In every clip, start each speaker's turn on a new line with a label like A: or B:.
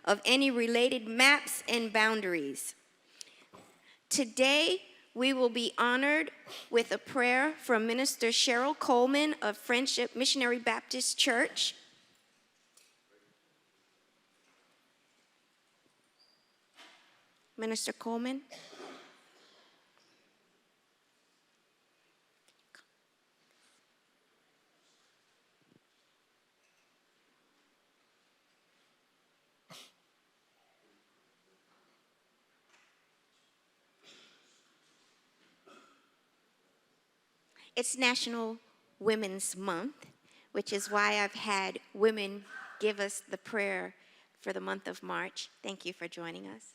A: of any related maps and boundaries. Today, we will be honored with a prayer from Minister Cheryl Coleman of Friendship Missionary Baptist Church. Minister Coleman. It's National Women's Month, which is why I've had women give us the prayer for the month of March. Thank you for joining us.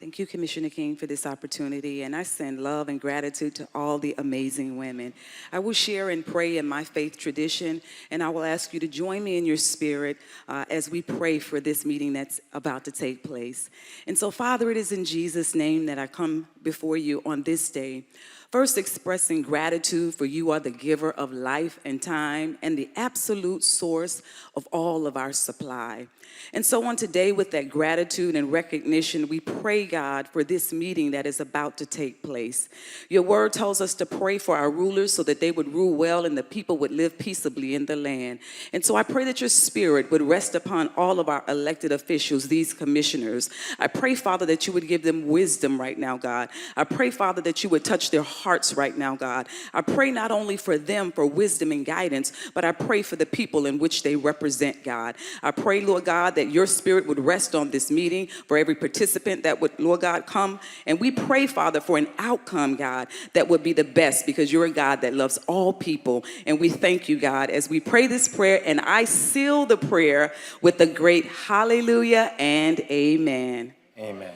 B: Thank you, Commissioner King, for this opportunity, and I send love and gratitude to all the amazing women. I will share and pray in my faith tradition, and I will ask you to join me in your spirit as we pray for this meeting that's about to take place. And so, Father, it is in Jesus' name that I come before you on this day. First, expressing gratitude for you are the giver of life and time and the absolute source of all of our supply. And so on today, with that gratitude and recognition, we pray, God, for this meeting that is about to take place. Your word tells us to pray for our rulers so that they would rule well and the people would live peaceably in the land. And so I pray that your spirit would rest upon all of our elected officials, these commissioners. I pray, Father, that you would give them wisdom right now, God. I pray, Father, that you would touch their hearts right now, God. I pray not only for them for wisdom and guidance, but I pray for the people in which they represent, God. I pray, Lord God, that your spirit would rest on this meeting for every participant that would, Lord God, come. And we pray, Father, for an outcome, God, that would be the best because you're a God that loves all people. And we thank you, God, as we pray this prayer, and I seal the prayer with the great hallelujah and amen.
C: Amen.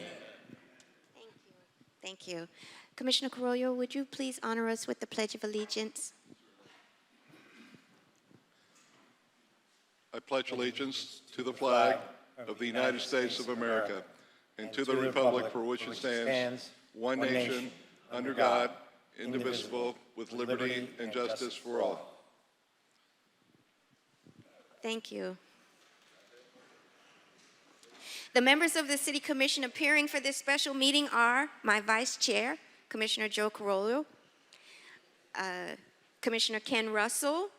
A: Thank you. Thank you. Commissioner Carollo, would you please honor us with the Pledge of Allegiance?
D: I pledge allegiance to the flag of the United States of America and to the republic for which it stands, one nation, under God, indivisible, with liberty and justice for all.
A: Thank you. The members of the City Commission appearing for this special meeting are my Vice Chair, Commissioner Joe Carollo, Commissioner Ken Russell,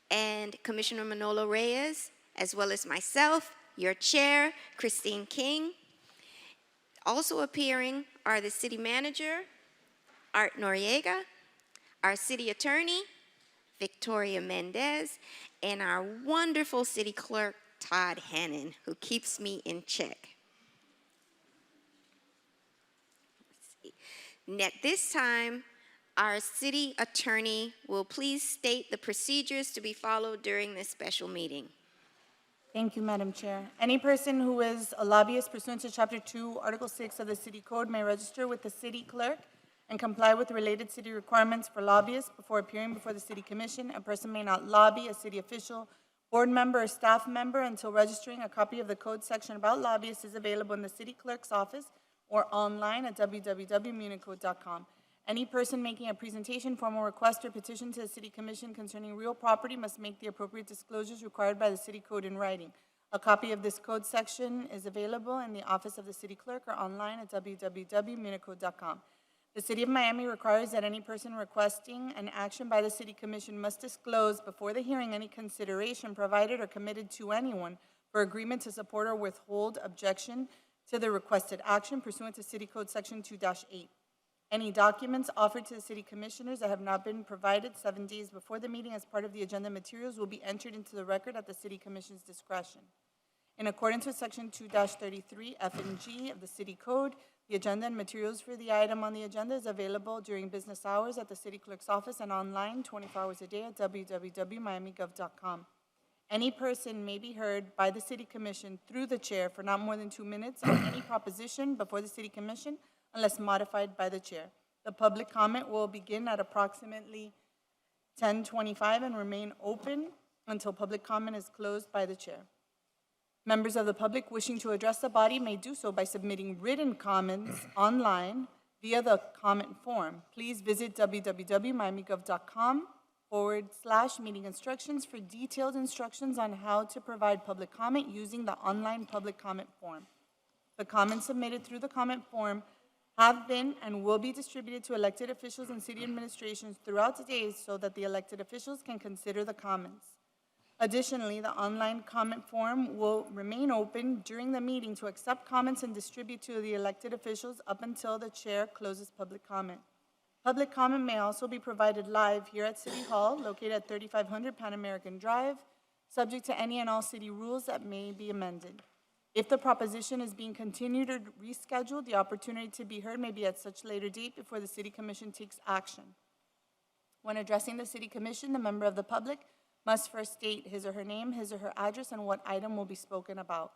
A: and Commissioner Manolo Reyes, as well as myself, your Chair, Christine King. Also appearing are the City Manager, Art Noriega, our City Attorney, Victoria Mendez, and our wonderful City Clerk, Todd Hannon, who keeps me in check. At this time, our city attorney will please state the procedures to be followed during this special meeting.
E: Thank you, Madam Chair. Any person who is a lobbyist pursuant to Chapter 2, Article 6 of the City Code may register with the City Clerk and comply with related city requirements for lobbyists before appearing before the City Commission. A person may not lobby a city official, board member, or staff member until registering. A copy of the code section about lobbyists is available in the City Clerk's office or online at www.municode.com. Any person making a presentation, formal request, or petition to the City Commission concerning real property must make the appropriate disclosures required by the City Code in writing. A copy of this code section is available in the office of the City Clerk or online at www.municode.com. The City of Miami requires that any person requesting an action by the City Commission must disclose before the hearing any consideration provided or committed to anyone for agreement to support or withhold objection to the requested action pursuant to City Code Section 2-8. Any documents offered to the City Commissioners that have not been provided 7 days before the meeting as part of the agenda materials will be entered into the record at the City Commission's discretion. In accordance with Section 2-33 F and G of the City Code, the agenda and materials for the item on the agenda is available during business hours at the City Clerk's office and online 24 hours a day at www.miamigov.com. Any person may be heard by the City Commission through the chair for not more than 2 minutes on any proposition before the City Commission unless modified by the chair. The public comment will begin at approximately 10:25 and remain open until public comment is closed by the chair. Members of the public wishing to address the body may do so by submitting written comments online via the comment form. Please visit www.miamigov.com /meeting instructions for detailed instructions on how to provide public comment using the online public comment form. The comments submitted through the comment form have been and will be distributed to elected officials and city administrations throughout the day so that the elected officials can consider the comments. Additionally, the online comment form will remain open during the meeting to accept comments and distribute to the elected officials up until the chair closes public comment. Public comment may also be provided live here at City Hall, located at 3500 Pan American Drive, subject to any and all city rules that may be amended. If the proposition is being continued or rescheduled, the opportunity to be heard may be at such later date before the City Commission takes action. When addressing the City Commission, the member of the public must first state his or her name, his or her address, and what item will be spoken about.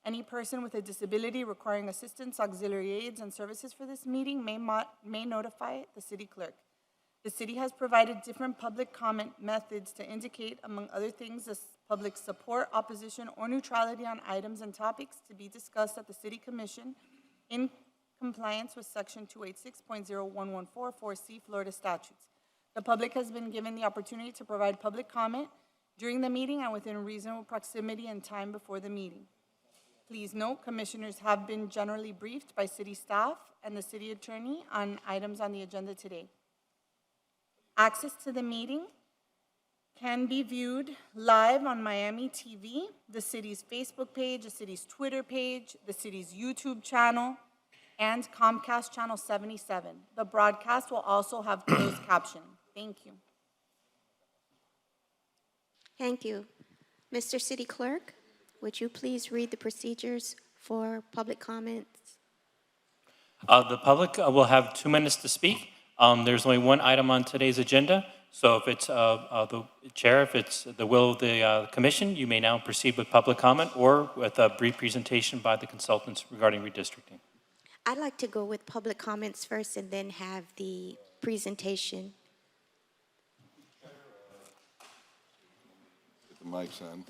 E: Any person with a disability requiring assistance, auxiliary aids, and services for this meeting may notify the city clerk. The city has provided different public comment methods to indicate, among other things, the public support, opposition, or neutrality on items and topics to be discussed at the City Commission in compliance with Section 286.01144C Florida statutes. The public has been given the opportunity to provide public comment during the meeting and within reasonable proximity and time before the meeting. Please note, commissioners have been generally briefed by city staff and the city attorney on items on the agenda today. Access to the meeting can be viewed live on Miami TV, the city's Facebook page, the city's Twitter page, the city's YouTube channel, and Comcast Channel 77. The broadcast will also have closed captioning. Thank you.
A: Thank you. Mr. City Clerk, would you please read the procedures for public comments?
C: The public will have 2 minutes to speak. There's only one item on today's agenda, so if it's the chair, if it's the will of the commission, you may now proceed with public comment or with a brief presentation by the consultants regarding redistricting.
A: I'd like to go with public comments first and then have the presentation.
D: Get the mics on.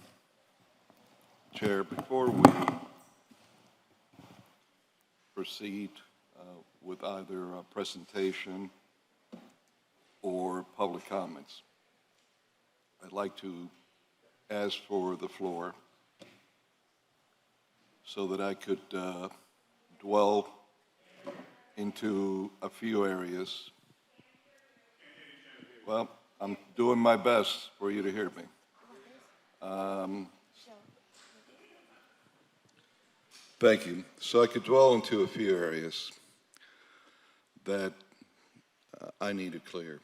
D: Chair, before we proceed with either a presentation or public comments, I'd like to ask for the floor so that I could dwell into a few areas. Well, I'm doing my best for you to hear me. Thank you. So I could dwell into a few areas that I need to clear.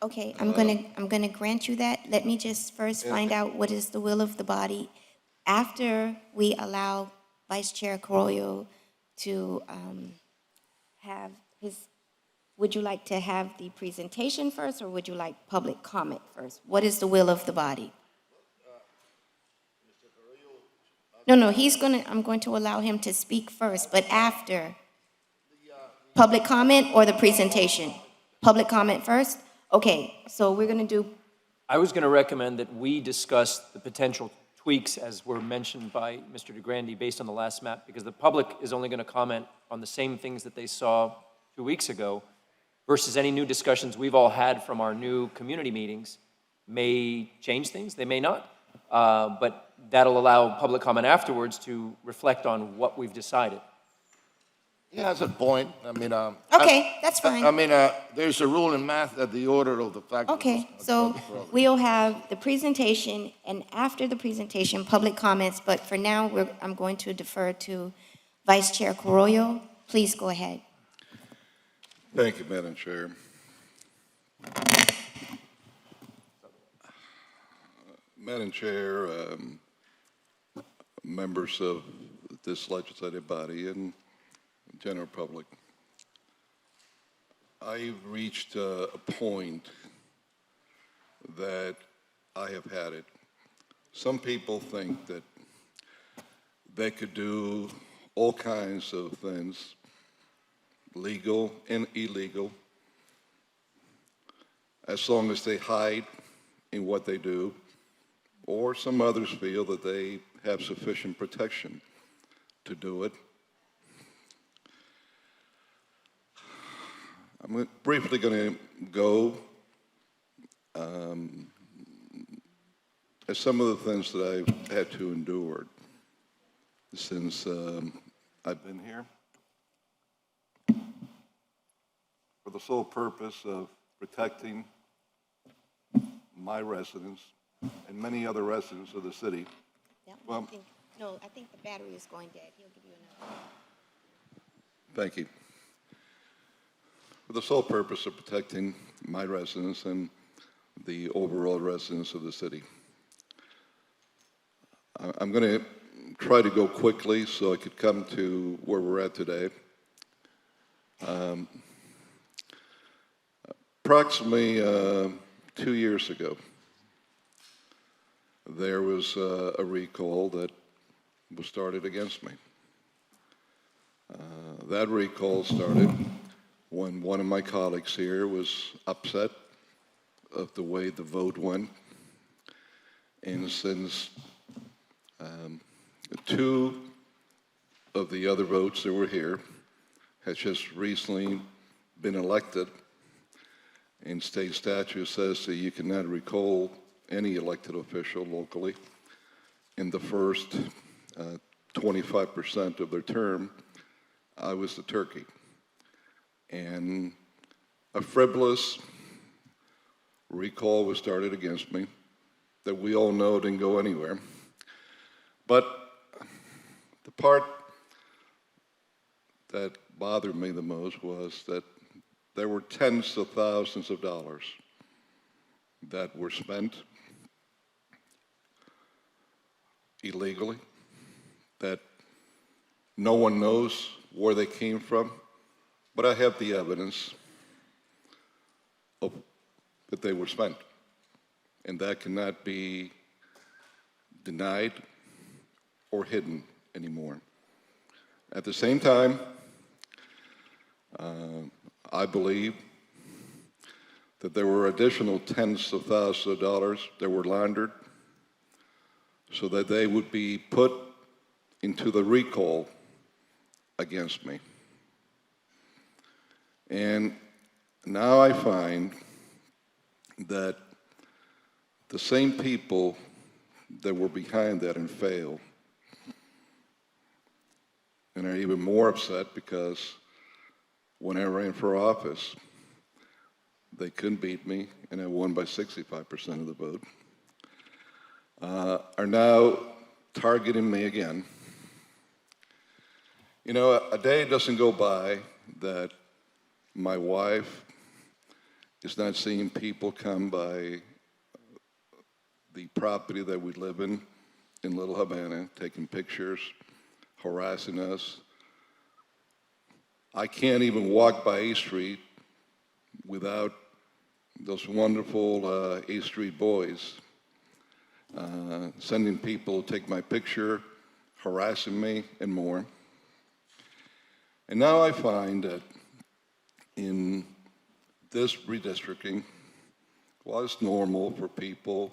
A: Okay, I'm gonna grant you that. Let me just first find out what is the will of the body. After we allow Vice Chair Carollo to have his, would you like to have the presentation first, or would you like public comment first? What is the will of the body? No, I'm going to allow him to speak first, but after. Public comment or the presentation? Public comment first? Okay, so we're gonna do,
F: I was going to recommend that we discuss the potential tweaks as were mentioned by Mr. DeGrande based on the last map, because the public is only going to comment on the same things that they saw 2 weeks ago versus any new discussions we've all had from our new community meetings may change things, they may not, but that'll allow public comment afterwards to reflect on what we've decided.
G: Yeah, that's a point. I mean,
A: okay, that's fine.
G: There's a rule in math that the order of the factors.
A: Okay, so we'll have the presentation, and after the presentation, public comments, but for now, I'm going to defer to Vice Chair Carollo. Please go ahead.
D: Thank you, Madam Chair. Madam Chair, members of this legislative body and general public, I've reached a point that I have had it. Some people think that they could do all kinds of things, legal and illegal, as long as they hide in what they do, or some others feel that they have sufficient protection to do it. I'm briefly going to go as some of the things that I've had to endure since I've been here, for the sole purpose of protecting my residents and many other residents of the city. Well,
A: No, I think the battery is going dead. He'll give you another.
D: thank you. For the sole purpose of protecting my residents and the overall residents of the city. I'm going to try to go quickly so I could come to where we're at today. Approximately 2 years ago, there was a recall that was started against me. That recall started when one of my colleagues here was upset of the way the vote went. And since two of the other votes that were here has just recently been elected, and state statute says that you cannot recall any elected official locally in the first 25% of their term, I was the turkey. And a frivolous recall was started against me that we all know didn't go anywhere. But the part that bothered me the most was that there were tens of thousands of dollars that were spent illegally, that no one knows where they came from, but I have the evidence of that they were spent, and that cannot be denied or hidden anymore. At the same time, I believe that there were additional tens of thousands of dollars that were laundered so that they would be put into the recall against me. And now I find that the same people that were behind that and failed and are even more upset because when I ran for office, they couldn't beat me, and I won by 65% of the vote, are now targeting me again. You know, a day doesn't go by that my wife is not seeing people come by the property that we live in Little Havana, taking pictures, harassing us. I can't even walk by A Street without those wonderful A Street boys sending people to take my picture, harassing me, and more. And now I find that in this redistricting, while it's normal for people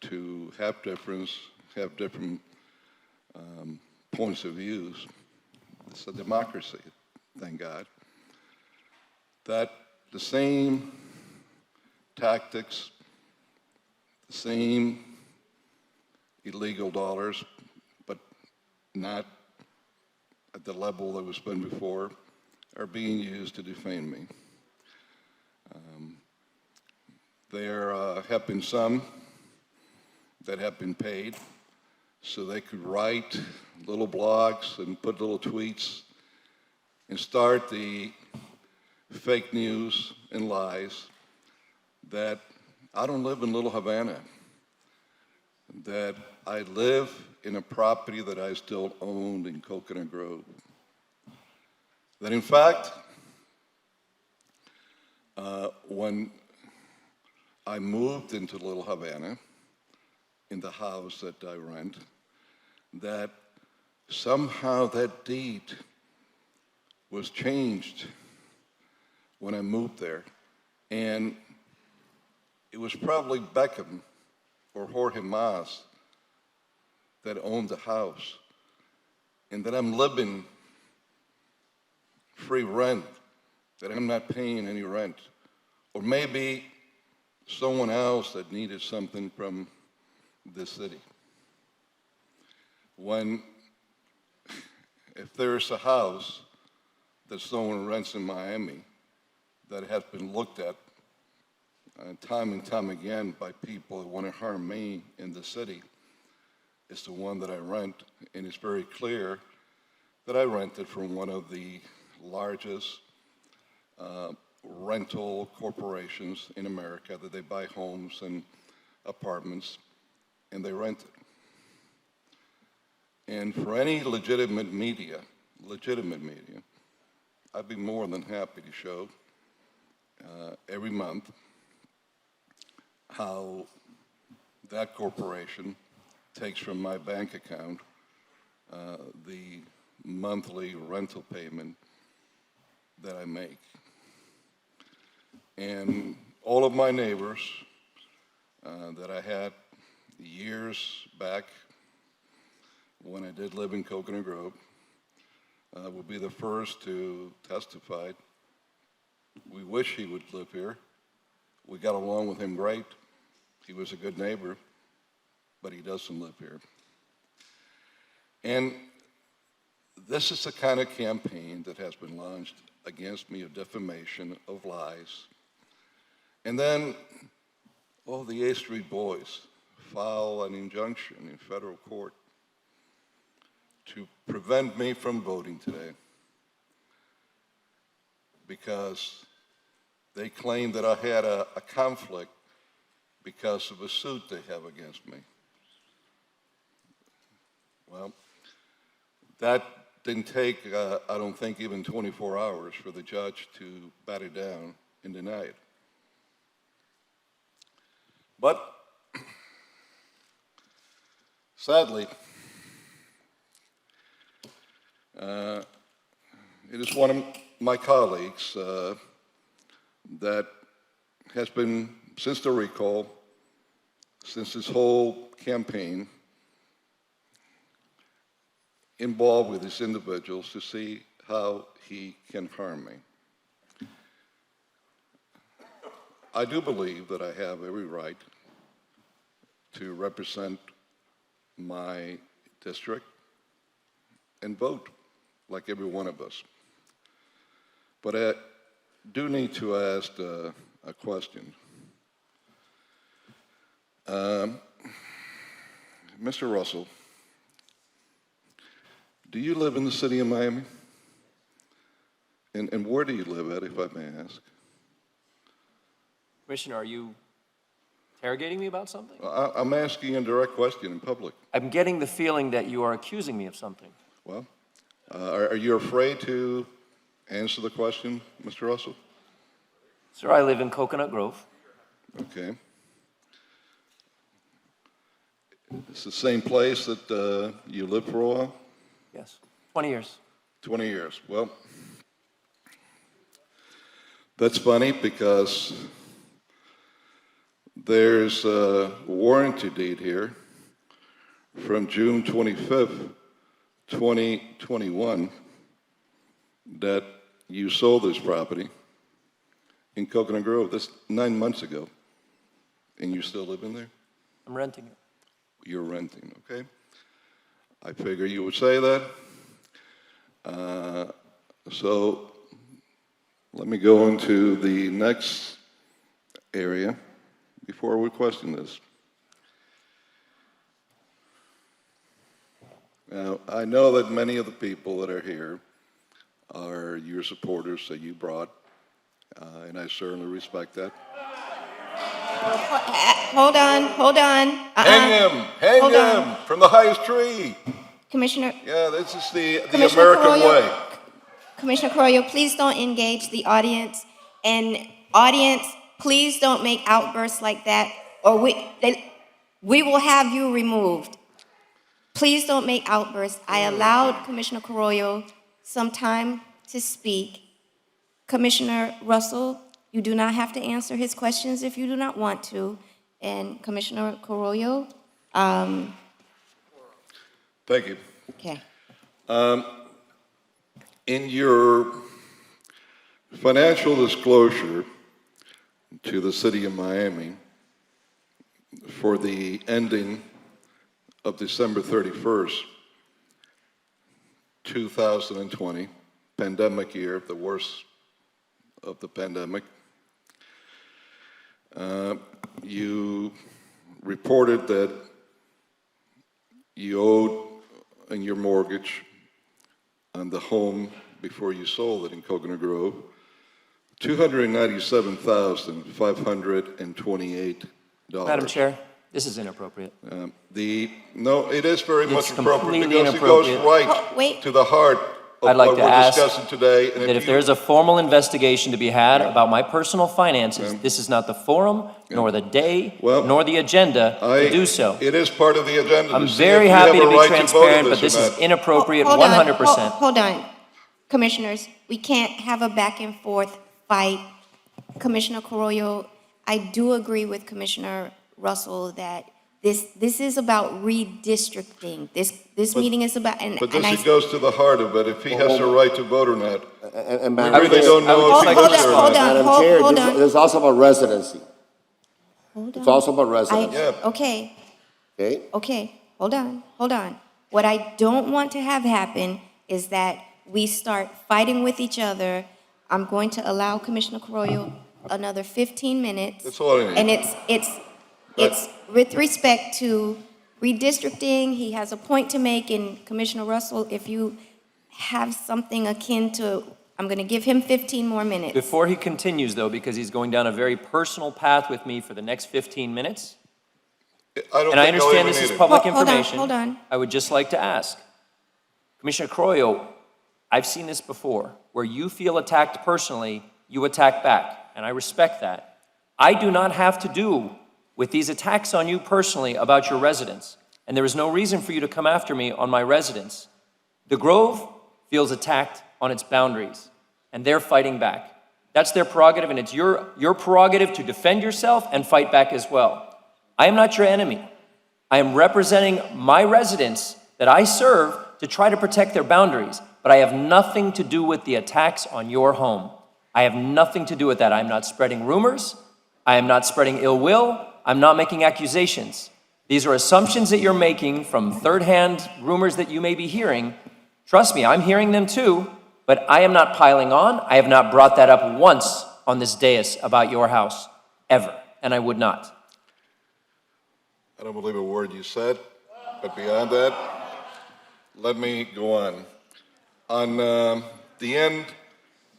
D: to have different points of views, it's a democracy, thank God, that the same tactics, the same illegal dollars, but not at the level that was spent before, are being used to defame me. There have been some that have been paid so they could write little blogs and put little tweets and start the fake news and lies that I don't live in Little Havana, that I live in a property that I still owned in Coconut Grove, that in fact, when I moved into Little Havana, in the house that I rent, that somehow that deed was changed when I moved there. And it was probably Beckham or Jorge Mas that owned the house, and that I'm living free rent, that I'm not paying any rent. Or maybe someone else that needed something from this city. If there's a house that someone rents in Miami that has been looked at time and time again by people that want to harm me in the city, it's the one that I rent, and it's very clear that I rented from one of the largest rental corporations in America, that they buy homes and apartments, and they rent it. And for any legitimate media, I'd be more than happy to show every month how that corporation takes from my bank account the monthly rental payment that I make. And all of my neighbors that I had years back when I did live in Coconut Grove will be the first to testify. We wish he would live here. We got along with him great. He was a good neighbor, but he doesn't live here. And this is the kind of campaign that has been launched against me of defamation, of lies. And then all the A Street boys file an injunction in federal court to prevent me from voting today because they claim that I had a conflict because of a suit they have against me. Well, that didn't take, I don't think, even 24 hours for the judge to bat it down and deny it. But sadly, it is one of my colleagues that has been, since the recall, since this whole campaign, involved with these individuals to see how he can harm me. I do believe that I have every right to represent my district and vote like every one of us. But I do need to ask a question. Mr. Russell, do you live in the city of Miami? And where do you live at, if I may ask?
F: Commissioner, are you interrogating me about something?
D: I'm asking a direct question in public.
F: I'm getting the feeling that you are accusing me of something.
D: Well, are you afraid to answer the question, Mr. Russell?
F: Sir, I live in Coconut Grove.
D: Okay. It's the same place that you lived for a while?
F: Yes, 20 years.
D: 20 years. Well, that's funny because there's a warranty deed here from June 25th, 2021, that you sold this property in Coconut Grove. That's 9 months ago. And you still live in there?
F: I'm renting it.
D: You're renting, okay? I figure you would say that. So let me go into the next area before we question this. Now, I know that many of the people that are here are your supporters that you brought, and I certainly respect that.
A: Hold on.
D: Hang him
A: Hold on.
D: from the highest tree.
A: Commissioner,
D: Yeah, this is the
A: Commissioner
D: American
A: Carollo.
D: way.
A: Commissioner Carrillo, please don't engage the audience. And audience, please don't make outbursts like that, or we will have you removed. Please don't make outbursts. I allowed Commissioner Carrillo some time to speak. Commissioner Russell, you do not have to answer his questions if you do not want to. And Commissioner Carrillo,
D: Thank you.
A: okay.
D: In your financial disclosure to the city of Miami, for the ending of December 31st, 2020, pandemic year, the worst of the pandemic. You reported that you owed in your mortgage on the home before you sold it in Coconut Grove, $297,528.
F: Madam Chair, this is inappropriate.
D: No, it is very much
F: It's
D: appropriate
F: completely
D: because it goes
F: inappropriate.
A: Oh,
D: right
A: wait.
D: to the heart of
F: I'd like
D: what
F: to
D: we're
F: ask
D: discussing today. And
F: that if there's a formal investigation to be had about my personal finances, this is not the forum, nor the day,
D: Well,
F: nor the agenda to do so.
D: It is part of the agenda.
F: I'm
D: to see
F: very
D: if you
F: happy
D: have
F: to
D: a
F: be
D: right vote on
F: transparent, but this
D: or
F: is
D: not.
F: inappropriate
A: Hold on,
F: 100%.
A: Hold on. Commissioners, we can't have a back and forth fight. Commissioner Carollo, I do agree with Commissioner Russell that this is about redistricting. This meeting is about, and
D: But
A: and
D: this
A: I.
D: it goes to the heart of it, if he has a right to vote or not.
G: And
D: We
G: Madam
D: really
G: Chair-
D: don't know if he
A: Hold
D: does
A: on,
D: or
A: hold
D: not.
A: on.
G: Madam Chair,
A: hold
G: this
A: on.
G: is also about residency,
A: Hold
G: it's
A: on.
G: also about residency,
D: Yeah.
A: Okay,
G: okay?
A: hold on. What I don't want to have happen is that we start fighting with each other. I'm going to allow Commissioner Carollo another 15 minutes.
D: That's all I need.
A: And it's with respect to redistricting, he has a point to make, and Commissioner Russell, if you have something akin to, I'm going to give him 15 more minutes.
F: Before he continues, though, because he's going down a very personal path with me for the next 15 minutes,
D: I don't
F: and I
D: think I'll
F: understand
D: even
F: this is
D: need it.
F: public
A: Hold on,
F: information.
A: hold on.
F: I would just like to ask, Commissioner Croyo, I've seen this before, where you feel attacked personally, you attack back, and I respect that. I do not have to do with these attacks on you personally about your residence, and there is no reason for you to come after me on my residence. The Grove feels attacked on its boundaries, and they're fighting back. That's their prerogative, and it's your prerogative to defend yourself and fight back as well. I am not your enemy. I am representing my residents that I serve to try to protect their boundaries, but I have nothing to do with the attacks on your home. I have nothing to do with that. I'm not spreading rumors. I am not spreading ill will. I'm not making accusations. These are assumptions that you're making from third-hand rumors that you may be hearing. Trust me, I'm hearing them too, but I am not piling on. I have not brought that up once on this dais about your house, ever, and I would not.
D: I don't believe a word you said, but beyond that, let me go on. On the end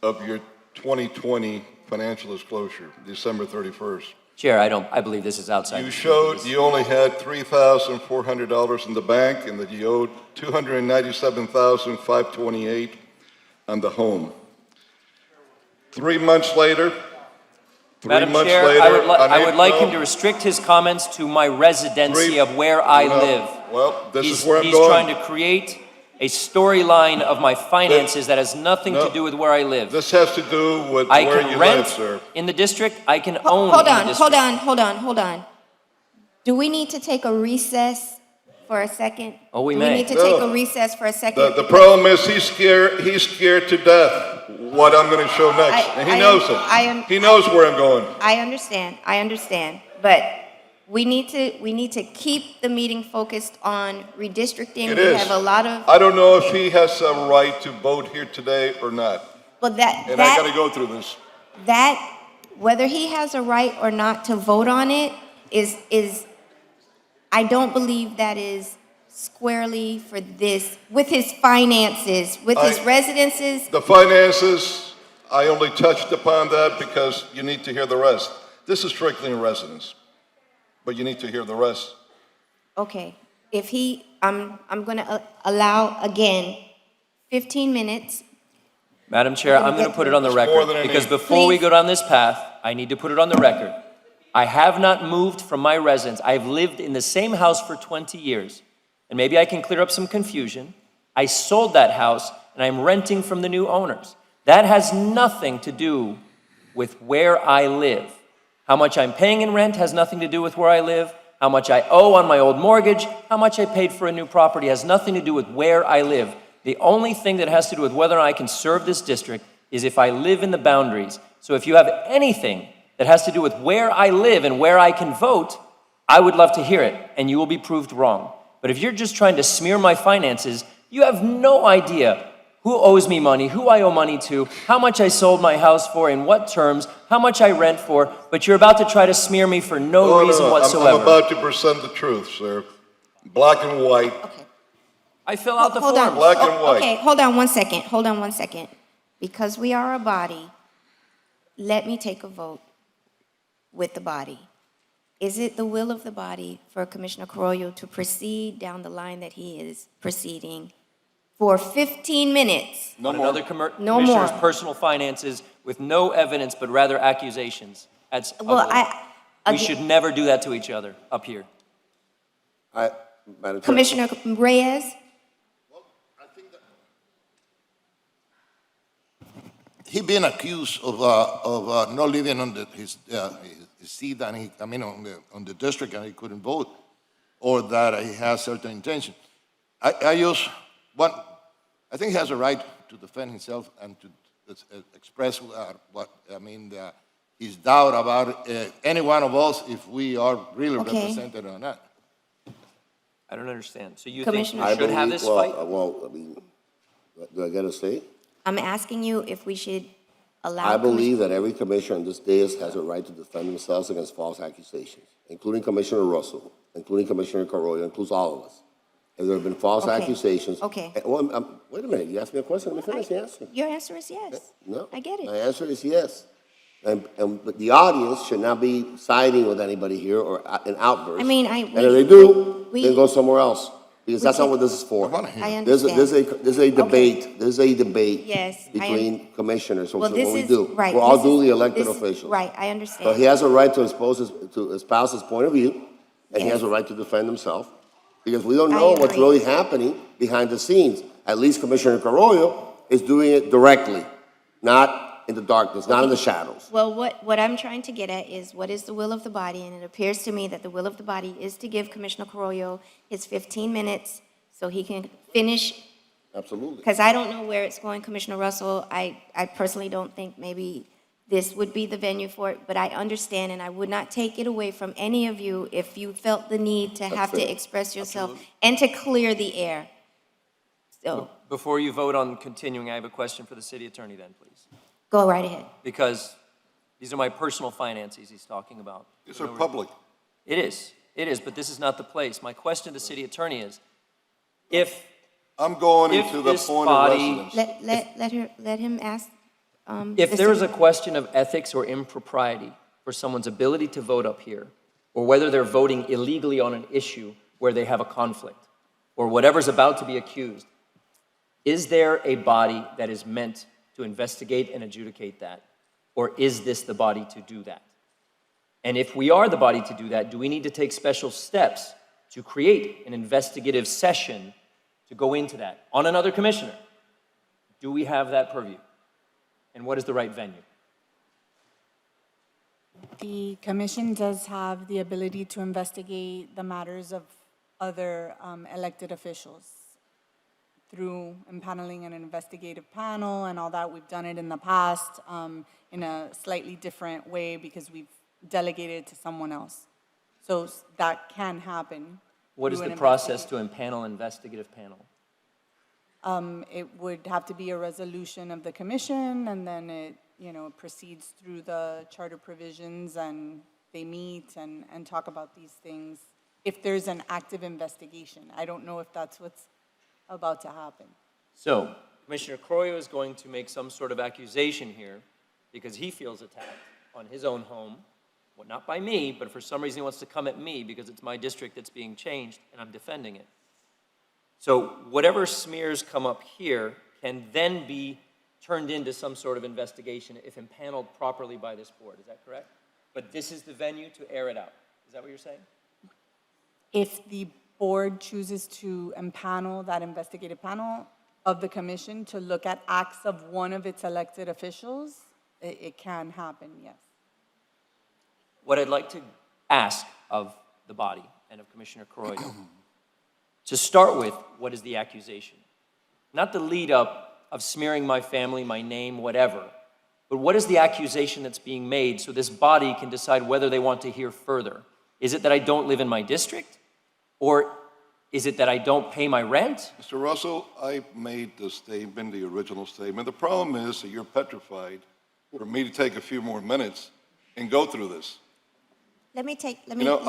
D: of your 2020 financial disclosure, December 31st,
F: Chair, I believe this is outside.
D: you
F: the
D: showed
F: scope of
D: you only had $3,400 in the bank and that you owed $297,528 on the home. 3 months later,
F: Madam Chair, I would like him to restrict his comments to my residency of where I live.
D: Well, this
F: He's
D: is where I'm
F: he's
D: going.
F: trying to create a storyline of my finances that has nothing to
D: No.
F: do with where I live.
D: This has to do with
F: I
D: where
F: can
D: you live,
F: rent
D: sir.
F: in the district, I can own
A: Hold
F: in the
A: on,
F: district.
A: hold on. Do we need to take a recess for a second?
F: Oh, we
A: Do
F: may.
A: we need to
D: No.
A: take a recess for a second?
D: The problem is he's scared to death what I'm going to show next. And he knows it. He knows where I'm going.
A: I understand, but we need to keep the meeting focused on redistricting.
D: It
A: We
D: is.
A: have a lot of,
D: I don't know if he has a right to vote here today or not.
A: but
D: And I got to go through this.
A: that, whether he has a right or not to vote on it is, I don't believe that is squarely for this, with his finances, with his residences.
D: The finances, I only touched upon that because you need to hear the rest. This is strictly in residence, but you need to hear the rest.
A: Okay, if he, I'm gonna allow, again, 15 minutes.
F: Madam Chair, I'm going to put it on the
D: That's more
F: record,
D: than I
F: because
D: need.
F: before we
A: Please.
F: go down this path, I need to put it on the record. I have not moved from my residence. I've lived in the same house for 20 years. And maybe I can clear up some confusion. I sold that house, and I'm renting from the new owners. That has nothing to do with where I live. How much I'm paying in rent has nothing to do with where I live. How much I owe on my old mortgage, how much I paid for a new property has nothing to do with where I live. The only thing that has to do with whether or not I can serve this district is if I live in the boundaries. So if you have anything that has to do with where I live and where I can vote, I would love to hear it, and you will be proved wrong. But if you're just trying to smear my finances, you have no idea who owes me money, who I owe money to, how much I sold my house for, in what terms, how much I rent for, but you're about to try to smear me for no reason whatsoever.
D: I'm about to present the truth, sir. Black and white.
F: I fill out the
A: Hold
F: form.
A: on.
D: Black and white.
A: Okay, hold on one second. Hold on one second. Because we are a body, let me take a vote with the body. Is it the will of the body for Commissioner Carollo to proceed down the line that he is proceeding for 15 minutes?
F: On another
A: No
F: commissioner's
A: more.
F: personal finances with no evidence but rather accusations. That's
A: Well,
F: ugly. We
A: again-
F: should never do that to each other up here.
H: Madam Chair.
A: Commissioner Reyes?
G: He been accused of not living on his seat, and on the district, and he couldn't vote, or that he has certain intention. I just want, I think he has a right to defend himself and to express his doubt about any one of us if we are really
A: Okay.
G: represented or not.
F: I don't understand. So you think
A: Commissioner-
F: we should have this fight?
H: Do I get to say?
A: I'm asking you if we should allow.
H: I believe that every commissioner on this dais has a right to defend themselves against false accusations, including Commissioner Russell, including Commissioner Carollo, includes all of us. If there have been false
A: Okay.
H: accusations.
A: Okay.
H: Wait a minute, you asked me a question, let me finish the answer.
A: Your answer is yes.
H: No.
A: I get it.
H: My answer is yes. But the audience should not be siding with anybody here or an outburst.
A: I mean,
H: And if they do,
A: we-
H: then go somewhere else, because that's not
A: can't-
H: what this is for.
A: I
H: There's a
A: understand.
H: debate, there's a debate.
A: Yes, I
H: Between commissioners, so
A: Well,
H: what
A: this
H: we
A: is,
H: do.
A: right.
H: We're all
A: this is-
H: duly elected
A: this-
H: officials.
A: Right, I
H: So he
A: understand.
H: has a right to espouse his point of view, and he
A: Yes.
H: has a right to defend himself, because we don't know what's
A: agree.
H: really happening behind the scenes. At least Commissioner Carollo is doing it directly, not in the darkness, not in the shadows.
A: Well, what I'm trying to get at is what is the will of the body? And it appears to me that the will of the body is to give Commissioner Carollo his 15 minutes so he can finish,
H: Absolutely.
A: because I don't know where it's going, Commissioner Russell. I personally don't think maybe this would be the venue for it, but I understand, and I would not take it away from any of you if you felt the need to have to
H: fair.
A: express yourself and to clear the air. So,
F: Before you vote on continuing, I have a question for the city attorney then, please.
A: go right ahead.
F: Because these are my personal finances he's talking about.
D: These are public.
F: It is, but this is not the place. My question to the city attorney is, if
D: I'm going
F: If
D: into the
F: this
D: point
F: body-
D: of residence.
A: Let him ask.
F: If
A: the
F: there is a
A: city-
F: question of ethics or impropriety for someone's ability to vote up here, or whether they're voting illegally on an issue where they have a conflict, or whatever's about to be accused, is there a body that is meant to investigate and adjudicate that? Or is this the body to do that? And if we are the body to do that, do we need to take special steps to create an investigative session to go into that on another commissioner? Do we have that purview? And what is the right venue?
E: The commission does have the ability to investigate the matters of other elected officials through impaneling an investigative panel and all that. We've done it in the past in a slightly different way because we've delegated it to someone else. So that can happen.
F: What is
E: through
F: the
E: an
F: process to impanel an investigative panel?
E: It would have to be a resolution of the commission, and then it, proceeds through the charter provisions, and they meet and talk about these things. If there's an active investigation, I don't know if that's what's about to happen.
F: So, Commissioner Croyo is going to make some sort of accusation here because he feels attacked on his own home. Well, not by me, but for some reason he wants to come at me because it's my district that's being changed and I'm defending it. So whatever smears come up here can then be turned into some sort of investigation if impaneled properly by this board. Is that correct? But this is the venue to air it out. Is that what you're saying?
E: If the board chooses to impanel that investigative panel of the commission to look at acts of one of its elected officials, it can happen, yes.
F: What I'd like to ask of the body and of Commissioner Carollo, to start with, what is the accusation? Not the lead up of smearing my family, my name, whatever, but what is the accusation that's being made so this body can decide whether they want to hear further? Is it that I don't live in my district? Or is it that I don't pay my rent?
D: Mr. Russell, I made the statement, the original statement. The problem is that you're petrified for me to take a few more minutes and go through this.
A: Let me take the vote,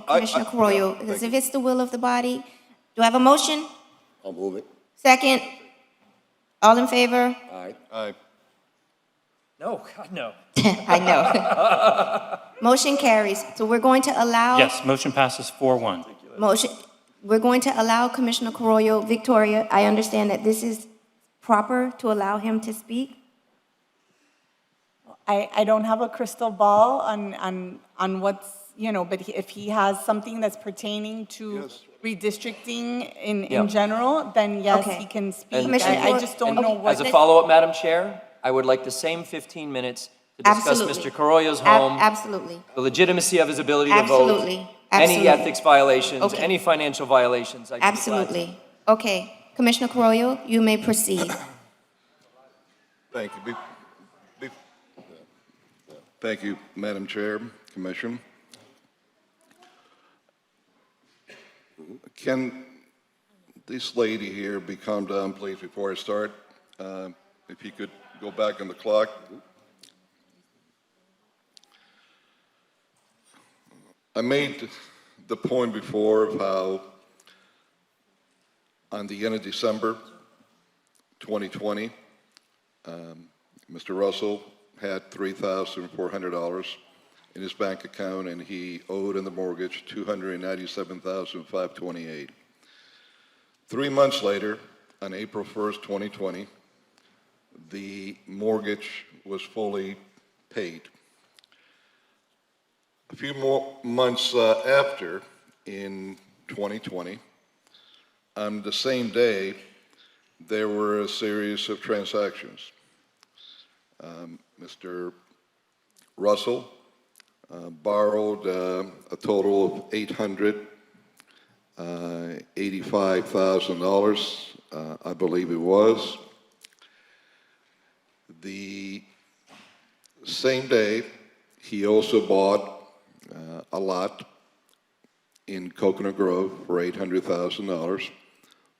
D: I-
A: Commissioner
D: I-
A: Carollo,
D: yeah,
A: because
D: thank
A: if it's the will of the body, do I have a motion?
H: I'll move it.
A: Second? All in favor?
H: Aye.
D: Aye.
F: No, God, no.
A: I know. Motion carries. So we're going to allow.
C: Yes, motion passes 4-1.
A: We're going to allow Commissioner Carollo, Victoria, I understand that this is proper to allow him to speak?
E: I don't have a crystal ball on what's, but if he has something that's pertaining to
D: Yes.
E: redistricting
F: Yeah.
E: in general, then yes,
A: Okay.
E: he can speak.
A: Commissioner
E: I just don't know what.
F: As a follow-up, Madam Chair, I would like the same 15 minutes to discuss
A: Absolutely.
F: Mr. Carollo's home,
A: Absolutely.
F: the legitimacy of his ability to vote,
A: Absolutely.
F: any
A: Absolutely.
F: ethics violations,
A: Okay.
F: any financial violations. I'd be glad to.
A: Absolutely. Okay. Commissioner Carollo, you may proceed.
D: Thank you. Thank you, Madam Chair, Commission. Can this lady here be calmed down, please, before I start? If you could go back on the clock. I made the point before of how on the end of December 2020, Mr. Russell had $3,400 in his bank account, and he owed in the mortgage $297,528. 3 months later, on April 1st, 2020, the mortgage was fully paid. A few more months after, in 2020, on the same day, there were a series of transactions. Mr. Russell borrowed a total of $885,000, I believe it was. The same day, he also bought a lot in Coconut Grove for $800,000.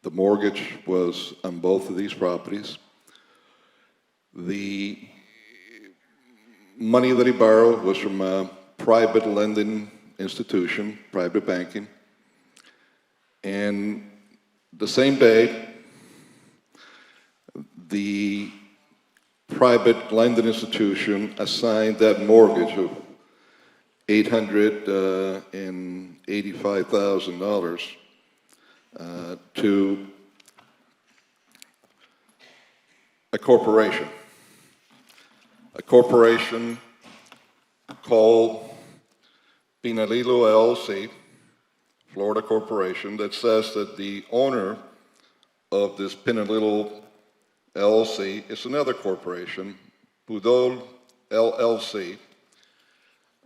D: The mortgage was on both of these properties. The money that he borrowed was from a private lending institution, private banking. And the same day, the private lending institution assigned that mortgage of $885,000 to a corporation called Pinalilo LLC, Florida Corporation, that says that the owner of this Pinalilo LLC is another corporation, Pudol LLC,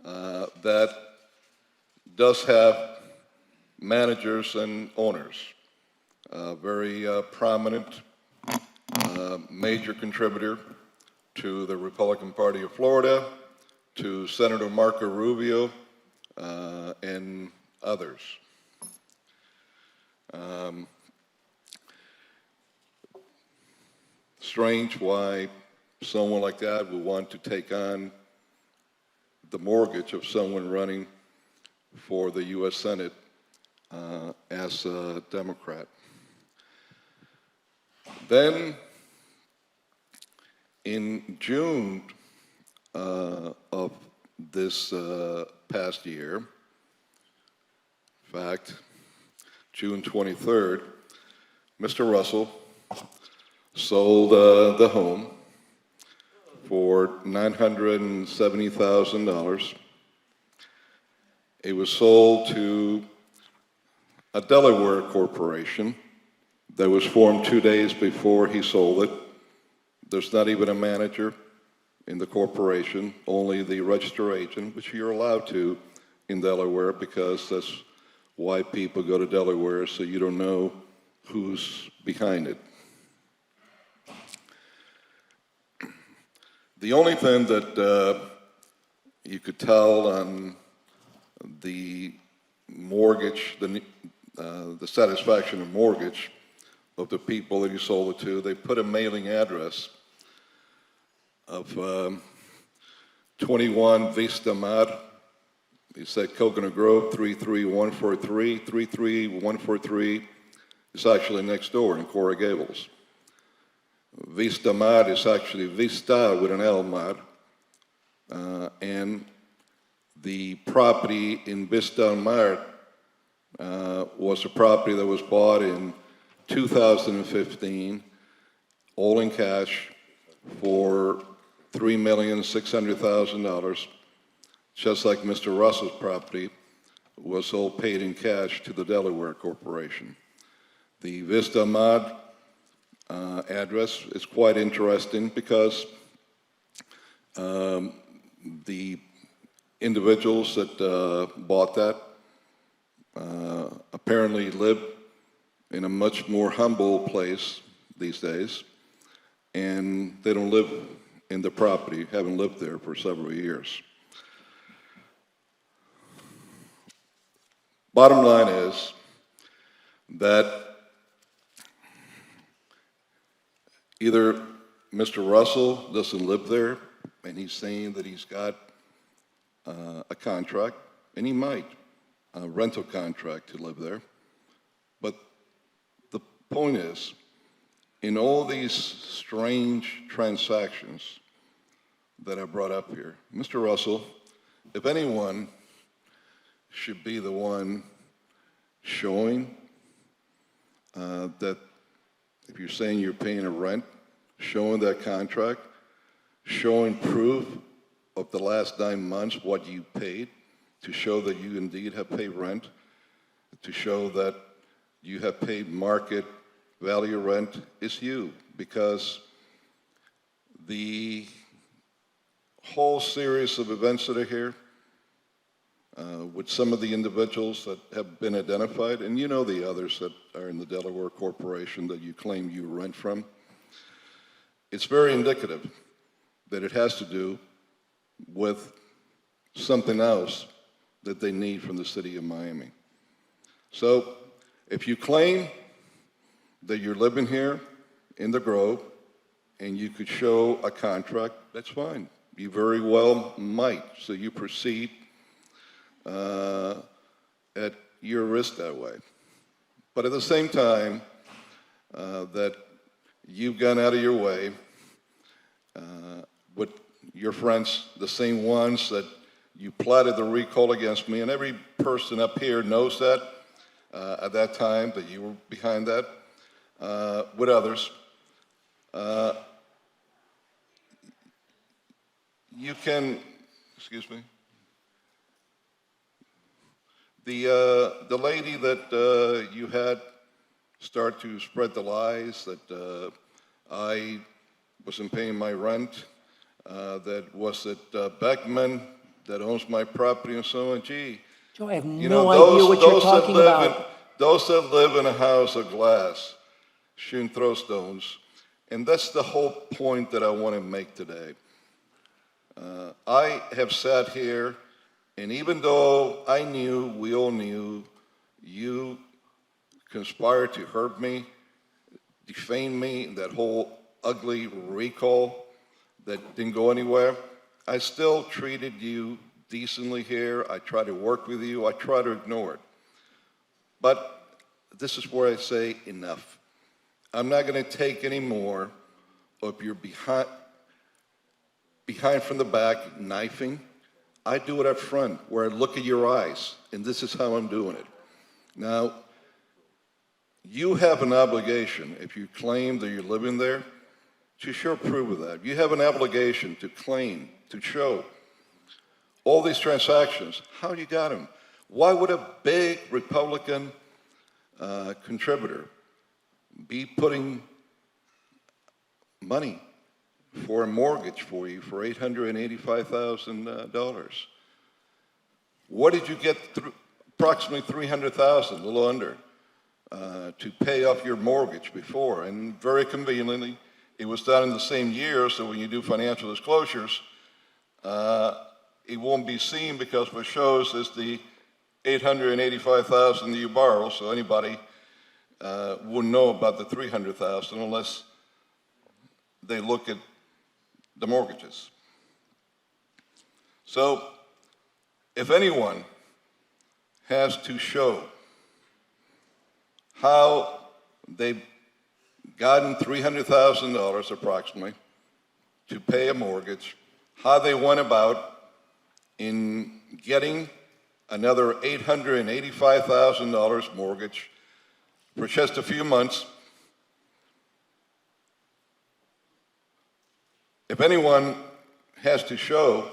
D: that does have managers and owners. Very prominent, major contributor to the Republican Party of Florida, to Senator Marco Rubio, and others. Strange why someone like that would want to take on the mortgage of someone running for the U.S. Senate as a Democrat. Then, in June of this past year, in fact, June 23rd, Mr. Russell sold the home for $970,000. It was sold to a Delaware corporation that was formed 2 days before he sold it. There's not even a manager in the corporation, only the registered agent, which you're allowed to in Delaware because that's why people go to Delaware, so you don't know who's behind it. The only thing that you could tell on the mortgage, the satisfaction of mortgage of the people that he sold it to. They put a mailing address of 21 Vista Mar. He said Coconut Grove, 33143. 33143 is actually next door in Coral Gables. Vista Mar is actually Vista with an L Mar. And the property in Vista Mar was a property that was bought in 2015, all in cash, for $3,600,000, just like Mr. Russell's property was all paid in cash to the Delaware Corporation. The Vista Mar address is quite interesting because the individuals that bought that apparently live in a much more humble place these days, and they don't live in the property, haven't lived there for several years. Bottom line is that either Mr. Russell doesn't live there, and he's saying that he's got a contract, and he might, a rental contract to live there. But the point is, in all these strange transactions that I brought up here, Mr. Russell, if anyone should be the one showing that if you're saying you're paying a rent, showing that contract, showing proof of the last 9 months what you paid, to show that you indeed have paid rent, to show that you have paid market value rent, is you, because the whole series of events that are here with some of the individuals that have been identified, and you know the others that are in the Delaware Corporation that you claim you rent from, it's very indicative that it has to do with something else that they need from the city of Miami. So if you claim that you're living here in the Grove and you could show a contract, that's fine. You very well might, so you proceed at your risk that way. But at the same time, that you've gone out of your way with your friends, the same ones that you plotted the recall against me, and every person up here knows that at that time that you were behind that, with others. You can, excuse me, the lady that you had start to spread the lies that I wasn't paying my rent, that was it Beckman that owns my property and so on. Gee,
F: Joe, I have
D: you
F: no
D: know,
F: idea what you're talking about.
D: Those that live in a house of glass shouldn't throw stones. And that's the whole point that I want to make today. I have sat here, and even though I knew, we all knew, you conspired to hurt me, defame me, that whole ugly recall that didn't go anywhere, I still treated you decently here. I try to work with you. I try to ignore it. But this is where I say enough. I'm not going to take any more of your behind from the back knifing. I do it up front, where I look at your eyes, and this is how I'm doing it. Now, you have an obligation, if you claim that you're living there, to show proof of that. You have an obligation to claim, to show all these transactions, how you got them. Why would a big Republican contributor be putting money for a mortgage for you for $885,000? What did you get? Approximately $300,000, a little under, to pay off your mortgage before. And very conveniently, it was done in the same year, so when you do financial disclosures, it won't be seen, because what shows is the $885,000 you borrow, so anybody wouldn't know about the $300,000 unless they look at the mortgages. So if anyone has to show how they've gotten $300,000 approximately to pay a mortgage, how they went about in getting another $885,000 mortgage for just a few months. If anyone has to show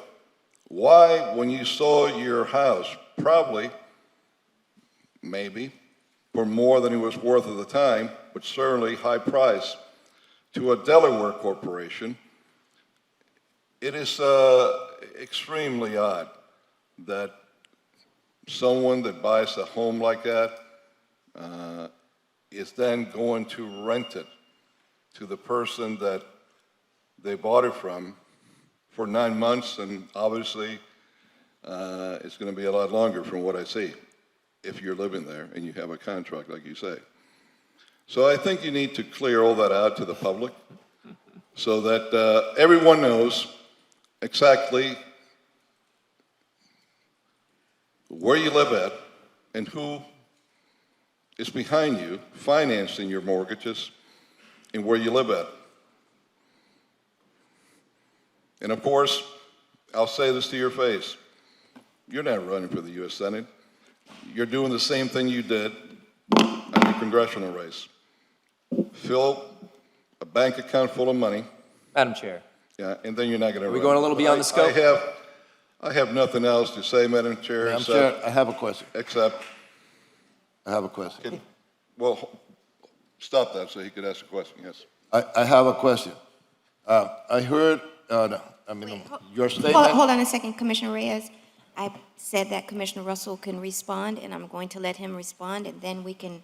D: why, when you saw your house, probably, maybe, for more than it was worth at the time, but certainly high price, to a Delaware corporation, it is extremely odd that someone that buys a home like that is then going to rent it to the person that they bought it from for 9 months, and obviously it's going to be a lot longer from what I see if you're living there and you have a contract like you say. So I think you need to clear all that out to the public so that everyone knows exactly where you live at and who is behind you financing your mortgages and where you live at. And of course, I'll say this to your face, you're not running for the U.S. Senate. You're doing the same thing you did on the congressional race. Fill a bank account full of money.
F: Madam Chair,
D: Yeah, and then you're not going to run.
F: are we going a little beyond the scope?
D: I have nothing else to say, Madam Chair.
G: Madam Chair, I have a question.
D: Except,
G: I have a question.
D: well, stop that so he could ask a question, yes.
G: I have a question. I heard, your statement.
A: Hold on a second, Commissioner Reyes. I said that Commissioner Russell can respond, and I'm going to let him respond, and then we can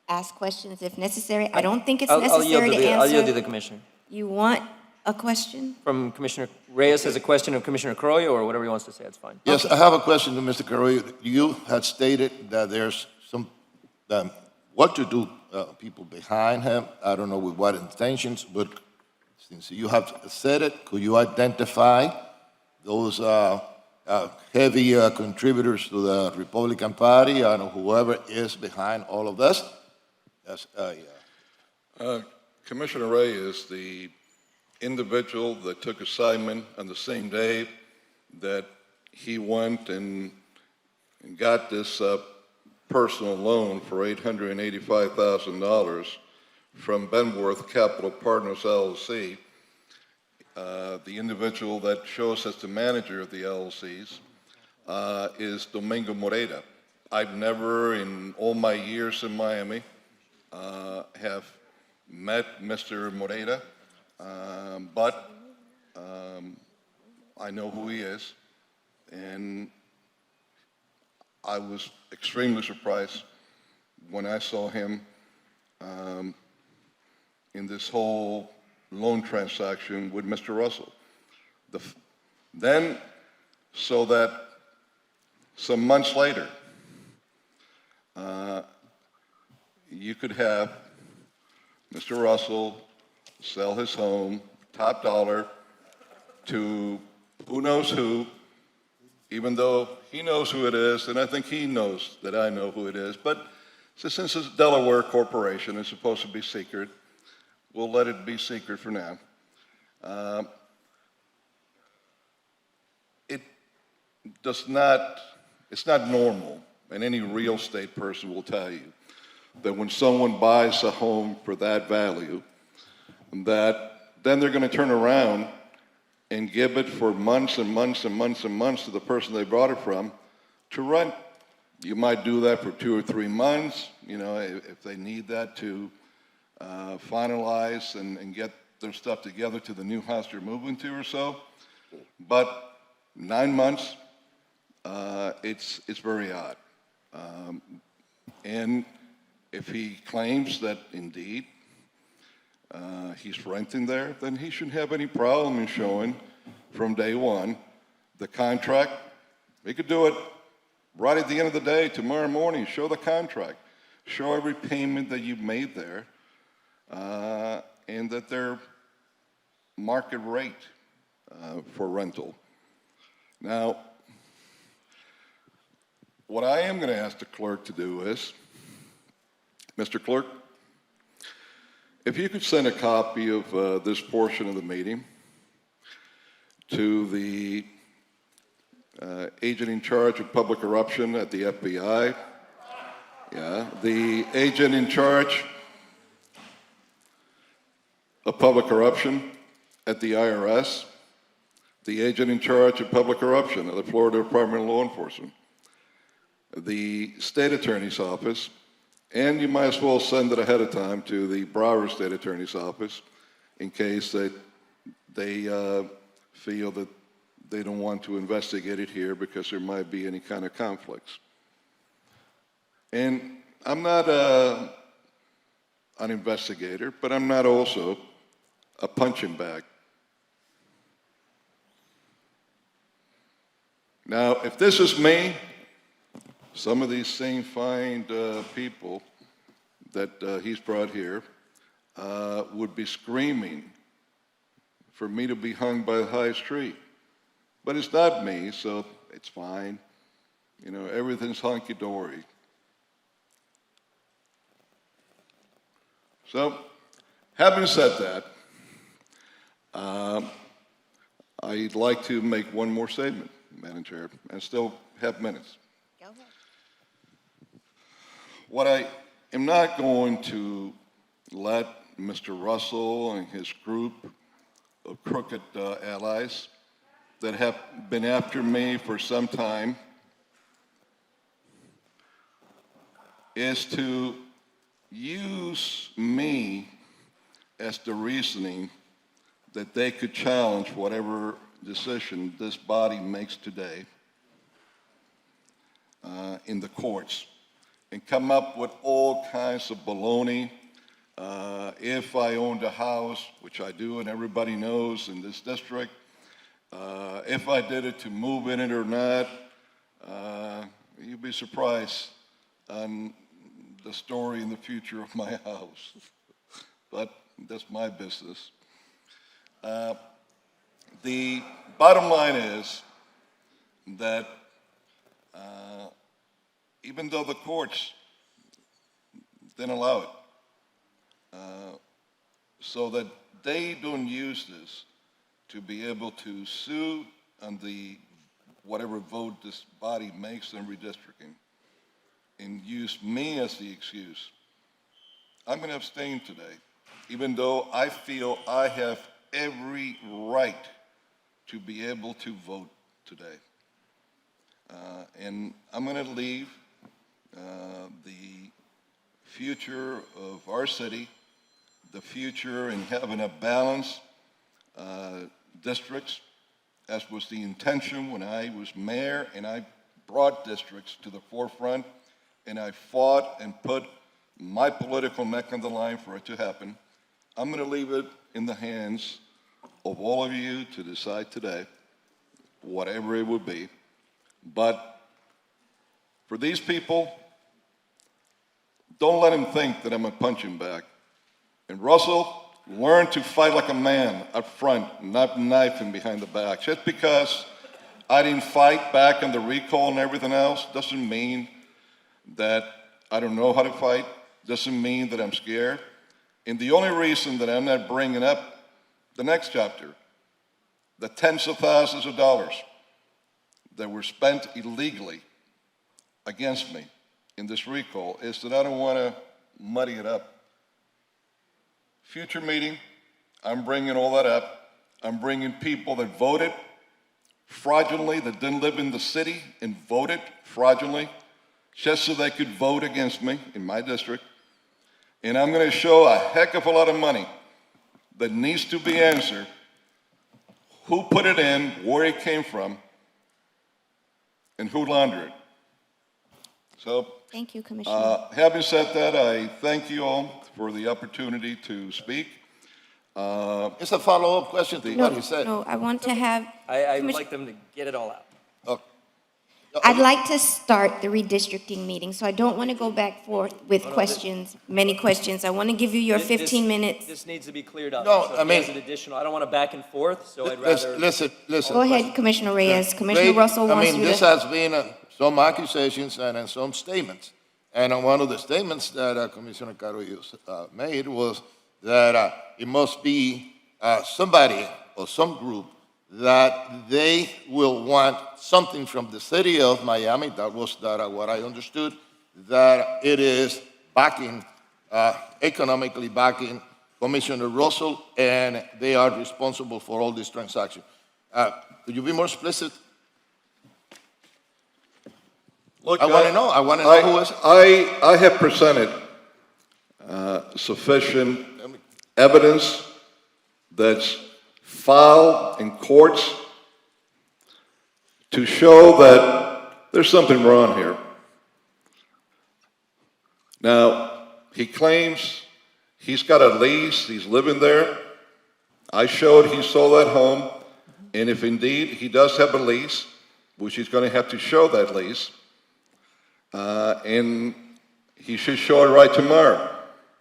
A: ask questions if necessary. I don't think it's necessary to
F: I'll yield to
A: answer.
F: the Commissioner.
A: You want a question?
F: From Commissioner Reyes has a question of Commissioner Carollo, or whatever he wants to say, that's fine.
G: Yes, I have a question to Mr. Carrillo. You had stated that there's some, what to do, people behind him. I don't know with what intentions, but since you have said it, could you identify those heavy contributors to the Republican Party and whoever is behind all of this? Yes,
D: Commissioner Ray is the individual that took assignment on the same day that he went and got this personal loan for $885,000 from Benworth Capital Partners LLC. The individual that shows as the manager of the LLCs is Domingo Moreira. I've never, in all my years in Miami, have met Mr. Moreira, but I know who he is, and I was extremely surprised when I saw him in this whole loan transaction with Mr. Russell. Then, so that some months later, you could have Mr. Russell sell his home, top dollar, to who knows who, even though he knows who it is, and I think he knows that I know who it is. But since it's a Delaware corporation, it's supposed to be secret, we'll let it be secret for now. It's not normal, and any real estate person will tell you, that when someone buys a home for that value, that then they're going to turn around and give it for months and months and months and months to the person they bought it from to rent. You might do that for 2 or 3 months, you know, if they need that to finalize and get their stuff together to the new house they're moving to or so. But 9 months, it's very odd. And if he claims that indeed he's renting there, then he shouldn't have any problem in showing from day one the contract. He could do it Right at the end of the day, tomorrow morning, show the contract. Show every payment that you've made there, and that they're market rate for rental. Now, what I am going to ask the clerk to do is, Mr. Clerk, if you could send a copy of this portion of the meeting to the agent in charge of public corruption at the FBI, the agent in charge of public corruption at the IRS, the agent in charge of public corruption at the Florida Department of Law Enforcement, the state attorney's office, and you might as well send it ahead of time to the Broward State Attorney's Office in case that they feel that they don't want to investigate it here because there might be any kind of conflicts. And I'm not an investigator, but I'm not also a punching bag. Now, if this is me, some of these same fine people that he's brought here would be screaming for me to be hung by the highest tree. But it's not me, so it's fine. You know, everything's hunky-dory. So, having said that, I'd like to make one more statement, Madam Chair, and still have minutes.
A: Go ahead.
D: What I am not going to let Mr. Russell and his group of crooked allies that have been after me for some time is to use me as the reasoning that they could challenge whatever decision this body makes today in the courts and come up with all kinds of baloney. If I owned a house, which I do and everybody knows in this district, if I did it to move in it or not, you'd be surprised on the story in the future of my house. But that's my business. The bottom line is that even though the courts didn't allow it, so that they don't use this to be able to sue on the whatever vote this body makes in redistricting and use me as the excuse. I'm going to abstain today, even though I feel I have every right to be able to vote today. And I'm going to leave the future of our city, the future in having a balanced districts, as was the intention when I was mayor and I brought districts to the forefront and I fought and put my political neck on the line for it to happen. I'm going to leave it in the hands of all of you to decide today, whatever it would be. But for these people, don't let them think that I'm a punching bag. And Russell, learn to fight like a man up front, not knifing behind the back. Just because I didn't fight back on the recall and everything else doesn't mean that I don't know how to fight, doesn't mean that I'm scared. And the only reason that I'm not bringing up the next chapter, the tens of thousands of dollars that were spent illegally against me in this recall, is that I don't want to muddy it up. Future meeting, I'm bringing all that up. I'm bringing people that voted fraudulently, that didn't live in the city and voted fraudulently, just so they could vote against me in my district. And I'm going to show a heck of a lot of money that needs to be answered, who put it in, where it came from, and who laundered it. So,
A: Thank you, Commissioner.
D: having said that, I thank you all for the opportunity to speak.
G: It's a follow-up question to what he said.
A: No, I want to have,
F: I would
A: Commis-
F: like them to get it all out.
G: Oh,
A: I'd like to start the redistricting meeting, so I don't want to go back forth with questions, many questions. I want to give you your 15 minutes.
F: This needs to be cleared up.
G: No,
F: So
G: I
F: if
G: mean-
F: there's an additional, I don't want to back and forth, so I'd rather.
G: Listen.
A: Go ahead, Commissioner Reyes. Commissioner
G: They-
A: Russell wants
G: I mean,
A: you
G: this
A: to.
G: has been some accusations and some statements. And one of the statements that Commissioner Carollo made was that it must be somebody or some group that they will want something from the city of Miami. That was what I understood, that it is backing, economically backing Commissioner Russell, and they are responsible for all these transactions. Could you be more explicit?
D: Look,
G: I want to know. I want to know who is.
D: I have presented sufficient evidence that's filed in courts to show that there's something wrong here. Now, he claims he's got a lease, he's living there. I showed he sold that home, and if indeed he does have a lease, which he's going to have to show that lease, and he should show it right tomorrow,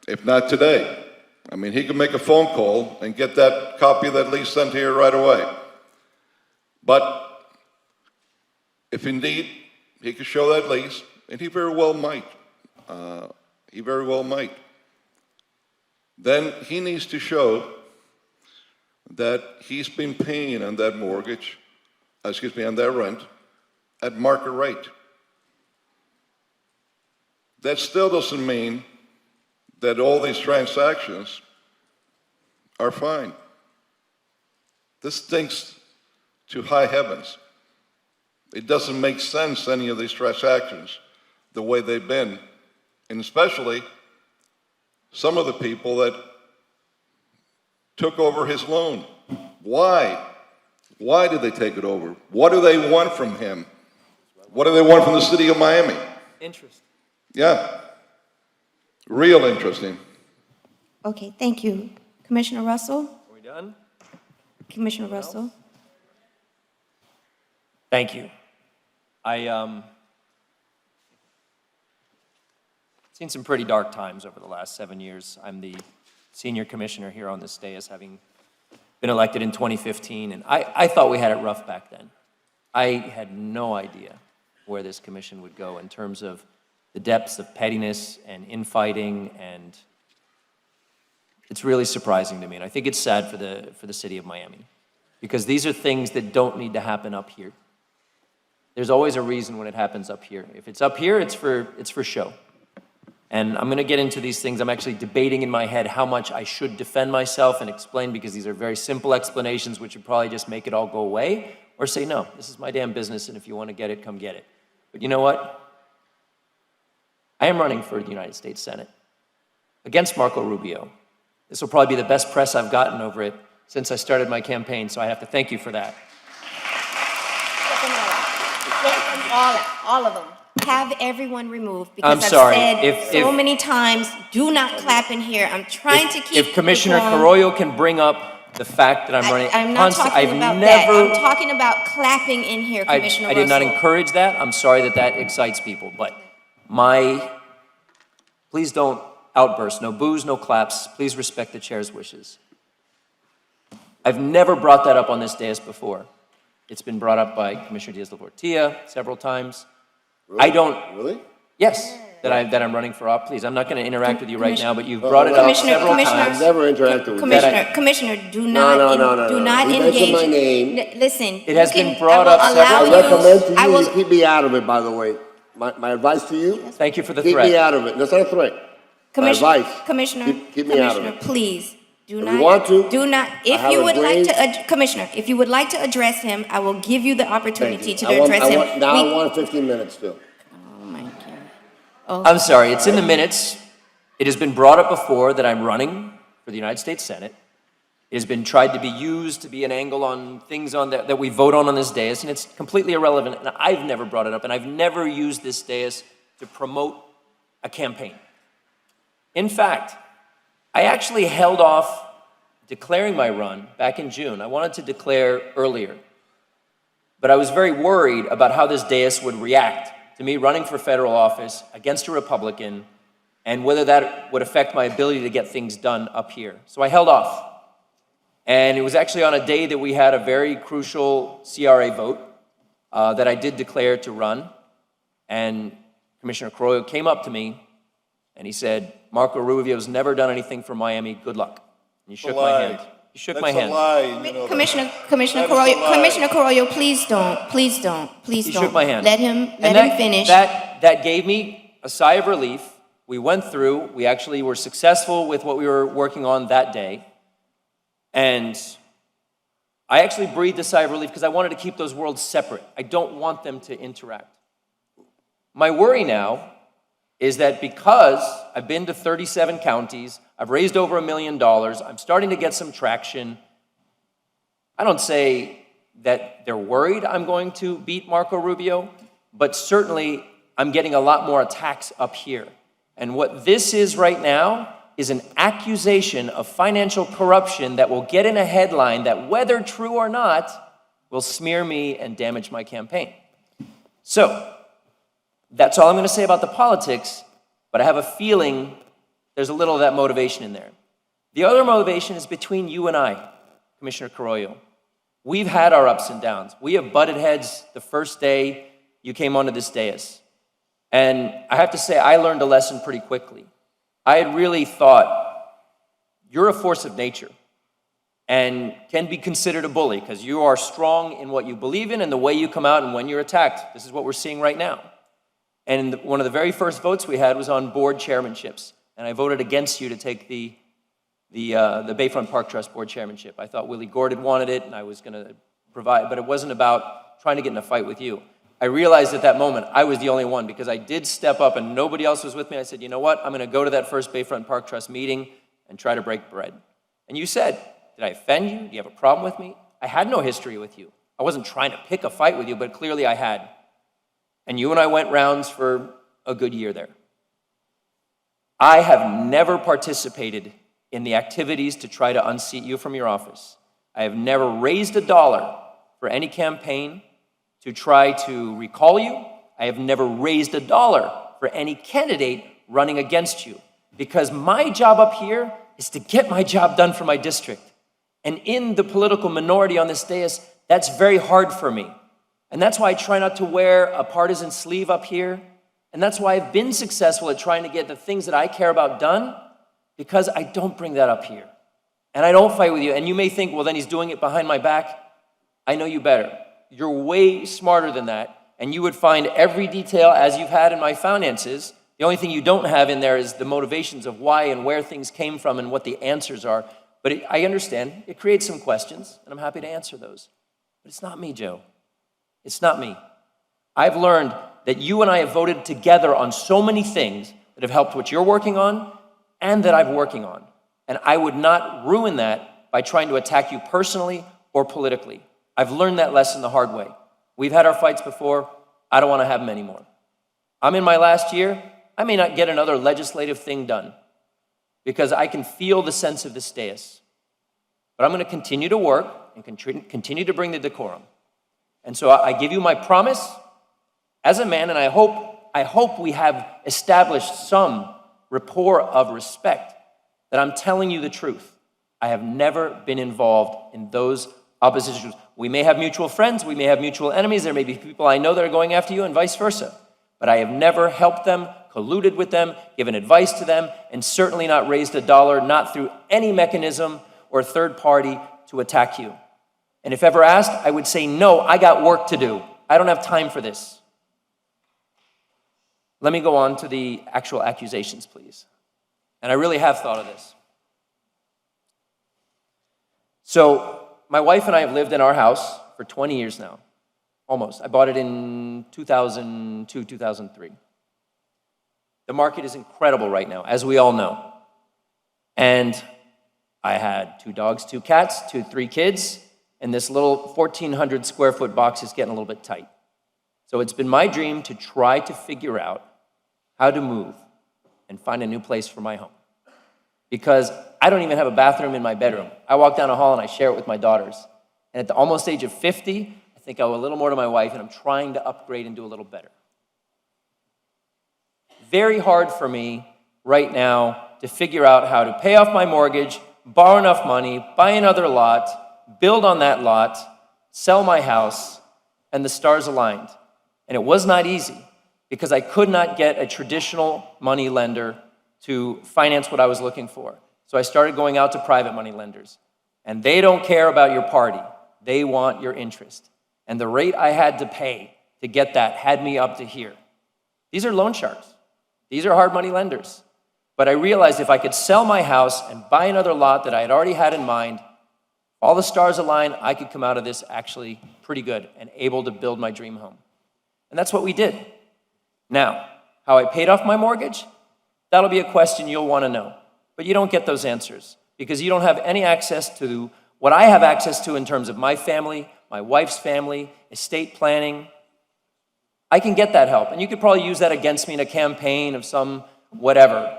D: if not today. I mean, he can make a phone call and get that copy of that lease sent here right away. But if indeed he could show that lease, and he very well might, then he needs to show that he's been paying on that mortgage, on that rent, at market rate. That still doesn't mean that all these transactions are fine. This stinks to high heavens. It doesn't make sense, any of these transactions, the way they've been, and especially some of the people that took over his loan. Why? Why did they take it over? What do they want from him? What do they want from the city of Miami?
F: Interest.
D: Yeah, real interesting.
A: Okay, thank you. Commissioner Russell?
F: Are we done?
A: Commissioner Russell?
F: Thank you. Seen some pretty dark times over the last 7 years. I'm the senior commissioner here on this dais, having been elected in 2015, and I thought we had it rough back then. I had no idea where this commission would go in terms of the depths of pettiness and infighting, and it's really surprising to me, and I think it's sad for the city of Miami, because these are things that don't need to happen up here. There's always a reason when it happens up here. If it's up here, it's for show. And I'm going to get into these things. I'm actually debating in my head how much I should defend myself and explain, because these are very simple explanations which would probably just make it all go away, or say, no, this is my damn business, and if you want to get it, come get it. But you know what? I am running for the United States Senate against Marco Rubio. This will probably be the best press I've gotten over it since I started my campaign, so I have to thank you for that.
E: All of them.
A: Have everyone removed,
F: I'm
A: because
F: sorry,
A: I've said so many times, do not clap in here. I'm trying to keep.
F: If Commissioner
A: decorum.
F: Carollo can bring up the fact that I'm running.
A: I'm not talking about that. I'm talking about clapping in here, Commissioner
F: I did not
A: Russell.
F: encourage that. I'm sorry that excites people, but please don't outburst. No boos, no claps. Please respect the chair's wishes. I've never brought that up on this dais before. It's been brought up by Commissioner Diaz-Portilla several times.
H: Really?
F: I don't.
H: Really?
F: Yes, that I'm running for office. Please, I'm not going to interact with you right now, but you've brought it up several
A: Commissioner-
F: times.
H: I've never interacted with you.
A: Commissioner, do not,
H: No.
A: do not
H: You
A: engage.
H: mentioned my name.
A: Listen.
F: It has
A: you
F: been
A: can-
F: brought
A: I will
F: up
A: allow
F: several
H: I recommend to
A: I
H: you
A: will-
H: to keep me out of it, by the way. My advice to you,
F: Thank you for the
H: keep
F: threat.
H: me out of it. That's not a threat.
A: Commissioner,
H: advice,
A: Commissioner,
H: keep me out of
A: Commissioner,
H: it.
A: please, do
H: If
A: not.
H: you want to,
A: Do not, if
H: have
A: you
H: a
A: would like
H: great-
A: to, Commissioner, if you would like to address him, I will give you the
H: Thank
A: opportunity
H: you.
A: to
H: I want-
A: address him.
H: I
A: We-
H: want 15 minutes still.
A: Oh, my God.
F: I'm sorry, it's in the minutes. It has been brought up before that I'm running for the United States Senate. It has been tried to be used to be an angle on things that we vote on this dais, and it's completely irrelevant, and I've never brought it up, and I've never used this dais to promote a campaign. In fact, I actually held off declaring my run back in June. I wanted to declare earlier. but I was very worried about how this dais would react to me running for federal office against a Republican and whether that would affect my ability to get things done up here. So I held off. And it was actually on a day that we had a very crucial CRA vote that I did declare to run. And Commissioner Carollo came up to me and he said, Marco Rubio's never done anything for Miami, good luck. And he shook my hand. He shook my hand.
A: Commissioner
F: That
A: Carollo, please don't.
F: He shook my hand.
A: Let him
F: And
A: finish.
F: That gave me a sigh of relief. We went through, we actually were successful with what we were working on that day. And I actually breathed a sigh of relief because I wanted to keep those worlds separate. I don't want them to interact. My worry now is that because I've been to 37 counties, I've raised over $1 million, I'm starting to get some traction. I don't say that they're worried I'm going to beat Marco Rubio, but certainly I'm getting a lot more attacks up here. And what this is right now is an accusation of financial corruption that will get in a headline that, whether true or not, will smear me and damage my campaign. So, that's all I'm going to say about the politics, but I have a feeling there's a little of that motivation in there. The other motivation is between you and I, Commissioner Carollo. We've had our ups and downs. We have butted heads the first day you came onto this dais. And I have to say, I learned a lesson pretty quickly. I had really thought, you're a force of nature and can be considered a bully because you are strong in what you believe in and the way you come out and when you're attacked. This is what we're seeing right now. And one of the very first votes we had was on board chairmanships. And I voted against you to take the Bayfront Park Trust board chairmanship. I thought Willie Gordon wanted it and I was going to provide, but it wasn't about trying to get in a fight with you. I realized at that moment I was the only one because I did step up and nobody else was with me. I said, you know what? I'm going to go to that first Bayfront Park Trust meeting and try to break bread. And you said, did I offend you? Do you have a problem with me? I had no history with you. I wasn't trying to pick a fight with you, but clearly I had. And you and I went rounds for a good year there. I have never participated in the activities to try to unseat you from your office. I have never raised $1 for any campaign to try to recall you. I have never raised $1 for any candidate running against you because my job up here is to get my job done for my district. And in the political minority on this dais, that's very hard for me. And that's why I try not to wear a partisan sleeve up here. And that's why I've been successful at trying to get the things that I care about done because I don't bring that up here. And I don't fight with you. And you may think, well, then he's doing it behind my back. I know you better. You're way smarter than that, and you would find every detail as you've had in my finances. The only thing you don't have in there is the motivations of why and where things came from and what the answers are. But I understand. It creates some questions, and I'm happy to answer those. But it's not me, Joe. It's not me. I've learned that you and I have voted together on so many things that have helped what you're working on and that I'm working on. And I would not ruin that by trying to attack you personally or politically. I've learned that lesson the hard way. We've had our fights before. I don't want to have them anymore. I'm in my last year. I may not get another legislative thing done because I can feel the sense of this dais. But I'm going to continue to work and continue to bring the decorum. And so I give you my promise as a man, and I hope we have established some rapport of respect that I'm telling you the truth. I have never been involved in those oppositions. We may have mutual friends, we may have mutual enemies, there may be people I know that are going after you and vice versa. But I have never helped them, colluded with them, given advice to them, and certainly not raised $1, not through any mechanism or third party to attack you. And if ever asked, I would say, no, I got work to do. I don't have time for this. Let me go on to the actual accusations, please. And I really have thought of this. So, my wife and I have lived in our house for 20 years now, almost. I bought it in 2002, 2003. The market is incredible right now, as we all know. And I had 2 dogs, 2 cats, 3 kids, and this little 1,400 square foot box is getting a little bit tight. So it's been my dream to try to figure out how to move and find a new place for my home. Because I don't even have a bathroom in my bedroom. I walk down a hall and I share it with my daughters. And at the almost age of 50, I think I owe a little more to my wife, and I'm trying to upgrade and do a little better. Very hard for me right now to figure out how to pay off my mortgage, borrow enough money, buy another lot, build on that lot, sell my house, and the stars aligned. And it was not easy because I could not get a traditional money lender to finance what I was looking for. So I started going out to private money lenders. And they don't care about your party. They want your interest. And the rate I had to pay to get that had me up to here. These are loan sharks. These are hard money lenders. But I realized if I could sell my house and buy another lot that I had already had in mind, all the stars aligned, I could come out of this actually pretty good and able to build my dream home. And that's what we did. Now, how I paid off my mortgage, that'll be a question you'll want to know. But you don't get those answers because you don't have any access to what I have access to in terms of my family, my wife's family, estate planning. I can get that help. And you could probably use that against me in a campaign of some whatever.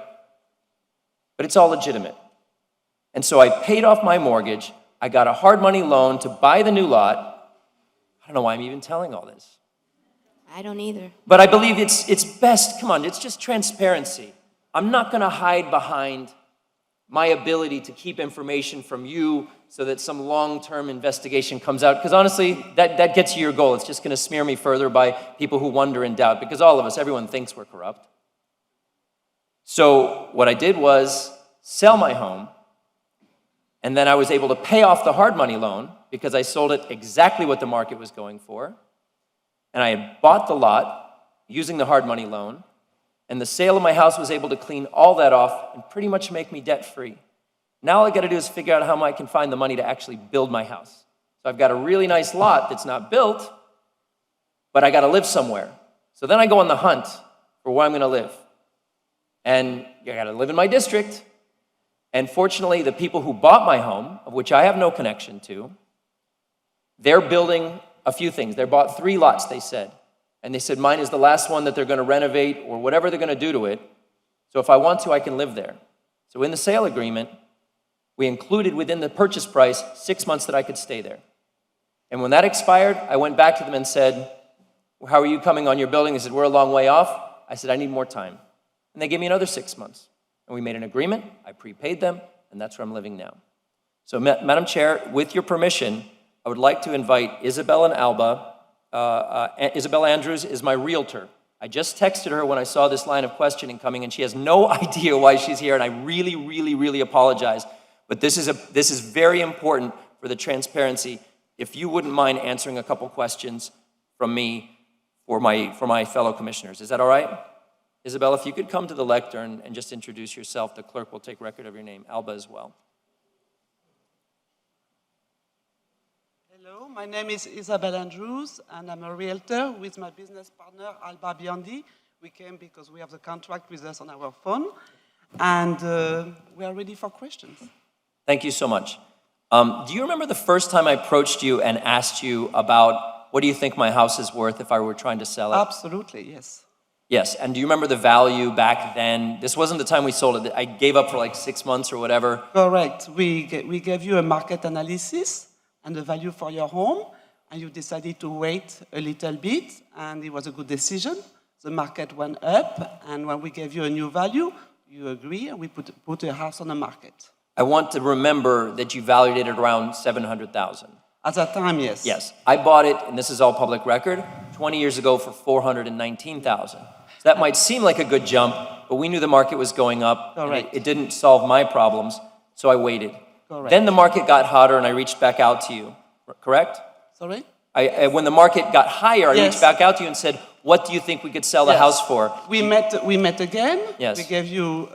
F: But it's all legitimate. And so I paid off my mortgage. I got a hard money loan to buy the new lot. I don't know why I'm even telling all this.
A: I don't either.
F: But I believe it's best, come on, it's just transparency. I'm not going to hide behind my ability to keep information from you so that some long-term investigation comes out. Because honestly, that gets you your goal. It's just going to smear me further by people who wonder and doubt. Because all of us, everyone thinks we're corrupt. So what I did was sell my home. And then I was able to pay off the hard money loan because I sold it exactly what the market was going for. And I had bought the lot using the hard money loan. And the sale of my house was able to clean all that off and pretty much make me debt-free. Now all I got to do is figure out how I can find the money to actually build my house. So I've got a really nice lot that's not built, but I got to live somewhere. So then I go on the hunt for where I'm going to live. And I got to live in my district. And fortunately, the people who bought my home, of which I have no connection to, they're building a few things. They bought 3 lots, they said. And they said, mine is the last one that they're going to renovate or whatever they're going to do to it. So if I want to, I can live there. So in the sale agreement, we included within the purchase price 6 months that I could stay there. And when that expired, I went back to them and said, well, how are you coming on your building? They said, we're a long way off. I said, I need more time. And they gave me another 6 months. And we made an agreement. I prepaid them, and that's where I'm living now. So, Madam Chair, with your permission, I would like to invite Isabel and Alba. Isabel Andrews is my realtor. I just texted her when I saw this line of questioning coming, and she has no idea why she's here, and I really, really, really apologize. But this is very important for the transparency. If you wouldn't mind answering a couple questions from me for my fellow commissioners. Is that all right? Isabel, if you could come to the lectern and just introduce yourself, the clerk will take record of your name. Alba as well.
I: Hello, my name is Isabel Andrews, and I'm a realtor with my business partner, Alba Biondi. We came because we have the contract with us on our phone, and we are ready for questions.
F: Thank you so much. Do you remember the first time I approached you and asked you about what do you think my house is worth if I were trying to sell it?
I: Absolutely, yes.
F: Yes, and do you remember the value back then? This wasn't the time we sold it. I gave up for like 6 months or whatever.
I: Correct. We gave you a market analysis and the value for your home, and you decided to wait a little bit, and it was a good decision. The market went up, and when we gave you a new value, you agree, and we put a house on the market.
F: I want to remember that you valued it at around $700,000.
I: At that time, yes.
F: Yes. I bought it, and this is all public record, 20 years ago for $419,000. So that might seem like a good jump, but we knew the market was going up.
I: Correct.
F: It didn't solve my problems, so I waited.
I: Correct.
F: Then the market got hotter, and I reached back out to you. Correct?
I: Sorry?
F: When the market got higher, I
I: Yes.
F: reached back out to you and said, what do you think we could sell the
I: Yes.
F: house for?
I: We met again.
F: Yes.
I: We gave you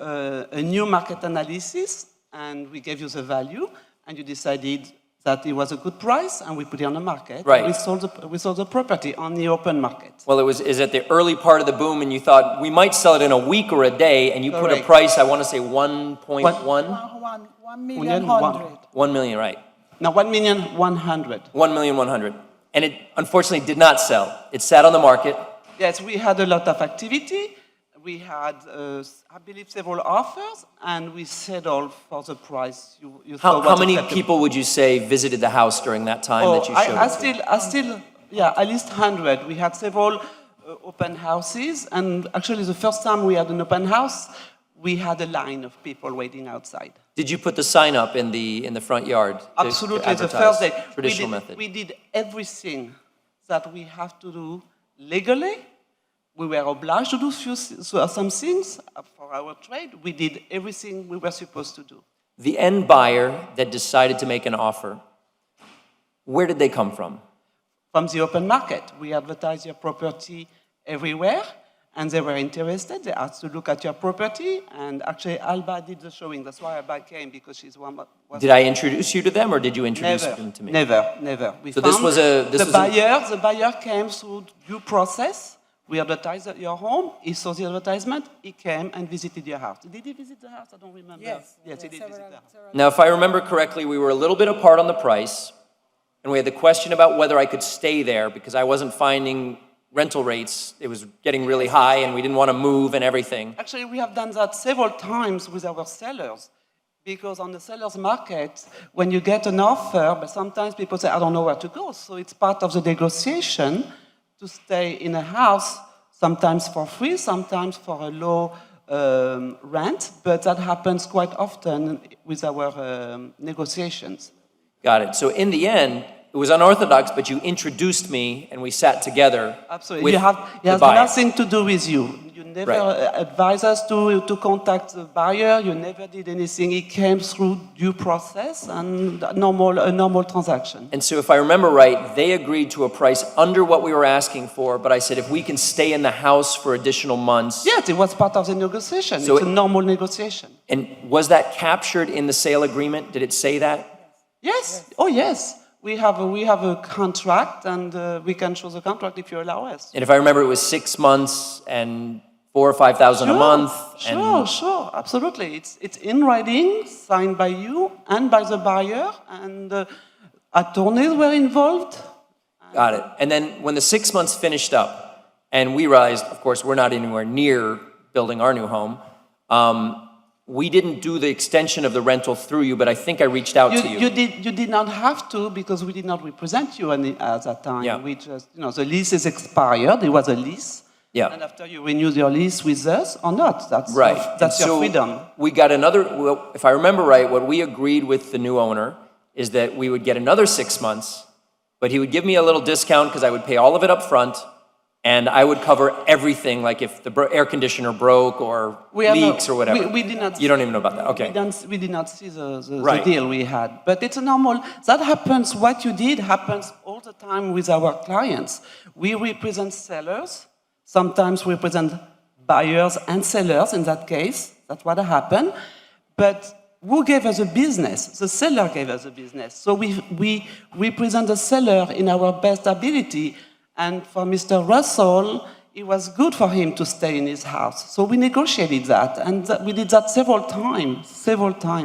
I: a new market analysis, and we gave you the value, and you decided that it was a good price, and we put it on the market.
F: Right.
I: We sold the property on the open market.
F: Well, is at the early part of the boom, and you thought we might sell it in a week or a day, and you put a
I: Correct.
F: price, I want to say 1.1?
I: 1,100,000.
F: 1 million, right.
I: No, 1,100,000.
F: 1,100,000. And it unfortunately did not sell. It sat on the market.
I: Yes, we had a lot of activity. We had, I believe, several offers, and we settled for the price you thought
F: How
I: was
F: many
I: acceptable.
F: people would you say visited the house during that time that you showed
I: I
F: it to?
I: still Yeah, at least 100. We had several open houses, and actually the first time we had an open house, we had a line of people waiting outside.
F: Did you put the sign up in the front yard? to
I: Absolutely, the
F: advertise?
I: first day.
F: Traditional method.
I: We did everything that we have to do legally. We were obliged to do some things for our trade. We did everything we were supposed to do.
F: The end buyer that decided to make an offer, where did they come from?
I: From the open market, we advertised your property everywhere, and they were interested. They asked to look at your property, and actually Alba did the showing. That's why Alba came, because she's one.
F: Did I introduce you to them, or did you introduce
I: Never,
F: them to me?
I: never. We
F: So this
I: found
F: was a- this
I: the
F: was a-
I: buyer. The buyer came through due process. We advertised at your home. He saw the advertisement. He came and visited your house. Did he visit the house? I don't remember. Yes, he did visit the house.
F: Now, if I remember correctly, we were a little bit apart on the price, and we had the question about whether I could stay there because I wasn't finding rental rates. It was getting really high, and we didn't want to move and everything.
I: Actually, we have done that several times with our sellers, because on the seller's market, when you get an offer, but sometimes people say, I don't know where to go. So it's part of the negotiation to stay in a house, sometimes for free, sometimes for a low rent, but that happens quite often with our negotiations.
F: Got it. So in the end, it was unorthodox, but you introduced me, and we sat together.
I: Absolutely.
F: With
I: It
F: the
I: has
F: buyer.
I: nothing to do with you. You never
F: Right.
I: advised us to contact the buyer. You never did anything. It came through due process and a normal transaction.
F: And so if I remember right, they agreed to a price under what we were asking for, but I said, if we can stay in the house for additional months.
I: Yes, it was part of the negotiation.
F: So
I: it's a normal negotiation.
F: And was that captured in the sale agreement? Did it say that?
I: Yes. Oh, yes. We have a contract, and we can show the contract if you allow us.
F: And if I remember, it was 6 months and 4,000 or 5,000 a month.
I: Sure, absolutely. It's in writing, signed by you and by the buyer, and attorneys were involved.
F: Got it. And then when the 6 months finished up, and we realized, of course, we're not anywhere near building our new home, we didn't do the extension of the rental through you, but I think I reached out to you.
I: You did not have to, because we did not represent you at that time.
F: Yeah.
I: We just, the lease is expired. It was a lease.
F: Yeah.
I: And after you renewed your lease with us or not, that's
F: Right.
I: that's
F: And
I: your
F: so
I: freedom.
F: We got another, well, if I remember right, what we agreed with the new owner is that we would get another 6 months, but he would give me a little discount because I would pay all of it up front, and I would cover everything, like if the air conditioner broke or leaks or whatever.
I: We did not.
F: You don't even know about that, okay.
I: We did not see the
F: Right.
I: deal we had. But it's a normal, that happens, what you did happens all the time with our clients. We represent sellers, sometimes we represent buyers and sellers in that case. That's what happened. But who gave us a business? The seller gave us a business. So we represent the seller in our best ability. And for Mr. Russell, it was good for him to stay in his house. So we negotiated that, and we did that several times.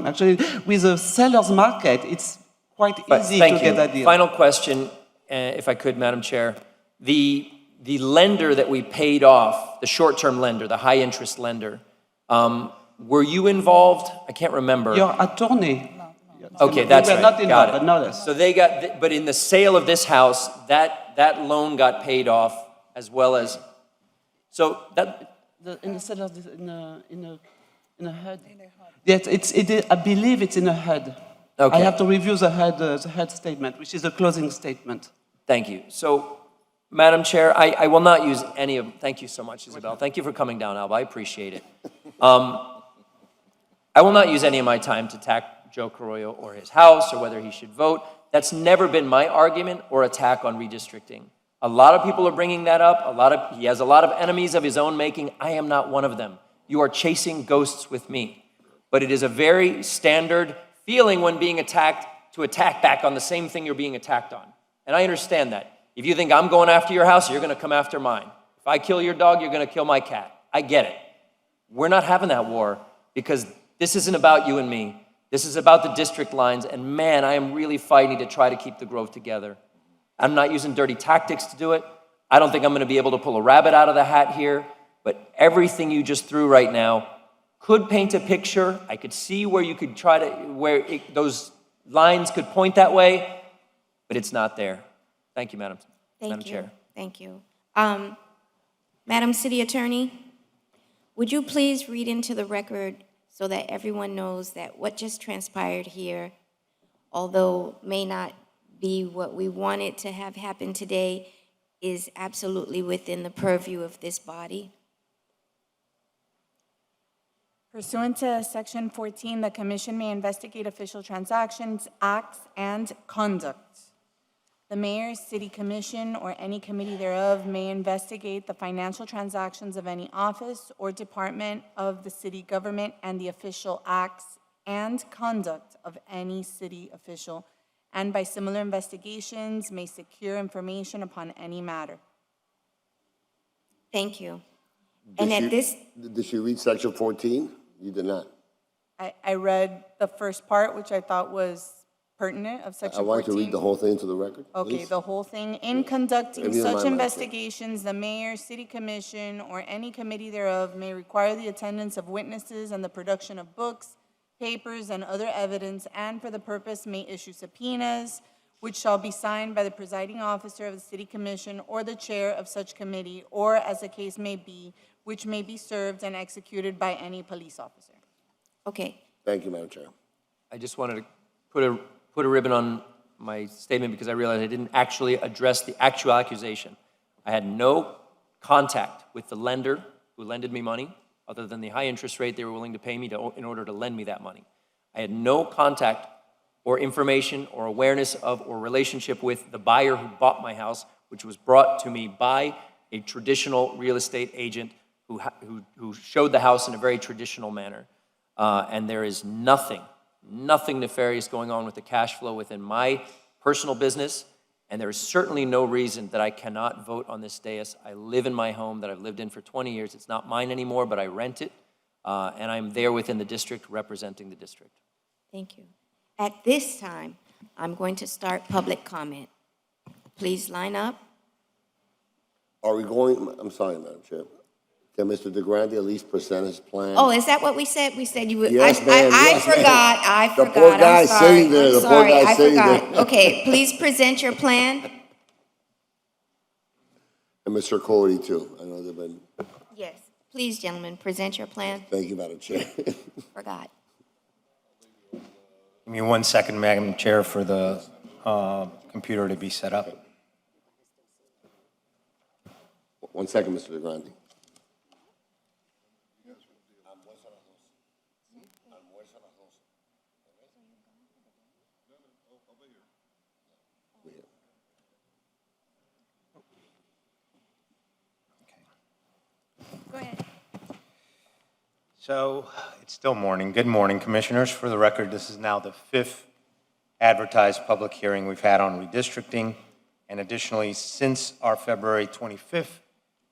I: Actually, with the seller's market, it's quite
F: But
I: easy
F: thank
I: to
F: you.
I: get that deal.
F: Final question, if I could, Madam Chair. The lender that we paid off, the short-term lender, the high-interest lender, were you involved? I can't remember.
I: Your attorney.
F: Okay, that's
I: We
F: right.
I: were not involved,
F: Got
I: but
F: it.
I: not us.
F: So they got, but in the sale of this house, that loan got paid off as well as, so that,
I: In the seller's, in a HUD. Yes, I believe it's in a HUD.
F: Okay.
I: I have to review the HUD statement, which is a closing statement.
F: thank you. So, Madam Chair, I will not use any of, thank you so much, Isabel. Thank you for coming down, Alba. I appreciate it. I will not use any of my time to attack Joe Carollo or his house or whether he should vote. That's never been my argument or attack on redistricting. A lot of people are bringing that up. He has a lot of enemies of his own making. I am not one of them. You are chasing ghosts with me. But it is a very standard feeling when being attacked to attack back on the same thing you're being attacked on. And I understand that. If you think I'm going after your house, you're going to come after mine. If I kill your dog, you're going to kill my cat. I get it. We're not having that war because this isn't about you and me. This is about the district lines, and man, I am really fighting to try to keep the Grove together. I'm not using dirty tactics to do it. I don't think I'm going to be able to pull a rabbit out of the hat here, but everything you just threw right now could paint a picture. I could see where you could try to, those lines could point that way, but it's not there. Thank you, Madam.
A: Thank
F: Madam
A: you.
F: Chair.
A: Thank you. Madam City Attorney, would you please read into the record so that everyone knows that what just transpired here, although may not be what we wanted to have happen today, is absolutely within the purview of this body?
E: Pursuant to Section 14, the Commission may investigate official transactions, acts, and conduct. The mayor, city commission, or any committee thereof may investigate the financial transactions of any office or department of the city government and the official acts and conduct of any city official, and by similar investigations may secure information upon any matter.
A: Thank you. And at this,
H: Did she read section 14? You did not.
E: I read the first part, which I thought was pertinent of
H: I
E: Section 14.
H: want you to read the whole thing into the record,
E: Okay,
H: please.
E: the whole thing. In conducting
H: If you don't
E: such
H: mind, Madam Chair.
E: investigations, the mayor, city commission, or any committee thereof may require the attendance of witnesses and the production of books, papers, and other evidence, and for the purpose may issue subpoenas, which shall be signed by the presiding officer of the city commission or the chair of such committee, or as the case may be, which may be served and executed by any police officer.
A: okay,
H: Thank you, Madam Chair.
F: I just wanted to put a ribbon on my statement because I realized I didn't actually address the actual accusation. I had no contact with the lender who lended me money, other than the high interest rate they were willing to pay me in order to lend me that money. I had no contact or information or awareness of or relationship with the buyer who bought my house, which was brought to me by a traditional real estate agent who showed the house in a very traditional manner. And there is nothing nefarious going on with the cash flow within my personal business, and there is certainly no reason that I cannot vote on this dais. I live in my home that I've lived in for 20 years. It's not mine anymore, but I rent it, and I'm there within the district representing the district.
A: thank you. At this time, I'm going to start public comment. Please line up.
H: Are we going, I'm sorry, Madam Chair. Can Mr. DeGrande at least present his plan?
A: Oh, is that what we said? We said you would.
H: Yes, ma'am,
A: I
H: yes, ma'am.
A: forgot. I
H: The
A: forgot.
H: poor
A: I'm
H: guy's
A: sorry.
H: sitting there.
A: I'm
H: The poor
A: sorry.
H: guy's
A: I
H: sitting
A: forgot.
H: there.
A: Okay, please present your plan.
H: And Mr. Cody, too. I know they've been,
A: Yes. Please, gentlemen, present your plan.
H: thank you, Madam Chair.
A: Forgot.
J: Give me 1 second, Madam Chair, for the computer to be set up.
H: 1 second, Mr. DeGrande.
A: Go ahead.
J: So it's still morning. Good morning, Commissioners. For the record, this is now the 5th advertised public hearing we've had on redistricting. And additionally, since our February 25th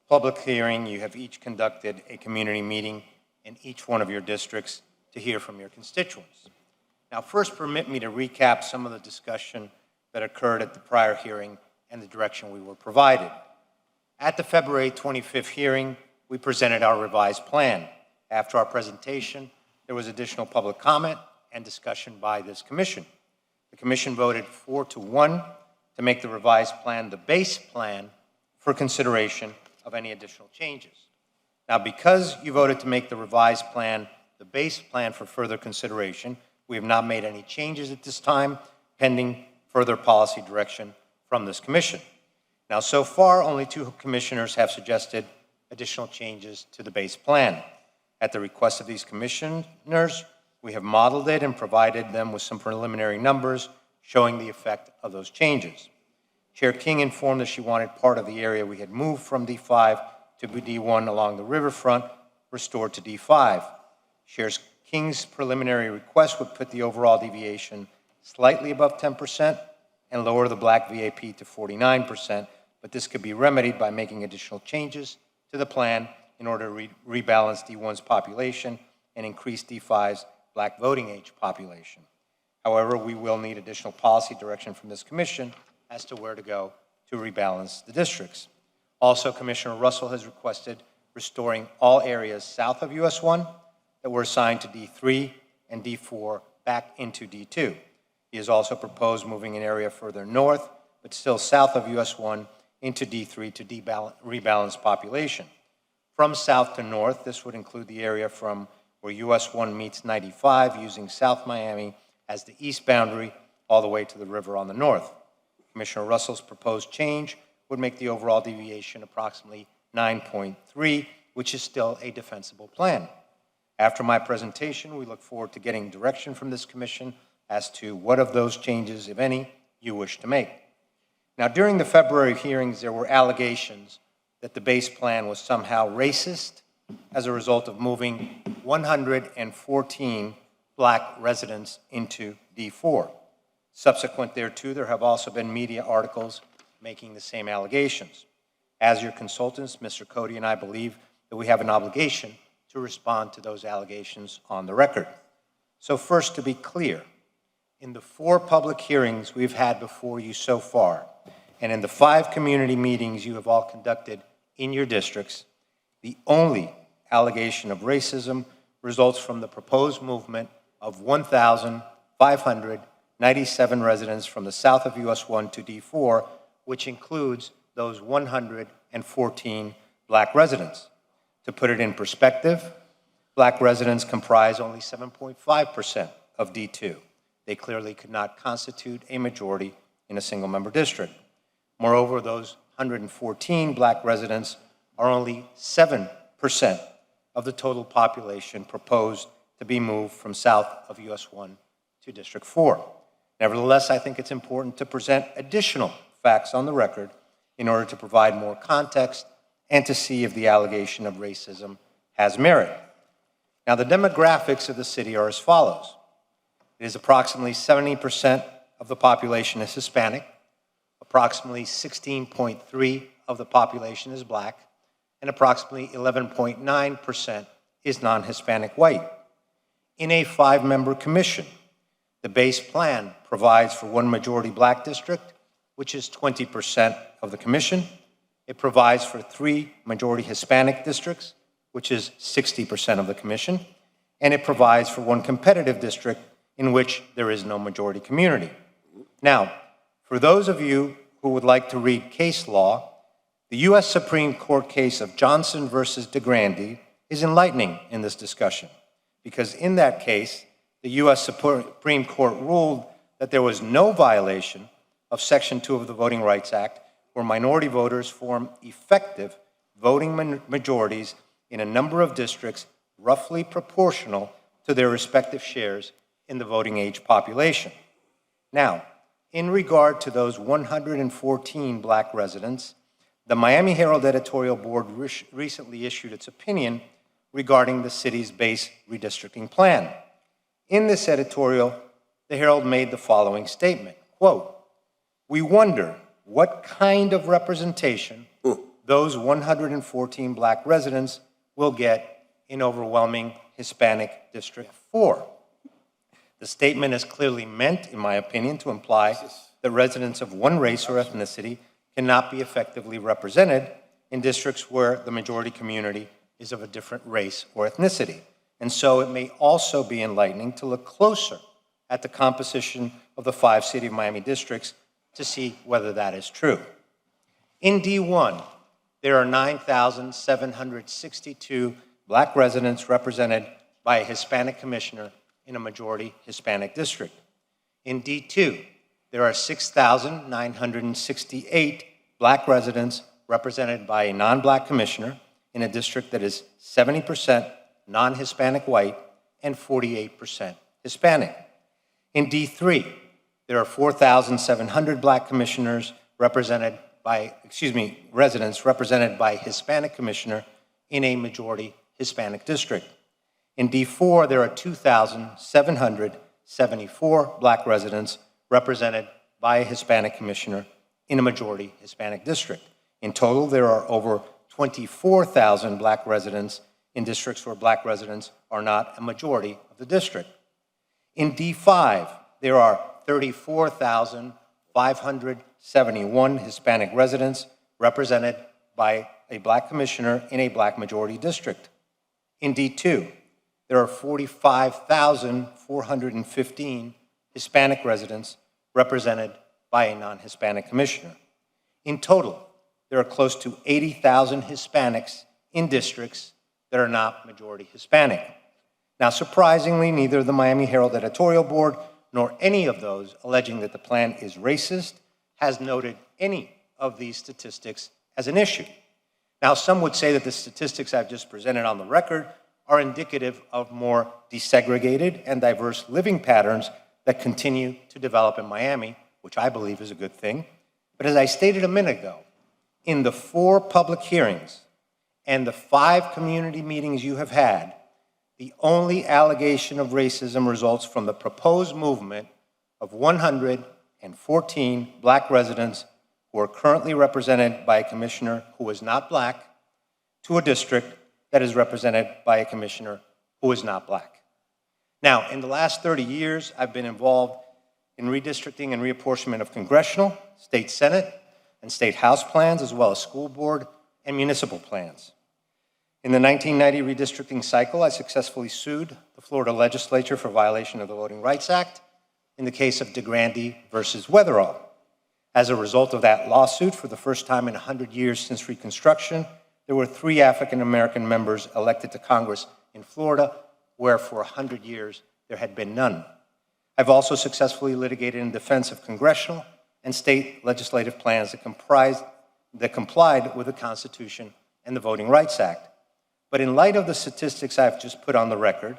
J: public hearing, you have each conducted a community meeting in each one of your districts to hear from your constituents. Now, first, permit me to recap some of the discussion that occurred at the prior hearing and the direction we were provided. At the February 25th hearing, we presented our revised plan. After our presentation, there was additional public comment and discussion by this commission. The commission voted 4-1 to make the revised plan the base plan for consideration of any additional changes. Now, because you voted to make the revised plan the base plan for further consideration, we have not made any changes at this time, pending further policy direction from this commission. Now, so far, only 2 commissioners have suggested additional changes to the base plan. At the request of these commissioners, we have modeled it and provided them with some preliminary numbers showing the effect of those changes. Chair King informed that she wanted part of the area we had moved from D5 to D1 along the riverfront restored to D5. Chair King's preliminary request would put the overall deviation slightly above 10% and lower the black VAP to 49%, but this could be remedied by making additional changes to the plan in order to rebalance D1's population and increase D5's black voting age population. However, we will need additional policy direction from this commission as to where to go to rebalance the districts. Also, Commissioner Russell has requested restoring all areas south of US 1 that were assigned to D3 and D4 back into D2. He has also proposed moving an area further north, but still south of US 1, into D3 to rebalance population. From south to north, this would include the area from where US 1 meets 95, using South Miami as the east boundary, all the way to the river on the north. Commissioner Russell's proposed change would make the overall deviation approximately 9.3, which is still a defensible plan. After my presentation, we look forward to getting direction from this commission as to what of those changes, if any, you wish to make. Now, during the February hearings, there were allegations that the base plan was somehow racist as a result of moving 114 black residents into D4. Subsequent thereto, there have also been media articles making the same allegations. As your consultants, Mr. Cody and I believe that we have an obligation to respond to those allegations on the record. So first, to be clear, in the 4 public hearings we've had before you so far, and in the 5 community meetings you have all conducted in your districts, the only allegation of racism results from the proposed movement of 1,597 residents from the south of US 1 to D4, which includes those 114 black residents. To put it in perspective, black residents comprise only 7.5% of D2. They clearly could not constitute a majority in a single-member district. Moreover, those 114 black residents are only 7% of the total population proposed to be moved from south of US 1 to District 4. Nevertheless, I think it's important to present additional facts on the record in order to provide more context and to see if the allegation of racism has merit. Now, the demographics of the city are as follows. It is approximately 70% of the population is Hispanic, approximately 16.3% of the population is black, and approximately 11.9% is non-Hispanic white. In a 5-member commission, the base plan provides for 1 majority black district, which is 20% of the commission. It provides for 3 majority Hispanic districts, which is 60% of the commission, and it provides for 1 competitive district in which there is no majority community. Now, for those of you who would like to read case law, the U.S. Supreme Court case of Johnson versus DeGrande is enlightening in this discussion, because in that case, the U.S. Supreme Court ruled that there was no violation of Section 2 of the Voting Rights Act, where minority voters form effective voting majorities in a number of districts roughly proportional to their respective shares in the voting age population. Now, in regard to those 114 black residents, the Miami Herald editorial board recently issued its opinion regarding the city's base redistricting plan. In this editorial, the Herald made the following statement, quote, "We wonder what kind of representation those 114 black residents will get in overwhelming Hispanic District 4. The statement is clearly meant, in my opinion, to imply that residents of one race or ethnicity cannot be effectively represented in districts where the majority community is of a different race or ethnicity. And so it may also be enlightening to look closer at the composition of the 5 City of Miami districts to see whether that is true. In D1, there are 9,762 black residents represented by a Hispanic commissioner in a majority Hispanic district. In D2, there are 6,968 black residents represented by a non-black commissioner in a district that is 70% non-Hispanic white and 48% Hispanic. In D3, there are 4,700 black commissioners represented by, residents represented by a Hispanic commissioner in a majority Hispanic district. In D4, there are 2,774 black residents represented by a Hispanic commissioner in a majority Hispanic district. In total, there are over 24,000 black residents in districts where black residents are not a majority of the district. In D5, there are 34,571 Hispanic residents represented by a black commissioner in a black majority district. In D2, there are 45,415 Hispanic residents represented by a non-Hispanic commissioner. In total, there are close to 80,000 Hispanics in districts that are not majority Hispanic. Now, surprisingly, neither the Miami Herald editorial board nor any of those alleging that the plan is racist has noted any of these statistics as an issue. Now, some would say that the statistics I've just presented on the record are indicative of more desegregated and diverse living patterns that continue to develop in Miami, which I believe is a good thing. But as I stated a minute ago, in the 4 public hearings and the 5 community meetings you have had, the only allegation of racism results from the proposed movement of 114 Black residents who are currently represented by a commissioner who is not Black to a district that is represented by a commissioner who is not Black. Now, in the last 30 years, I've been involved in redistricting and reapportionment of congressional, state senate, and state house plans, as well as school board and municipal plans. In the 1990 redistricting cycle, I successfully sued the Florida legislature for violation of the Voting Rights Act in the case of DeGrande versus Weatherall. As a result of that lawsuit, for the first time in 100 years since Reconstruction, there were 3 African-American members elected to Congress in Florida, where for 100 years there had been none. I've also successfully litigated in defense of congressional and state legislative plans that complied with the Constitution and the Voting Rights Act. But in light of the statistics I've just put on the record,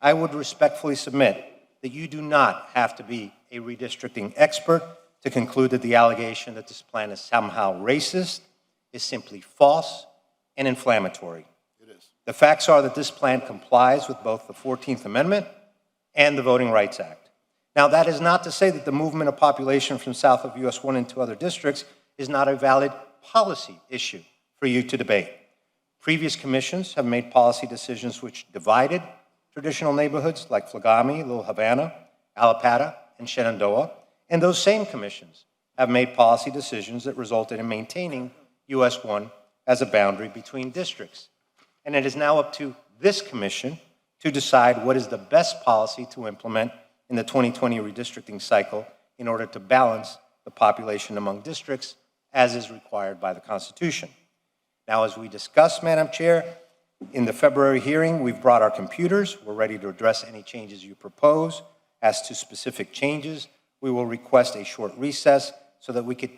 J: I would respectfully submit that you do not have to be a redistricting expert to conclude that the allegation that this plan is somehow racist is simply false and inflammatory.
G: It is.
J: The facts are that this plan complies with both the 14th Amendment and the Voting Rights Act. Now, that is not to say that the movement of population from south of US 1 into other districts is not a valid policy issue for you to debate. Previous commissions have made policy decisions which divided traditional neighborhoods like Flagami, Little Havana, Allapattah, and Shenandoah, and those same commissions have made policy decisions that resulted in maintaining US 1 as a boundary between districts. And it is now up to this commission to decide what is the best policy to implement in the 2020 redistricting cycle in order to balance the population among districts as is required by the Constitution. Now, as we discussed, Madam Chair, in the February hearing, we've brought our computers. We're ready to address any changes you propose. As to specific changes, we will request a short recess so that we could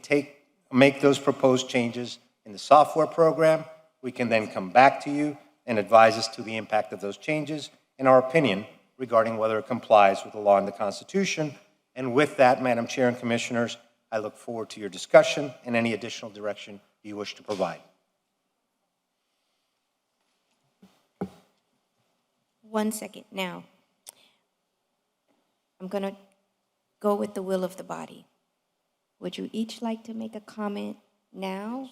J: make those proposed changes in the software program. We can then come back to you and advise us to the impact of those changes and our opinion regarding whether it complies with the law and the Constitution. And with that, Madam Chair and Commissioners, I look forward to your discussion and any additional direction you wish to provide.
A: One second. Now, I'm going to go with the will of the body. Would you each like to make a comment now?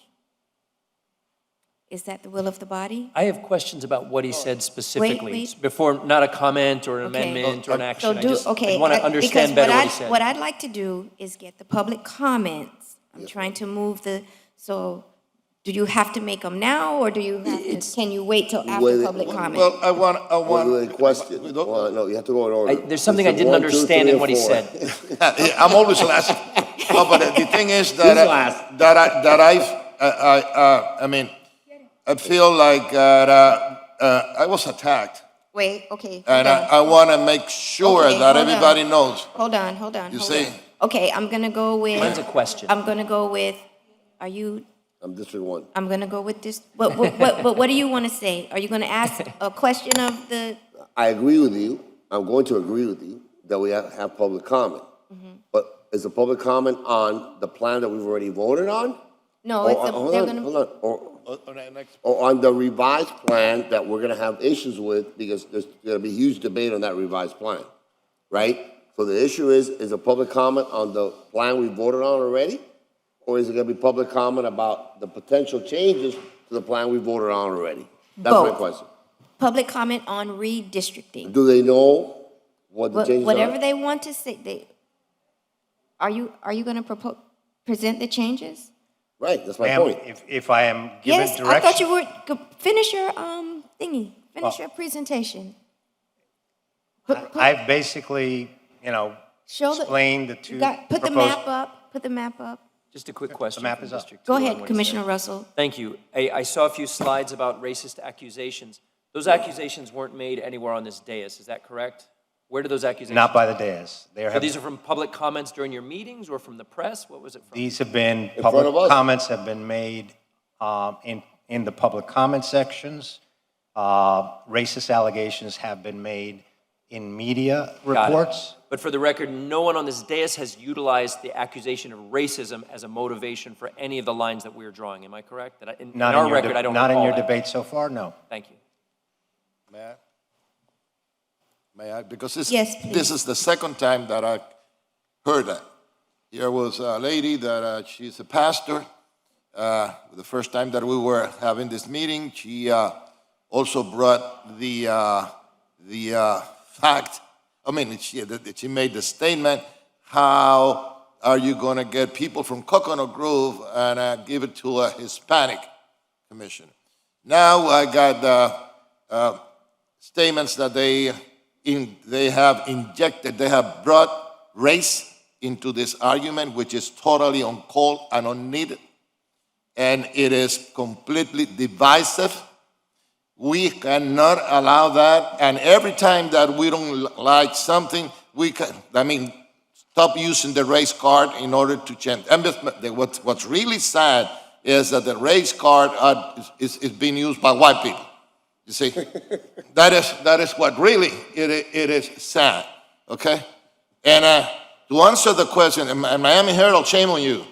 A: Is that the will of the body?
F: I have questions about what he said specifically.
A: wait.
F: Before, not a comment or an
A: Okay.
F: amendment or an action.
A: So
F: I want to understand better what he said.
A: What I'd like to do is get the public comments. I'm trying to move so do you have to make them now, or do you have to, can you wait till after
H: Wait,
A: public comment?
G: Well, I want.
H: Wait, question. Well, no, you have to go in order.
F: There's something I
H: It's
F: didn't
H: 1, 2,
F: understand
H: 3,
F: in what he
H: and 4.
F: said.
G: I'm always last. No, but the thing is that I mean, I feel like I was attacked,
A: Wait, okay.
G: and
A: hold on.
G: I want to make sure
A: Okay,
G: that
A: hold on.
G: everybody knows.
A: Hold on.
G: You
A: hold
G: see?
A: on. Okay, I'm gonna go with.
F: Mine's a question.
A: I'm gonna go with, are you,
H: I'm District 1.
A: I'm gonna go with this, what do you wanna say? Are you gonna ask a question of the,
H: I agree with you. I'm going to agree with you that we have public comment. But is the public comment on the plan that we've already voted on?
A: no, it's,
H: Hold
A: they're
H: on,
A: gonna.
H: hold on. Or on the revised plan that we're gonna have issues with because there's gonna be huge debate on that revised plan, right? So the issue is a public comment on the plan we voted on already? Or is it gonna be public comment about the potential changes to the plan we voted on already? That's my
A: Both.
H: question.
A: Public comment on redistricting.
H: Do they know what the changes are?
A: Whatever they want to say, are you gonna present the changes?
H: Right, that's my
J: Ma'am,
H: point.
J: if I am given
A: Yes,
J: direction.
A: I thought you were, finish your, finish your presentation.
J: I've basically,
A: Show the.
J: explained the
A: you
J: two
A: got- Put the
J: proposed.
A: map up, put the map up.
F: Just a quick question.
J: map
F: from
J: is up.
F: District
A: Go
F: 2 on
A: ahead,
F: what he
A: Commissioner
F: said.
A: Russell.
F: Thank you. I saw a few slides about racist accusations. Those accusations weren't made anywhere on this dais, is that correct? Where did those accusations?
J: Not by the dais.
F: So these are from public comments during your meetings or from the press? What was it from?
J: These have been,
H: In front of us.
J: public comments have been made in the public comment sections. Racist allegations have been made in media
F: Got it.
J: reports.
F: But for the record, no one on this dais has utilized the accusation of racism as a motivation for any of the lines that we're drawing. Am I correct? That in
J: Not
F: our
J: in your,
F: record, I don't
J: not in
F: recall
J: your
F: that.
J: debate so far, no.
F: Thank you.
G: May I? Because this,
A: Yes, please.
G: this is the second time that I heard that. There was a lady that she's a pastor. The first time that we were having this meeting, she also brought the fact. I mean, she made the statement. How are you going to get people from Coconut Grove and give it to a Hispanic commissioner? Now I got statements that they have brought race into this argument, which is totally uncalled and unneeded, and it is completely divisive. We cannot allow that, and every time that we don't like something, stop using the race card in order to change. And what's really sad is that the race card is being used by white people. You see, that is what really it is sad. Okay, and to answer the question, and Miami Herald, shame on you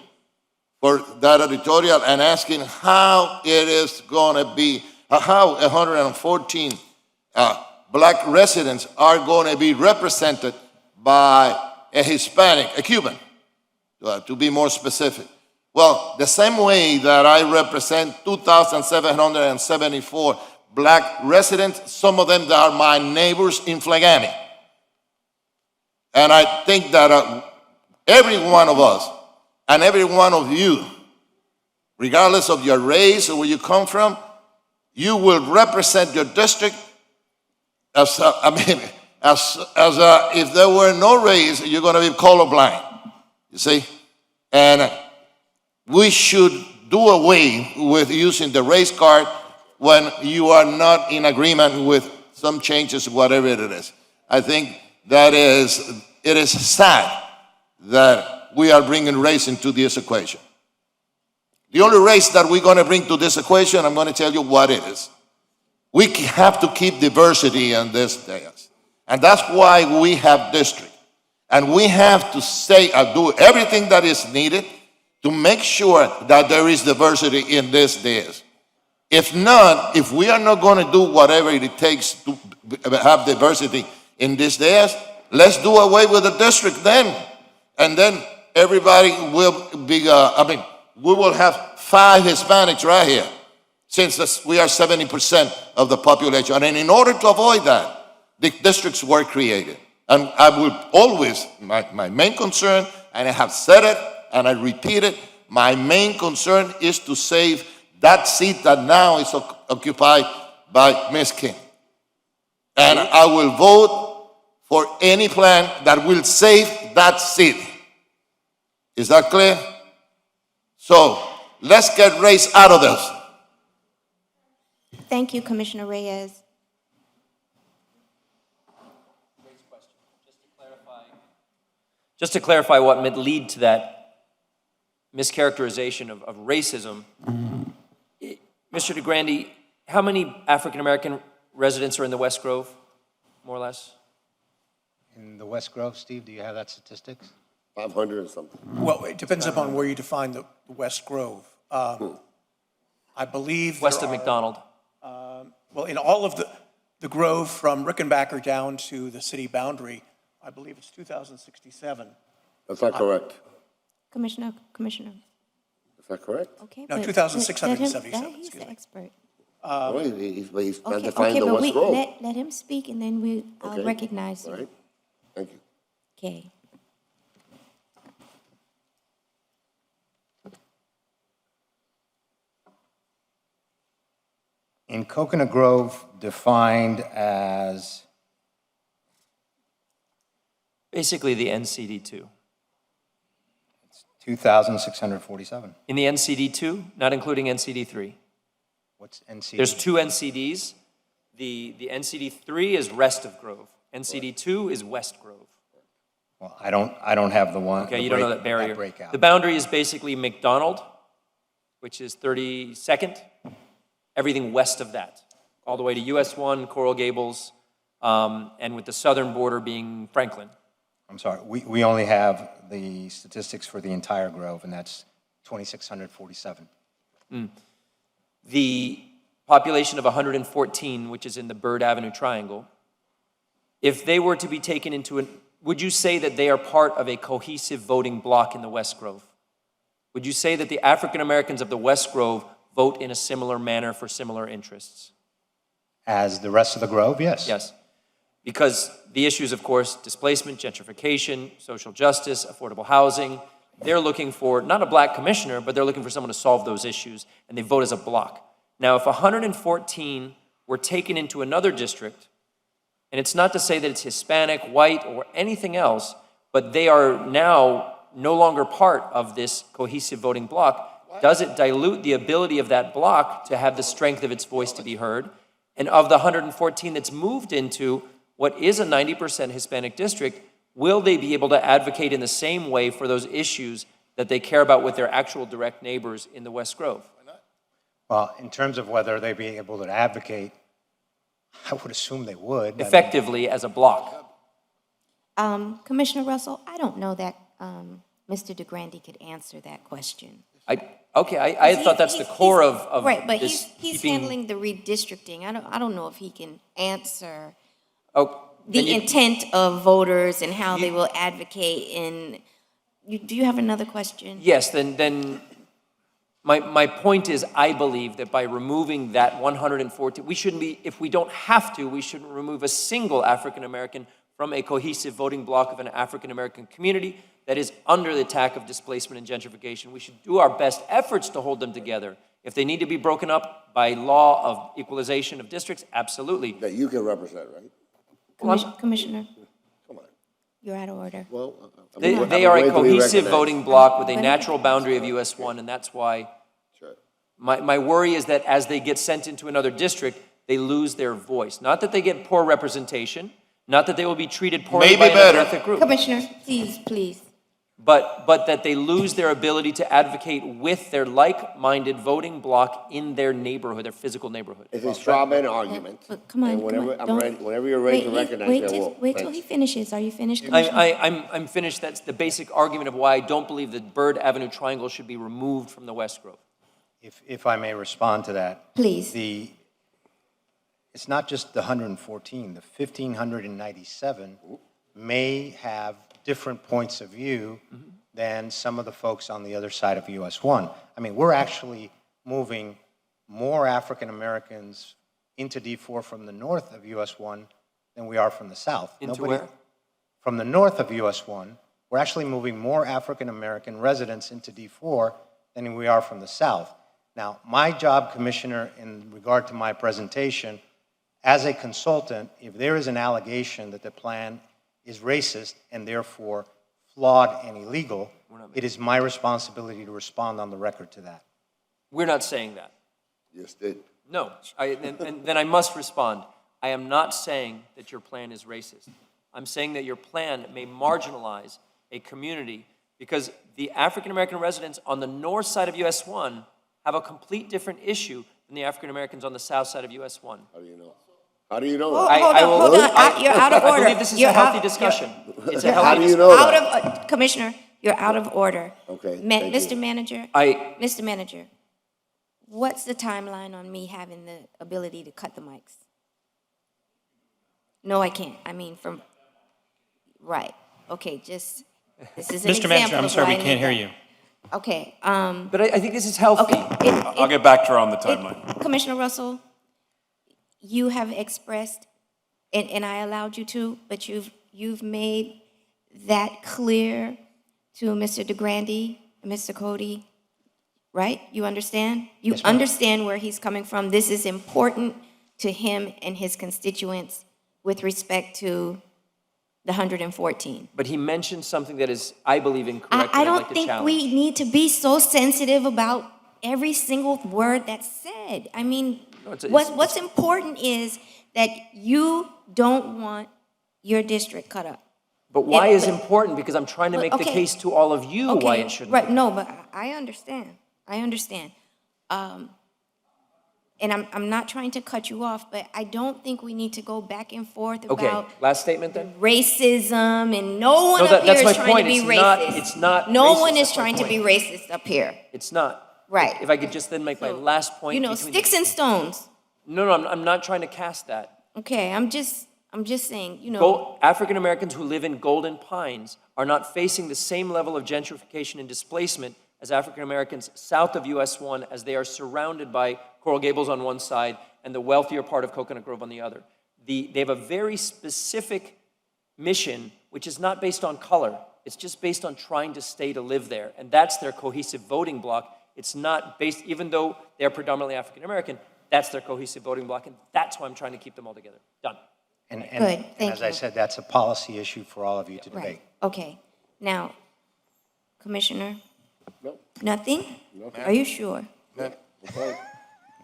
G: for that editorial and asking how it is going to be, how 114 black residents are going to be represented by a Hispanic, a Cuban, to be more specific. Well, the same way that I represent 2,774 black residents, some of them that are my neighbors in Flagami. And I think that every one of us and every one of you, regardless of your race or where you come from, you will represent your district as if there were no race, you're going to be colorblind. You see? And we should do away with using the race card when you are not in agreement with some changes, whatever it is. I think that it is sad that we are bringing race into this equation. The only race that we're going to bring to this equation, I'm going to tell you what it is. We have to keep diversity in this dais. And that's why we have district. And we have to say and do everything that is needed to make sure that there is diversity in this dais. If not, if we are not going to do whatever it takes to have diversity in this dais, let's do away with the district then. And then everybody will be, we will have 5 Hispanics right here, since we are 70% of the population. And in order to avoid that, the districts were created. And I will always, my main concern, and I have said it and I repeat it, my main concern is to save that seat that now is occupied by Ms. King. And I will vote for any plan that will save that seat. Is that clear? So let's get race out of this.
A: Thank you, Commissioner Reyes.
F: Just to clarify what might lead to that mischaracterization of racism, Mr. DeGrande, how many African-American residents are in the West Grove, more or less?
J: In the West Grove, Steve, do you have that statistics?
H: 500 and something.
K: Well, it depends upon where you define the West Grove. I believe
F: West
K: there
F: of
K: are,
F: McDonald.
K: well, in all of the Grove from Rickenbacker down to the city boundary, I believe it's 2,067.
H: That's not correct.
A: Commissioner.
H: Is that correct?
A: Okay.
K: No,
A: but
K: 2,677,
A: he's
K: excuse
A: the
K: me.
A: expert.
H: Well, he's trying to
A: Okay,
H: find the
A: but
H: West Grove.
A: let him speak and then I'll
H: Okay.
A: recognize
H: All
A: you.
H: right. Thank you.
A: Okay.
J: In Coconut Grove, defined as,
F: Basically the NCD2.
J: 2,647.
F: In the NCD 2, not including NCD 3.
J: What's NCD?
F: There's two NCDs. The NCD 3 is rest of Grove. NCD 2 is West Grove.
J: Well, I don't have the one.
F: Okay,
J: the
F: you don't know
J: break-
F: that barrier.
J: breakout.
F: The boundary is basically McDonald, which is 32nd, everything west of that, all the way to US 1, Coral Gables, and with the southern border being Franklin.
J: I'm sorry, we only have the statistics for the entire Grove, and that's 2,647.
F: The population of 114, which is in the Bird Avenue Triangle, if they were to be taken into an, would you say that they are part of a cohesive voting bloc in the West Grove? Would you say that the African Americans of the West Grove vote in a similar manner for similar interests?
J: As the rest of the Grove, yes.
F: Yes. Because the issues, of course, displacement, gentrification, social justice, affordable housing, they're looking for not a black commissioner, but they're looking for someone to solve those issues, and they vote as a block. Now, if 114 were taken into another district, and it's not to say that it's Hispanic, white, or anything else, but they are now no longer part of this cohesive voting bloc, does it dilute the ability of that bloc to have the strength of its voice to be heard? And of the 114 that's moved into what is a 90% Hispanic district, will they be able to advocate in the same way for those issues that they care about with their actual direct neighbors in the West Grove?
J: Well, in terms of whether they'd be able to advocate, I would assume they would. I mean,
F: Effectively as a block.
A: Commissioner Russell, I don't know that Mr. DeGrande could answer that question.
F: I thought that's the core of
A: Right, but
F: this
A: he's
F: keeping-
A: handling the redistricting. I don't know if he can answer
F: Oh,
A: the
F: then you-
A: intent of voters and how they will advocate in, do you have another question?
F: Yes, then my point is, I believe that by removing that 114, we shouldn't be, if we don't have to, we shouldn't remove a single African-American from a cohesive voting bloc of an African-American community that is under the attack of displacement and gentrification. We should do our best efforts to hold them together. If they need to be broken up by law of equalization of districts, absolutely.
H: That you can represent, right?
A: Commissioner,
H: Come on.
A: you're out of order.
H: Well,
F: They are a cohesive voting bloc with a natural boundary of US 1, and that's why
H: Sure.
F: my worry is that as they get sent into another district, they lose their voice. Not that they get poor representation, not that they will be treated poorly
H: Maybe
F: by another
H: better.
F: ethnic group,
A: Commissioner, please.
F: but that they lose their ability to advocate with their like-minded voting bloc in their neighborhood, their physical neighborhood.
H: It's a straw man argument.
A: But come on,
H: And
A: come
H: whenever
A: on.
H: I'm
A: Don't-
H: ready, whenever you're ready to recognize me, I will.
A: Wait till
H: Thanks.
A: he finishes. Are you finished, Commissioner?
F: I'm finished. That's the basic argument of why I don't believe that Bird Avenue Triangle should be removed from the West Grove.
J: If I may respond to that.
A: Please.
J: It's not just the 114, the 1,597 may have different points of view than some of the folks on the other side of US 1. I mean, we're actually moving more African Americans into D4 from the north of US 1 than we are from the south.
F: Into where?
J: From the north of US 1, we're actually moving more African American residents into D4 than we are from the south. Now, my job, Commissioner, in regard to my presentation, as a consultant, if there is an allegation that the plan is racist and therefore flawed and illegal, it is my responsibility to respond on the record to that.
F: We're not saying that.
H: Yes, did.
F: No, and then I must respond. I am not saying that your plan is racist. I'm saying that your plan may marginalize a community because the African American residents on the north side of US 1 have a complete different issue than the African Americans on the south side of US 1.
H: How do you know? How do you know
A: Oh,
H: that?
A: hold on. You're out of
F: I
A: order.
F: believe this is
A: You're
F: a healthy
A: out-
F: discussion. It's a
A: you're
F: healthy
H: How do you
F: discussion.
H: know
A: Out
H: that?
A: of, Commissioner, you're out of order.
H: Okay, thank
A: Mr.
H: you.
A: Manager,
F: I-
A: Mr. Manager, what's the timeline on me having the ability to cut the mics? No, I can't. I mean, right. Okay, just, this is an
C: Mr.
A: example
C: Manager, I'm
A: of
C: sorry,
A: why
C: we
A: I
C: can't
A: need
C: hear
A: that.
C: you.
A: Okay,
F: But I think this is healthy.
A: okay.
L: I'll get back to her on the timeline.
A: Commissioner Russell, you have expressed, and I allowed you to, but you've made that clear to Mr. DeGrande, Mr. Cody, right? You understand? You understand where he's coming from. This is important to him and his constituents with respect to
M: the 114.
F: But he mentioned something that is, I believe, incorrect,
M: I
F: that I'd like
M: don't
F: to
M: think
F: challenge.
M: we need to be so sensitive about every single word that's said. I mean,
F: No, it's-
M: what's important is that you don't want your district cut up.
F: But why is
M: but-
F: important? Because I'm trying to make the
M: Okay.
F: case to all of you why it shouldn't.
M: Right,
F: be.
M: no, but I understand. I understand. And I'm not trying to cut you off, but I don't think we need to go back and forth
F: Okay,
M: about
F: last statement then?
M: racism, and no one
F: No,
M: up here
F: that's
M: is
F: my
M: trying to
F: point.
M: be
F: It's
M: racist.
F: not- it's not
M: No
F: racist.
M: one is
F: That's my
M: trying to be
F: point.
M: racist up here.
F: It's not.
M: Right.
F: If I could just then make my last point.
M: You know,
F: between-
M: sticks and stones.
F: No, I'm not trying to cast that.
M: Okay, I'm just saying, you know.
F: African Americans who live in Golden Pines are not facing the same level of gentrification and displacement as African Americans south of US 1, as they are surrounded by Coral Gables on one side and the wealthier part of Coconut Grove on the other. They have a very specific mission, which is not based on color. It's just based on trying to stay to live there. And that's their cohesive voting bloc. It's not based, even though they're predominantly African American, that's their cohesive voting bloc. And that's why I'm trying to keep them all together. Done.
M: Good,
J: And
M: thank
J: as I
M: you.
J: said, that's a policy issue for all of you to debate.
M: Right, okay. Now, Commissioner?
H: No.
M: Nothing? Are you sure?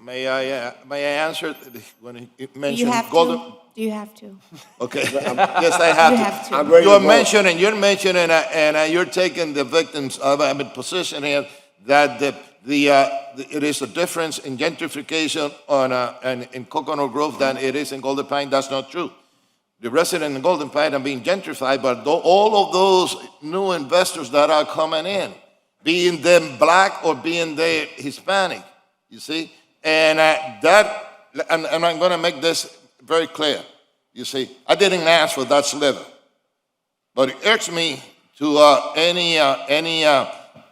G: May I answer when he
M: Do you
G: mentioned
M: have
G: Golden?
M: to? Do you have to?
G: Okay, yes, I have
M: You
G: to.
M: have to.
H: I'm ready to
G: You're
H: vote.
G: mentioning, and you're taking the victims of a position here that it is a difference in gentrification in Coconut Grove than it is in Golden Pine. That's not true. The residents in Golden Pine are being gentrified, but all of those new investors that are coming in, being them black or being they Hispanic, you see, and I'm going to make this very clear. You see, I didn't ask for that sliver, but it irks me to any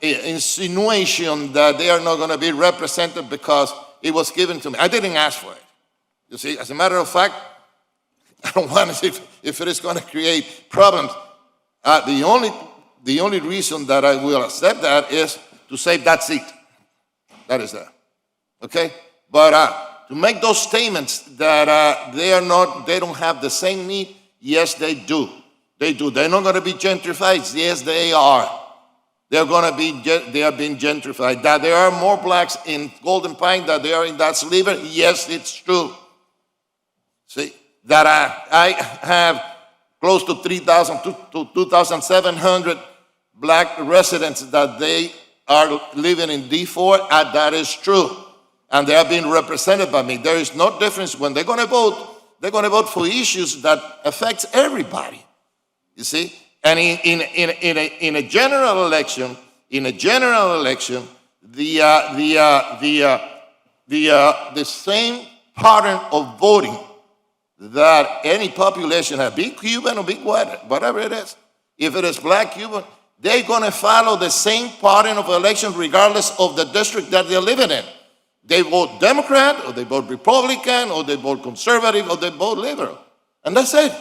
G: insinuation that they are not going to be represented because it was given to me. I didn't ask for it. You see, as a matter of fact, I don't want to see if it is going to create problems. The only reason that I will accept that is to save that seat. That is there. Okay? But to make those statements that they don't have the same need, yes, they do. They do. They're not going to be gentrified. Yes, they are. They are being gentrified. That there are more blacks in Golden Pine than there are in that sliver, yes, it's true. See, that I have close to 3,000 to 2,700 black residents that they are living in D4, and that is true. And they are being represented by me. There is no difference when they're going to vote for issues that affects everybody. You see? And in a general election, the same pattern of voting that any population has, be Cuban or be whatever it is, if it is black Cuban, they're going to follow the same pattern of election regardless of the district that they're living in. They vote Democrat, or they vote Republican, or they vote conservative, or they vote liberal. And that's it.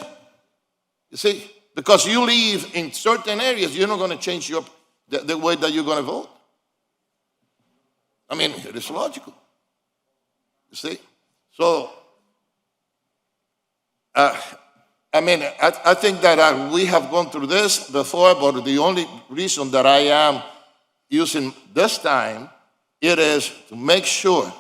G: You see? Because you live in certain areas, you're not going to change the way that you're going to vote. I mean, it is logical. You see? So, I think that we have gone through this before, but the only reason that I am using this time, it is to make sure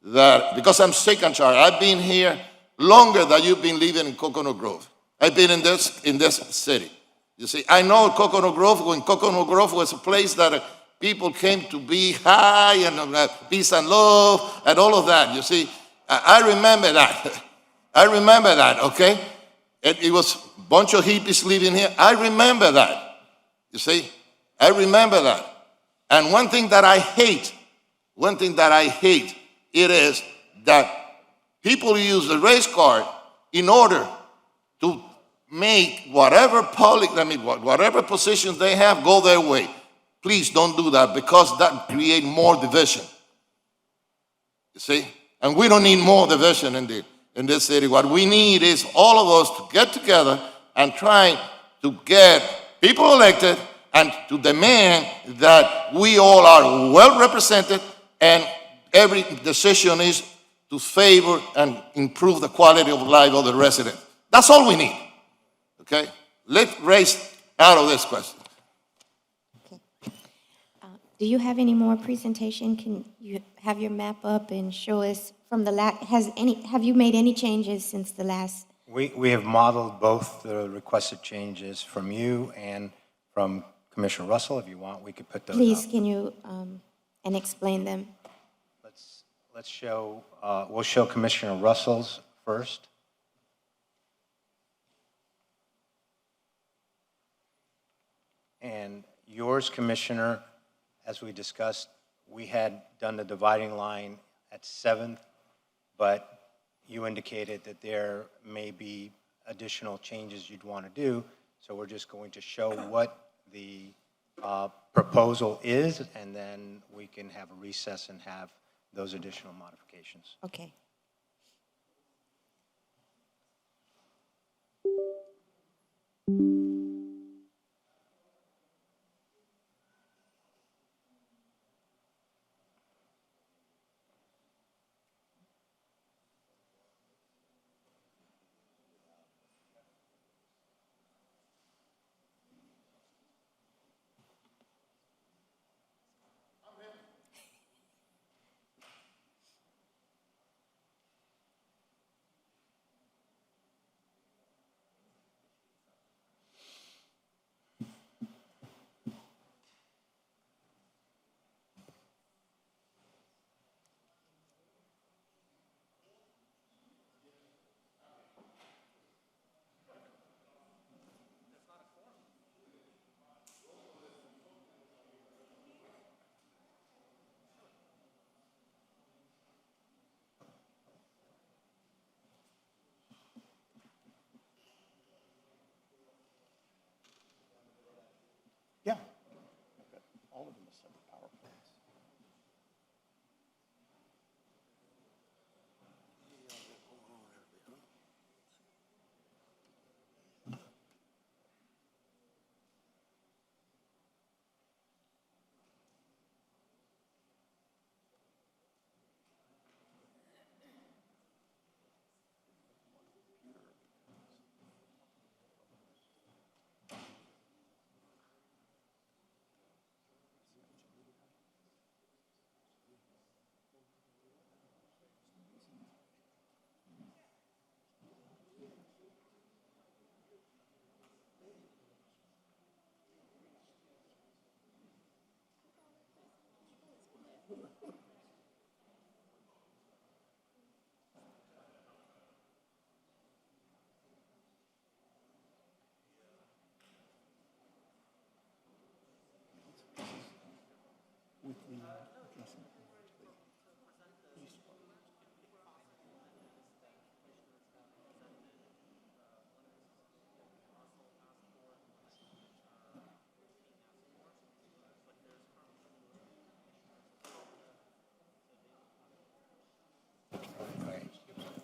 G: that, because I'm sick and tired, I've been here longer than you've been living in Coconut Grove. I've been in this city. You see, I know Coconut Grove, when Coconut Grove was a place that people came to be high and peace and love and all of that. You see, I remember that. I remember that, okay? It was a bunch of hippies living here. I remember that. You see, I remember that. And one thing that I hate, it is that people use the race card in order to make whatever whatever positions they have go their way. Please don't do that, because that creates more division. You see? And we don't need more division in this city. What we need is all of us to get together and try to get people elected and to demand that we all are well represented, and every decision is to favor and improve the quality of life of the residents. That's all we need. Okay? Let's race out of this question.
M: Do you have any more presentation? Can you have your map up and show us from the have you made any changes since the last?
J: We have modeled both the requested changes from you and from Commissioner Russell. If you want, we could put those
M: Please,
J: up.
M: can you, and explain them?
J: Let's show, we'll show Commissioner Russell's first. And yours, Commissioner, as we discussed, we had done the dividing line at 7th, but you indicated that there may be additional changes you'd want to do, so we're just going to show what the proposal is, and then we can have a recess and have those additional modifications.
M: Okay.
K: Yeah. All of them are separate PowerPoints.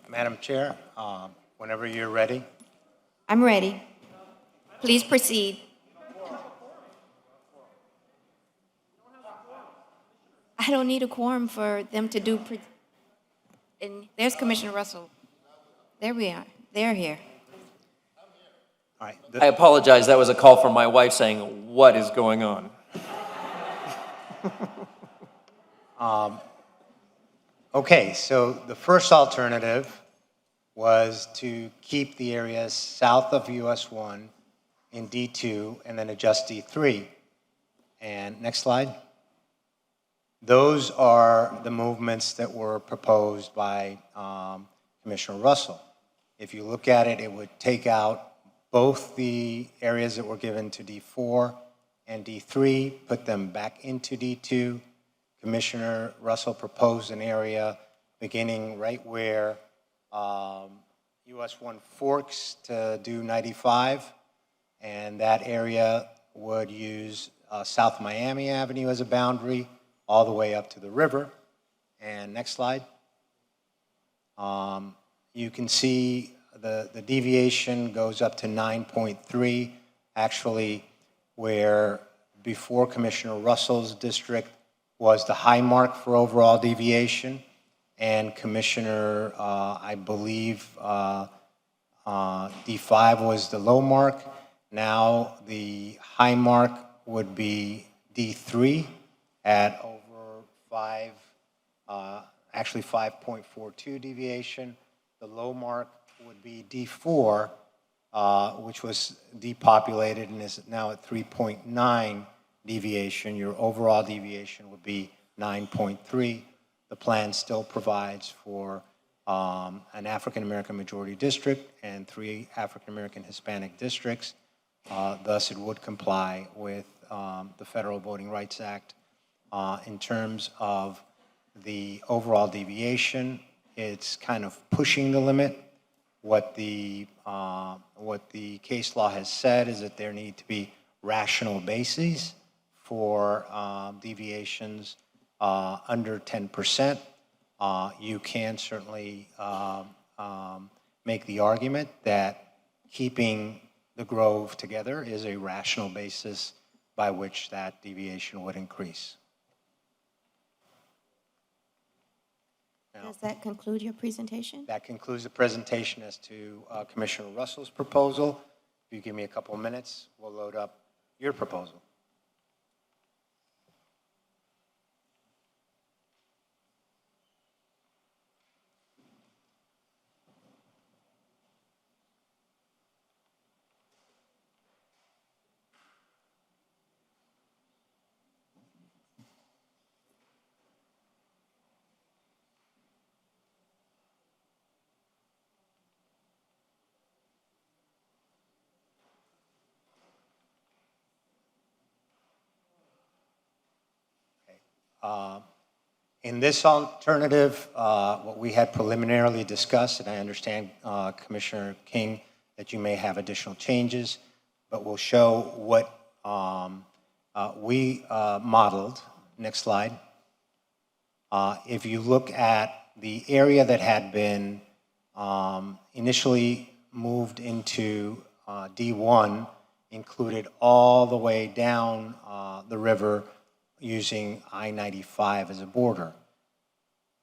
J: Madam Chair, whenever you're ready.
M: I'm ready. Please proceed. I don't need a quorum for them to do, and there's Commissioner Russell. There we are. They're here.
J: All right.
F: I apologize, that was a call from my wife saying, what is going on?
J: Okay, so the first alternative was to keep the areas south of US 1 in D2 and then adjust D3. And next slide. Those are the movements that were proposed by Commissioner Russell. If you look at it, it would take out both the areas that were given to D4 and D3, put them back into D2. Commissioner Russell proposed an area beginning right where US 1 forks to do 95, and that area would use South Miami Avenue as a boundary all the way up to the river. And next slide. You can see the deviation goes up to 9.3, actually where before Commissioner Russell's district was the high mark for overall deviation, and Commissioner, I believe, D5 was the low mark. Now, the high mark would be D3 at over 5.42 deviation. The low mark would be D4, which was depopulated and is now at 3.9 deviation. Your overall deviation would be 9.3. The plan still provides for an African-American majority district and 3 African-American Hispanic districts. Thus, it would comply with the Federal Voting Rights Act. In terms of the overall deviation, it's kind of pushing the limit. What the case law has said is that there need to be rational bases for deviations under 10%. You can certainly make the argument that keeping the grove together is a rational basis by which that deviation would increase.
M: Does that conclude your presentation?
J: That concludes the presentation as to Commissioner Russell's proposal. If you give me a couple of minutes, we'll load up your proposal. In this alternative, what we had preliminarily discussed, and I understand, Commissioner King, that you may have additional changes, but we'll show what we modeled. Next slide. If you look at the area that had been initially moved into D1, included all the way down the river using I-95 as a border.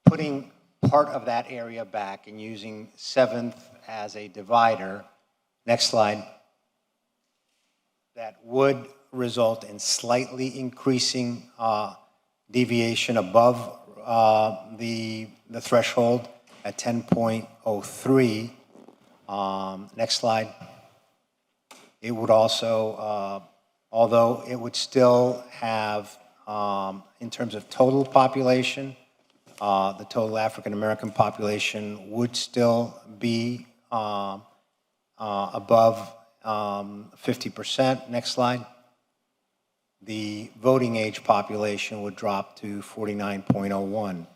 J: Putting part of that area back and using 7th as a divider, next slide, that would result in slightly increasing deviation above the threshold at 10.03. Next slide. It would also, although it would still have, in terms of total population, the total African-American population would still be above 50%. Next slide. The voting age population would drop to 49.01.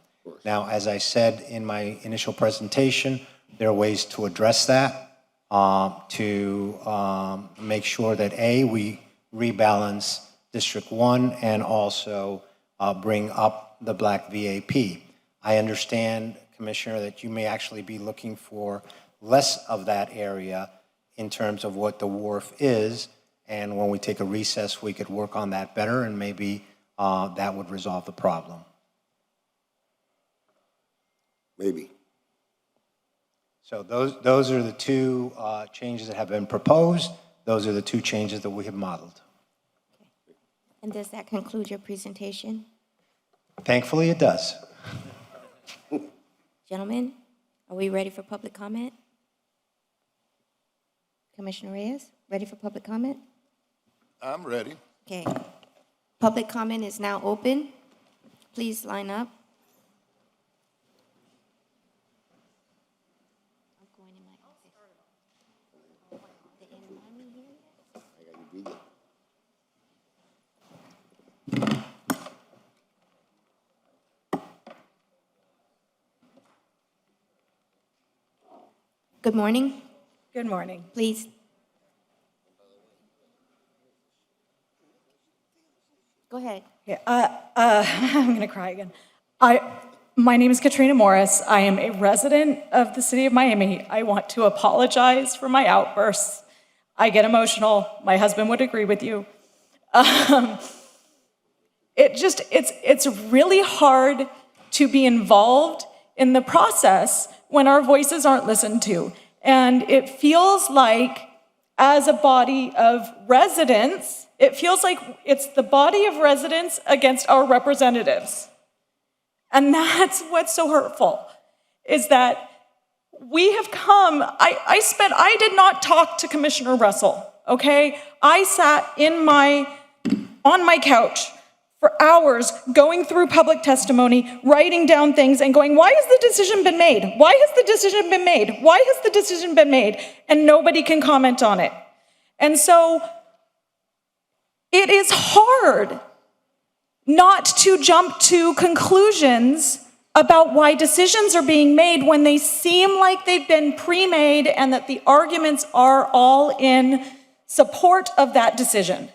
J: Now, as I said in my initial presentation, there are ways to address that, to make sure that, A, we rebalance District 1 and also bring up the Black VAP. I understand, Commissioner, that you may actually be looking for less of that area in terms of what the wharf is, and when we take a recess, we could work on that better, and maybe that would resolve the problem.
H: Maybe.
J: So those are the two changes that have been proposed. Those are the two changes that we have modeled.
M: And does that conclude your presentation?
J: Thankfully, it does.
M: Gentlemen, are we ready for public comment? Commissioner Reyes, ready for public comment?
G: I'm ready.
M: Okay. Public comment is now open. Please line up. Good morning.
N: Good morning.
M: Please. Go ahead.
N: Yeah, I'm going to cry again. My name is Katrina Morris. I am a resident of the city of Miami. I want to apologize for my outbursts. I get emotional. My husband would agree with you. It's really hard to be involved in the process when our voices aren't listened to. And it feels like as a body of residents, it feels like it's the body of residents against our representatives. And that's what's so hurtful, is that we have come, I did not talk to Commissioner Russell, okay? I sat on my couch for hours going through public testimony, writing down things and going, why has the decision been made? Why has the decision been made? Why has the decision been made? And nobody can comment on it. And so it is hard not to jump to conclusions about why decisions are being made when they seem like they've been pre-made and that the arguments are all in support of that decision.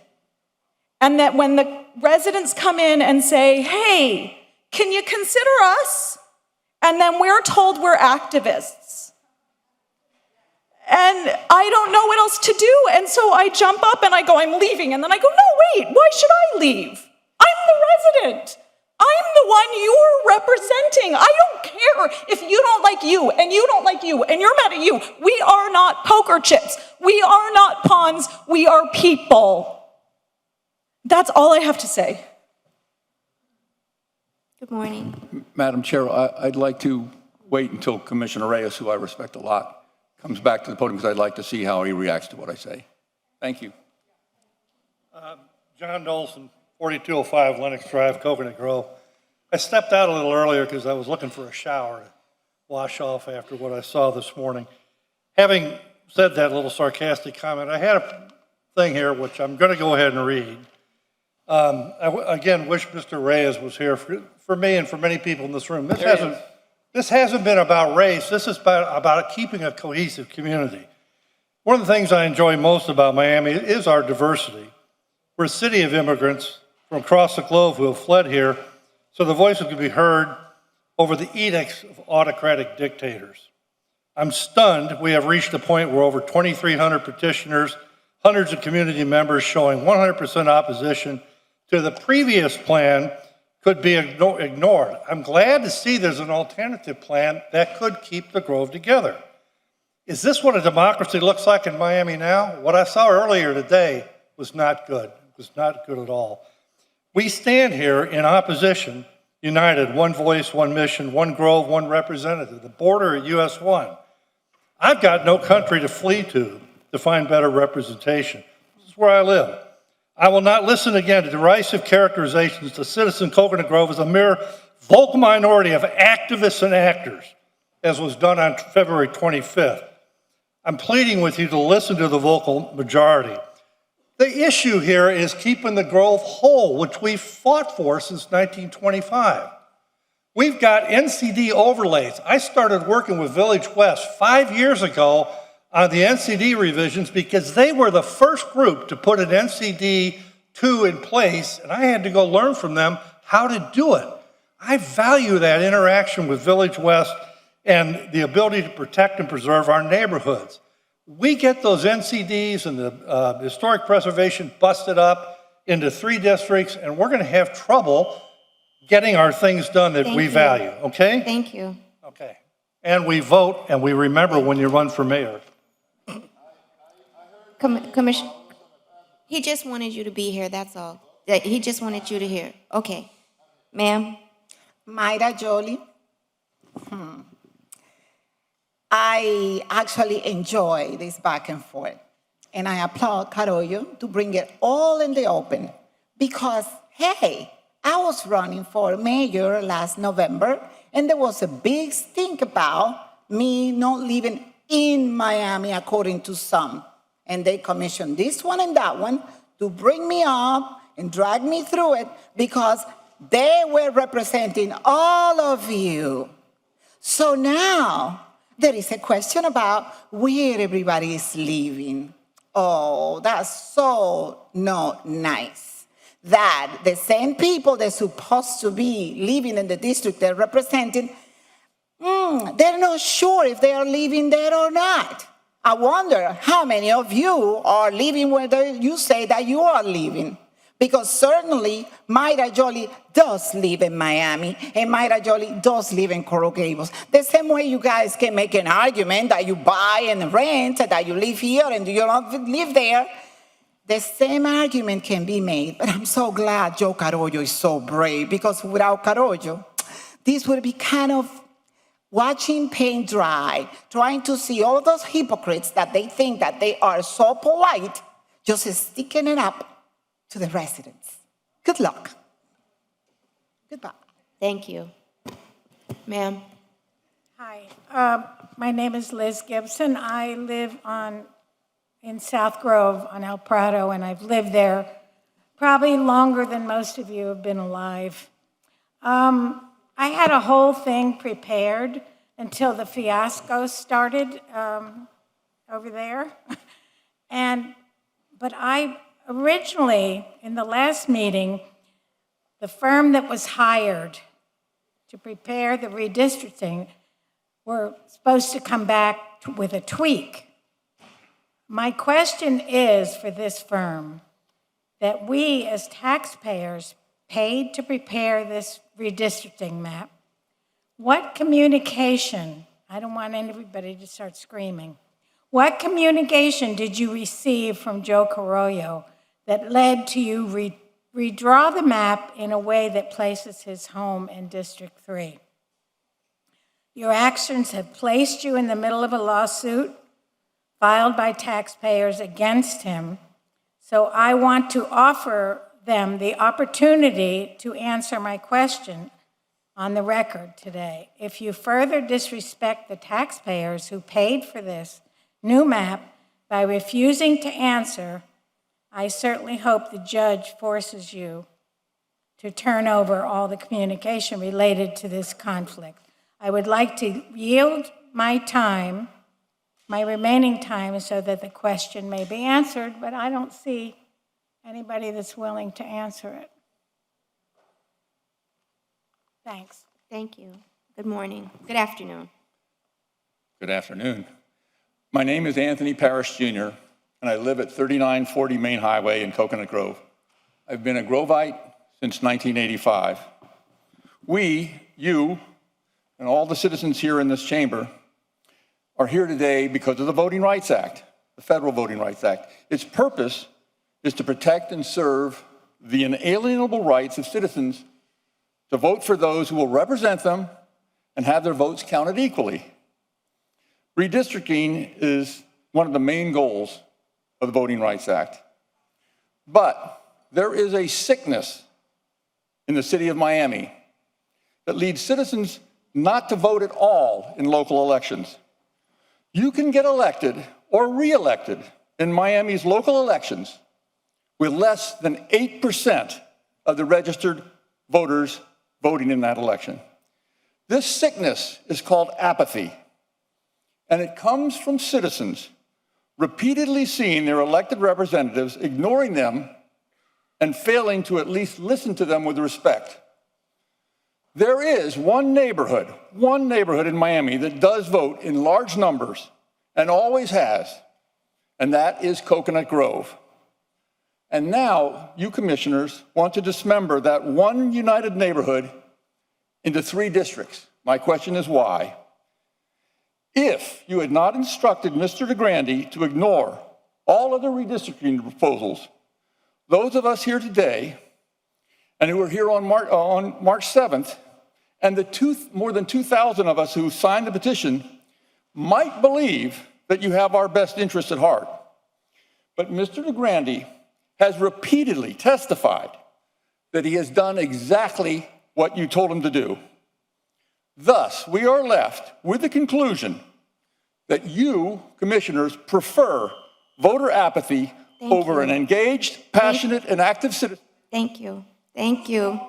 N: And that when the residents come in and say, hey, can you consider us? And then we're told we're activists. And I don't know what else to do. And so I jump up and I go, I'm leaving. And then I go, no, wait, why should I leave? I'm the resident. I'm the one you're representing. I don't care if you don't like you and you don't like you and you're mad at you. We are not poker chips. We are not pawns. We are people. That's all I have to say.
A: Good morning.
L: Madam Chair, I'd like to wait until Commissioner Reyes, who I respect a lot, comes back to the podium because I'd like to see how he reacts to what I say. Thank you.
O: John Dolson, 4205 Lennox Drive, Coconut Grove. I stepped out a little earlier because I was looking for a shower to wash off after what I saw this morning. Having said that little sarcastic comment, I had a thing here which I'm going to go ahead and read. Again, wish Mr. Reyes was here for me and for many people in this room. This hasn't been about race. This is about keeping a cohesive community. One of the things I enjoy most about Miami is our diversity. We're a city of immigrants from across the globe who have fled here so the voices could be heard over the edicts of autocratic dictators. I'm stunned we have reached a point where over 2,300 petitioners, hundreds of community members showing 100% opposition to the previous plan could be ignored. I'm glad to see there's an alternative plan that could keep the Grove together. Is this what a democracy looks like in Miami now? What I saw earlier today was not good. It was not good at all. We stand here in opposition, united, one voice, one mission, one Grove, one representative, the border at US 1. I've got no country to flee to find better representation. This is where I live. I will not listen again to derisive characterizations to Citizen Coconut Grove as a mere vocal minority of activists and actors, as was done on February 25th. I'm pleading with you to listen to the vocal majority. The issue here is keeping the Grove whole, which we've fought for since 1925. We've got NCD overlays. I started working with Village West 5 years ago on the NCD revisions because they were the first group to put an NCD 2 in place, and I had to go learn from them how to do it. I value that interaction with Village West and the ability to protect and preserve our neighborhoods. We get those NCDs and the historic preservation busted up into 3 districts, and we're going to have trouble getting our things done that we value, okay?
A: Thank you.
O: Okay. And we vote and we remember when you run for mayor.
A: Commissioner, he just wanted you to be here, that's all. He just wanted you to hear. Okay. Ma'am?
P: Mayra Jolie. I actually enjoy this back and forth. And I applaud Carollo to bring it all in the open. Because, hey, I was running for mayor last November, and there was a big stink about me not living in Miami, according to some. And they commissioned this one and that one to bring me up and drag me through it because they were representing all of you. So now there is a question about where everybody is living. Oh, that's so not nice. That the same people they're supposed to be living in the district they're representing, they're not sure if they are living there or not. I wonder how many of you are living where you say that you are living. Because certainly Mayra Jolie does live in Miami and Mayra Jolie does live in Coral Gables. The same way you guys can make an argument that you buy and rent, that you live here and you don't live there. The same argument can be made, but I'm so glad Joe Carollo is so brave, because without Carollo, this would be kind of watching paint dry, trying to see all those hypocrites that they think that they are so polite, just sticking it up to the residents. Good luck. Goodbye.
M: Thank you. Ma'am?
Q: Hi, my name is Liz Gibson. I live in South Grove on El Prado, and I've lived there probably longer than most of you have been alive. I had a whole thing prepared until the fiasco started over there. But I originally, in the last meeting, the firm that was hired to prepare the redistricting were supposed to come back with a tweak. My question is for this firm, that we as taxpayers paid to prepare this redistricting map, what communication, I don't want anybody to start screaming, what communication did you receive from Joe Carollo that led to you redraw the map in a way that places his home in District 3? Your actions have placed you in the middle of a lawsuit filed by taxpayers against him, so I want to offer them the opportunity to answer my question on the record today. If you further disrespect the taxpayers who paid for this new map by refusing to answer, I certainly hope the judge forces you to turn over all the communication related to this conflict. I would like to yield my time, my remaining time, so that the question may be answered, but I don't see anybody that's willing to answer it. Thanks.
M: Thank you. Good morning. Good afternoon.
L: Good afternoon. My name is Anthony Parrish Jr., and I live at 3940 Main Highway in Coconut Grove. I've been a Grovite since 1985. We, you, and all the citizens here in this chamber are here today because of the Voting Rights Act, the Federal Voting Rights Act. Its purpose is to protect and serve the inalienable rights of citizens to vote for those who will represent them and have their votes counted equally. Redistricting is one of the main goals of the Voting Rights Act. But there is a sickness in the city of Miami that leads citizens not to vote at all in local elections. You can get elected or re-elected in Miami's local elections with less than 8% of the registered voters voting in that election. This sickness is called apathy, and it comes from citizens repeatedly seeing their elected representatives ignoring them and failing to at least listen to them with respect. There is one neighborhood in Miami that does vote in large numbers and always has, and that is Coconut Grove. And now you commissioners want to dismember that one united neighborhood into 3 districts. My question is why? If you had not instructed Mr. DeGrande to ignore all other redistricting proposals, those of us here today and who were here on March 7th, and the more than 2,000 of us who signed the petition might believe that you have our best interests at heart. But Mr. DeGrande has repeatedly testified that he has done exactly what you told him to do. Thus, we are left with the conclusion that you, commissioners, prefer voter apathy over an engaged, passionate, and active citizen.
M: Thank you. Thank you.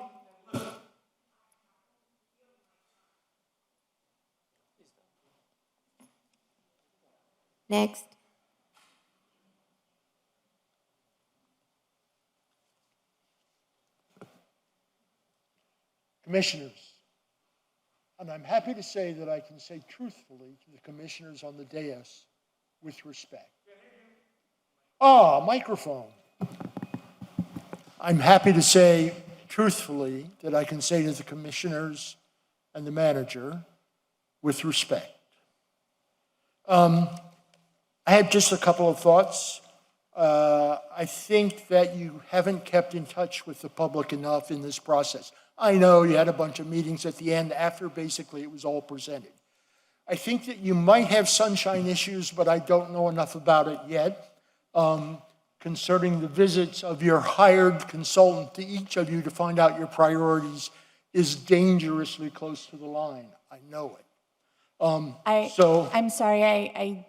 M: Next.
R: Commissioners, and I'm happy to say that I can say truthfully to the commissioners on the dais with respect. Microphone. I'm happy to say truthfully that I can say to the commissioners and the manager with respect. I have just a couple of thoughts. I think that you haven't kept in touch with the public enough in this process. I know you had a bunch of meetings at the end after basically it was all presented. I think that you might have sunshine issues, but I don't know enough about it yet, concerning the visits of your hired consultant to each of you to find out your priorities is dangerously close to the line. I know it.
E: I'm sorry, I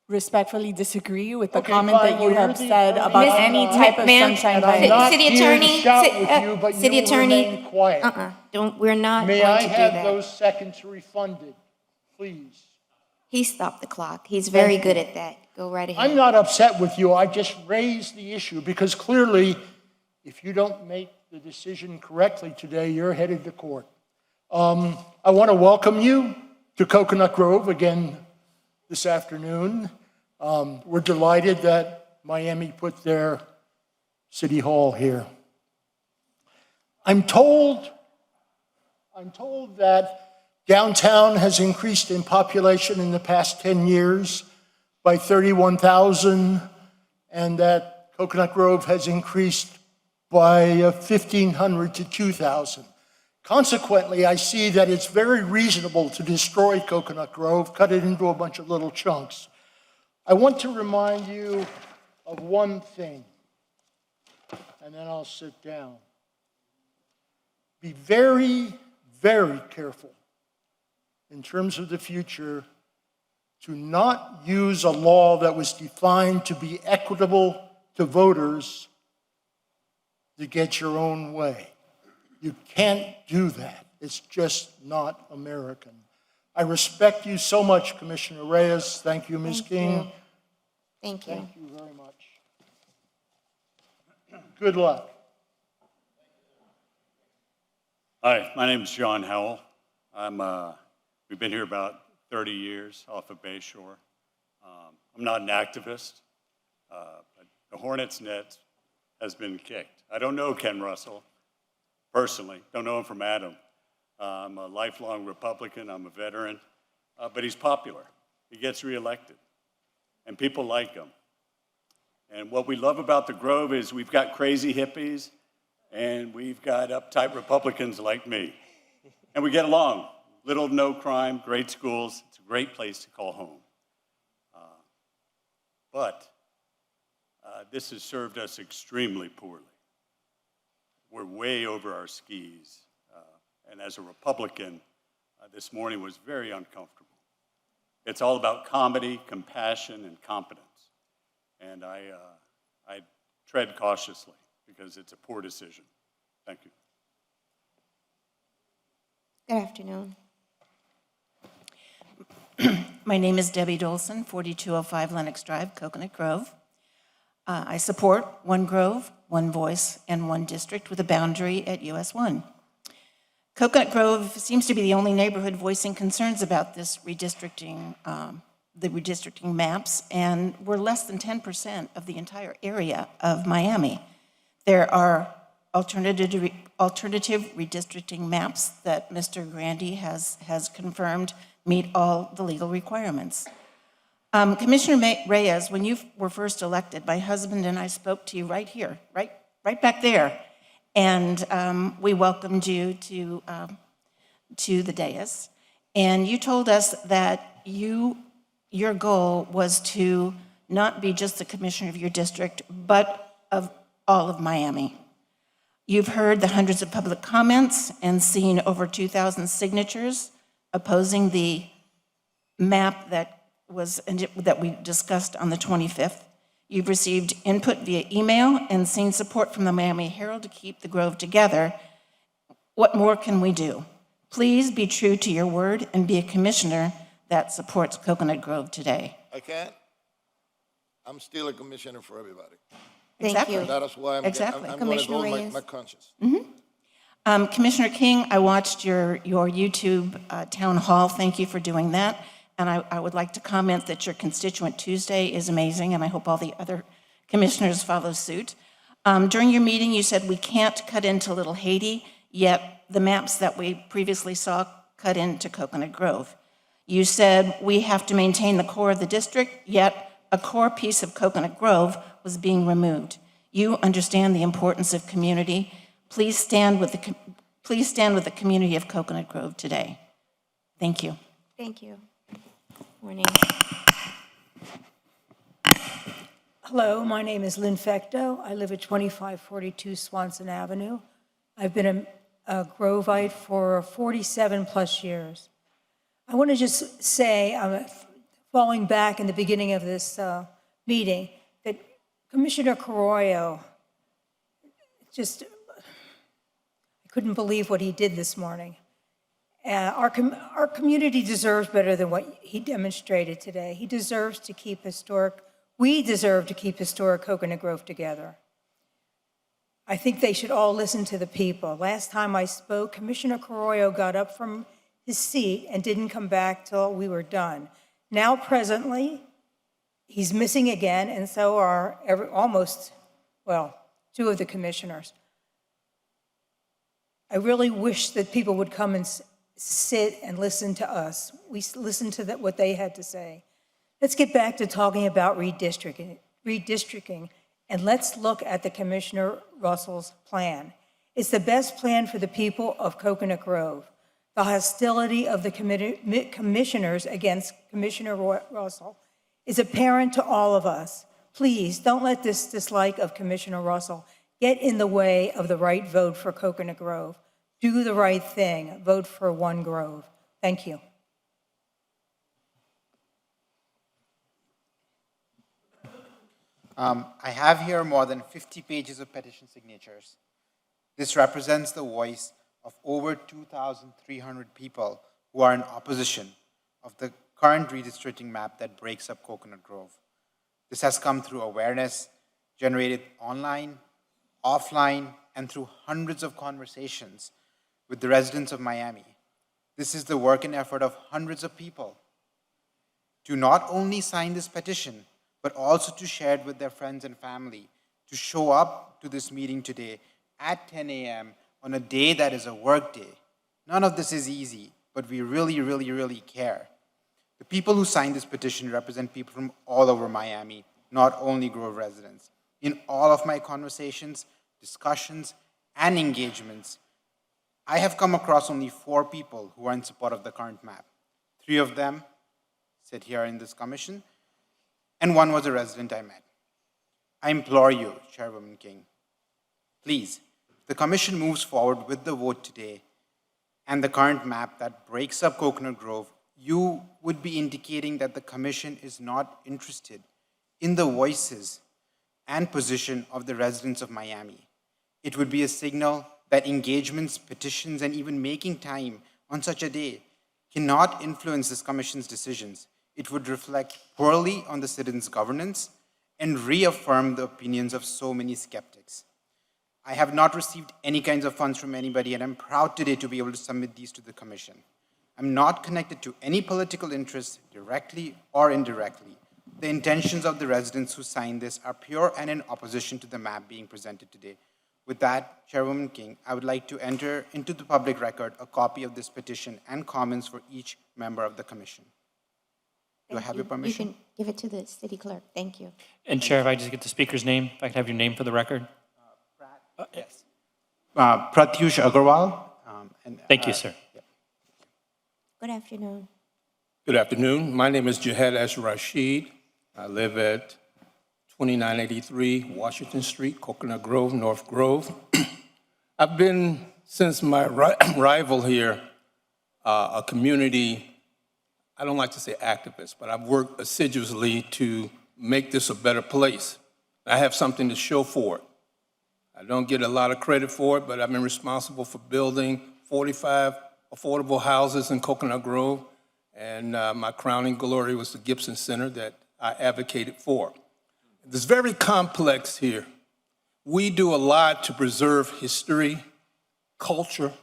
E: respectfully disagree with the
R: Okay,
E: comment
R: fine.
E: that you
R: Well,
E: have
R: you're the
E: said
R: attorney.
E: about
R: Miss-
E: any type of
A: Ma'am,
E: sunshine
R: And I'm
E: bylaw.
R: not
A: City
R: here to
A: attorney,
R: shout
A: ci-
R: with you, but
A: city
R: you will
A: attorney,
R: remain quiet.
A: we're not
R: May
A: going
R: I
A: to do
R: have
A: that.
R: those seconds refunded, please?
A: He stopped the clock. He's very
R: Thank
A: good
R: you.
A: at that. Go right ahead.
R: I'm not upset with you, I just raised the issue because clearly, if you don't make the decision correctly today, you're headed to court. I want to welcome you to Coconut Grove again this afternoon. We're delighted that Miami put their city hall here. I'm told that downtown has increased in population in the past 10 years by 31,000, and that Coconut Grove has increased by 1,500 to 2,000. Consequently, I see that it's very reasonable to destroy Coconut Grove, cut it into a bunch of little chunks. I want to remind you of one thing, and then I'll sit down. Be very, very careful in terms of the future to not use a law that was defined to be equitable to voters to get your own way. You can't do that. It's just not American. I respect you so much, Commissioner Reyes. Thank you, Ms. King.
A: Thank you.
R: Thank you very much. Good luck.
S: Hi, my name is John Howell. We've been here about 30 years off of Bayshore. I'm not an activist. But the Hornets net has been kicked. I don't know Ken Russell personally, don't know him from Adam. I'm a lifelong Republican, I'm a veteran, but he's popular. He gets reelected, and people like him. And what we love about the Grove is we've got crazy hippies, and we've got uptight Republicans like me. And we get along. Little to no crime, great schools. It's a great place to call home. But this has served us extremely poorly. We're way over our skis. And as a Republican, this morning was very uncomfortable. It's all about comedy, compassion, and competence. And I tread cautiously because it's a poor decision. Thank you.
A: Good afternoon.
T: My name is Debbie Dolson, 4205 Lenox Drive, Coconut Grove. I support one Grove, one voice, and one district with a boundary at US 1. Coconut Grove seems to be the only neighborhood voicing concerns about this redistricting, the redistricting maps, and we're less than 10% of the entire area of Miami. There are alternative redistricting maps that Mr. Grandy has confirmed meet all the legal requirements. Commissioner Reyes, when you were first elected, my husband and I spoke to you right here, right back there, and we welcomed you to the dais. And you told us that your goal was to not be just the commissioner of your district, but of all of Miami. You've heard the hundreds of public comments and seen over 2,000 signatures opposing the map that we discussed on the 25th. You've received input via email and seen support from the Miami Herald to keep the Grove together. What more can we do? Please be true to your word and be a commissioner that supports Coconut Grove today.
G: I can't. I'm still a commissioner for everybody.
A: Thank
T: Exactly.
A: you.
G: And that is why I'm
T: Exactly.
G: going to
A: Commissioner
G: go with
A: Reyes.
G: my conscience.
T: Commissioner King, I watched your YouTube town hall. Thank you for doing that. And I would like to comment that your Constituent Tuesday is amazing, and I hope all the other commissioners follow suit. During your meeting, you said we can't cut into Little Haiti, yet the maps that we previously saw cut into Coconut Grove. You said we have to maintain the core of the district, yet a core piece of Coconut Grove was being removed. You understand the importance of community. Please stand with the community of Coconut Grove today. Thank you.
M: Thank you. Morning.
U: Hello, my name is Lynn Fecto. I live at 2542 Swanson Avenue. I've been a Grovite for 47 plus years. I want to just say, falling back in the beginning of this meeting, that Commissioner Carollo, I couldn't believe what he did this morning. Our community deserves better than what he demonstrated today. We deserve to keep historic Coconut Grove together. I think they should all listen to the people. Last time I spoke, Commissioner Carollo got up from his seat and didn't come back till we were done. Now, presently, he's missing again, and so are two of the commissioners. I really wish that people would come and sit and listen to us. We listened to what they had to say. Let's get back to talking about redistricting, and let's look at the Commissioner Russell's plan. It's the best plan for the people of Coconut Grove. The hostility of the commissioners against Commissioner Russell is apparent to all of us. Please don't let this dislike of Commissioner Russell get in the way of the right vote for Coconut Grove. Do the right thing. Vote for One Grove. Thank you.
V: I have here more than 50 pages of petition signatures. This represents the voice of over 2,300 people who are in opposition of the current redistricting map that breaks up Coconut Grove. This has come through awareness generated online, offline, and through hundreds of conversations with the residents of Miami. This is the work and effort of hundreds of people to not only sign this petition, but also to share it with their friends and family, to show up to this meeting today at 10 a.m. on a day that is a work day. None of this is easy, but we really, really, really care. The people who signed this petition represent people from all over Miami, not only Grove residents. In all of my conversations, discussions, and engagements, I have come across only 4 people who are in support of the current map. 3 of them sit here in this commission, and 1 was a resident I met. I implore you, Chairwoman King, please, the commission moves forward with the vote today and the current map that breaks up Coconut Grove, you would be indicating that the commission is not interested in the voices and position of the residents of Miami. It would be a signal that engagements, petitions, and even making time on such a day cannot influence this commission's decisions. It would reflect poorly on the citizens' governance and reaffirm the opinions of so many skeptics. I have not received any kinds of funds from anybody, and I'm proud today to be able to submit these to the commission. I'm not connected to any political interests, directly or indirectly. The intentions of the residents who signed this are pure and in opposition to the map being presented today. With that, Chairwoman King, I would like to enter into the public record a copy of this petition and comments for each member of the commission. Do I have your permission?
M: You can give it to the city clerk. Thank you.
C: And Chair, if I just get the speaker's name, if I could have your name for the record?
V: Yes. Pratyush Agarwal.
C: Thank you, sir.
V: Yeah.
M: Good afternoon.
W: Good afternoon. My name is Jahed Ash Rashid. I live at 2983 Washington Street, Coconut Grove, North Grove. I've been, since my arrival here, a community, I don't like to say activist, but I've worked assiduously to make this a better place. I have something to show for it. I don't get a lot of credit for it, but I've been responsible for building 45 affordable houses in Coconut Grove, and my crowning glory was the Gibson Center that I advocated for. It's very complex here. We do a lot to preserve history, culture.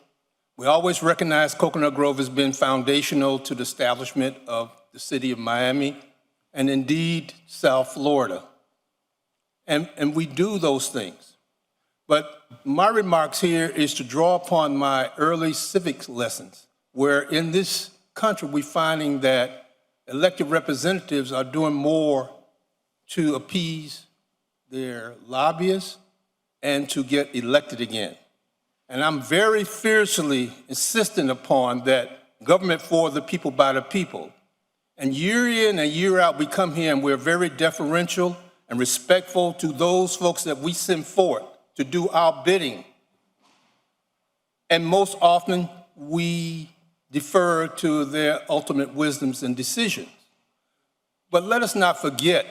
W: We always recognize Coconut Grove has been foundational to the establishment of the city of Miami and indeed South Florida. And we do those things. But my remarks here is to draw upon my early civics lessons, where in this country we're finding that elected representatives are doing more to appease their lobbyists and to get elected again. And I'm very fiercely insistent upon that government for the people, by the people. And year in and year out, we come here and we're very deferential and respectful to those folks that we send forth to do our bidding. And most often, we defer to their ultimate wisdoms and decisions. But let us not forget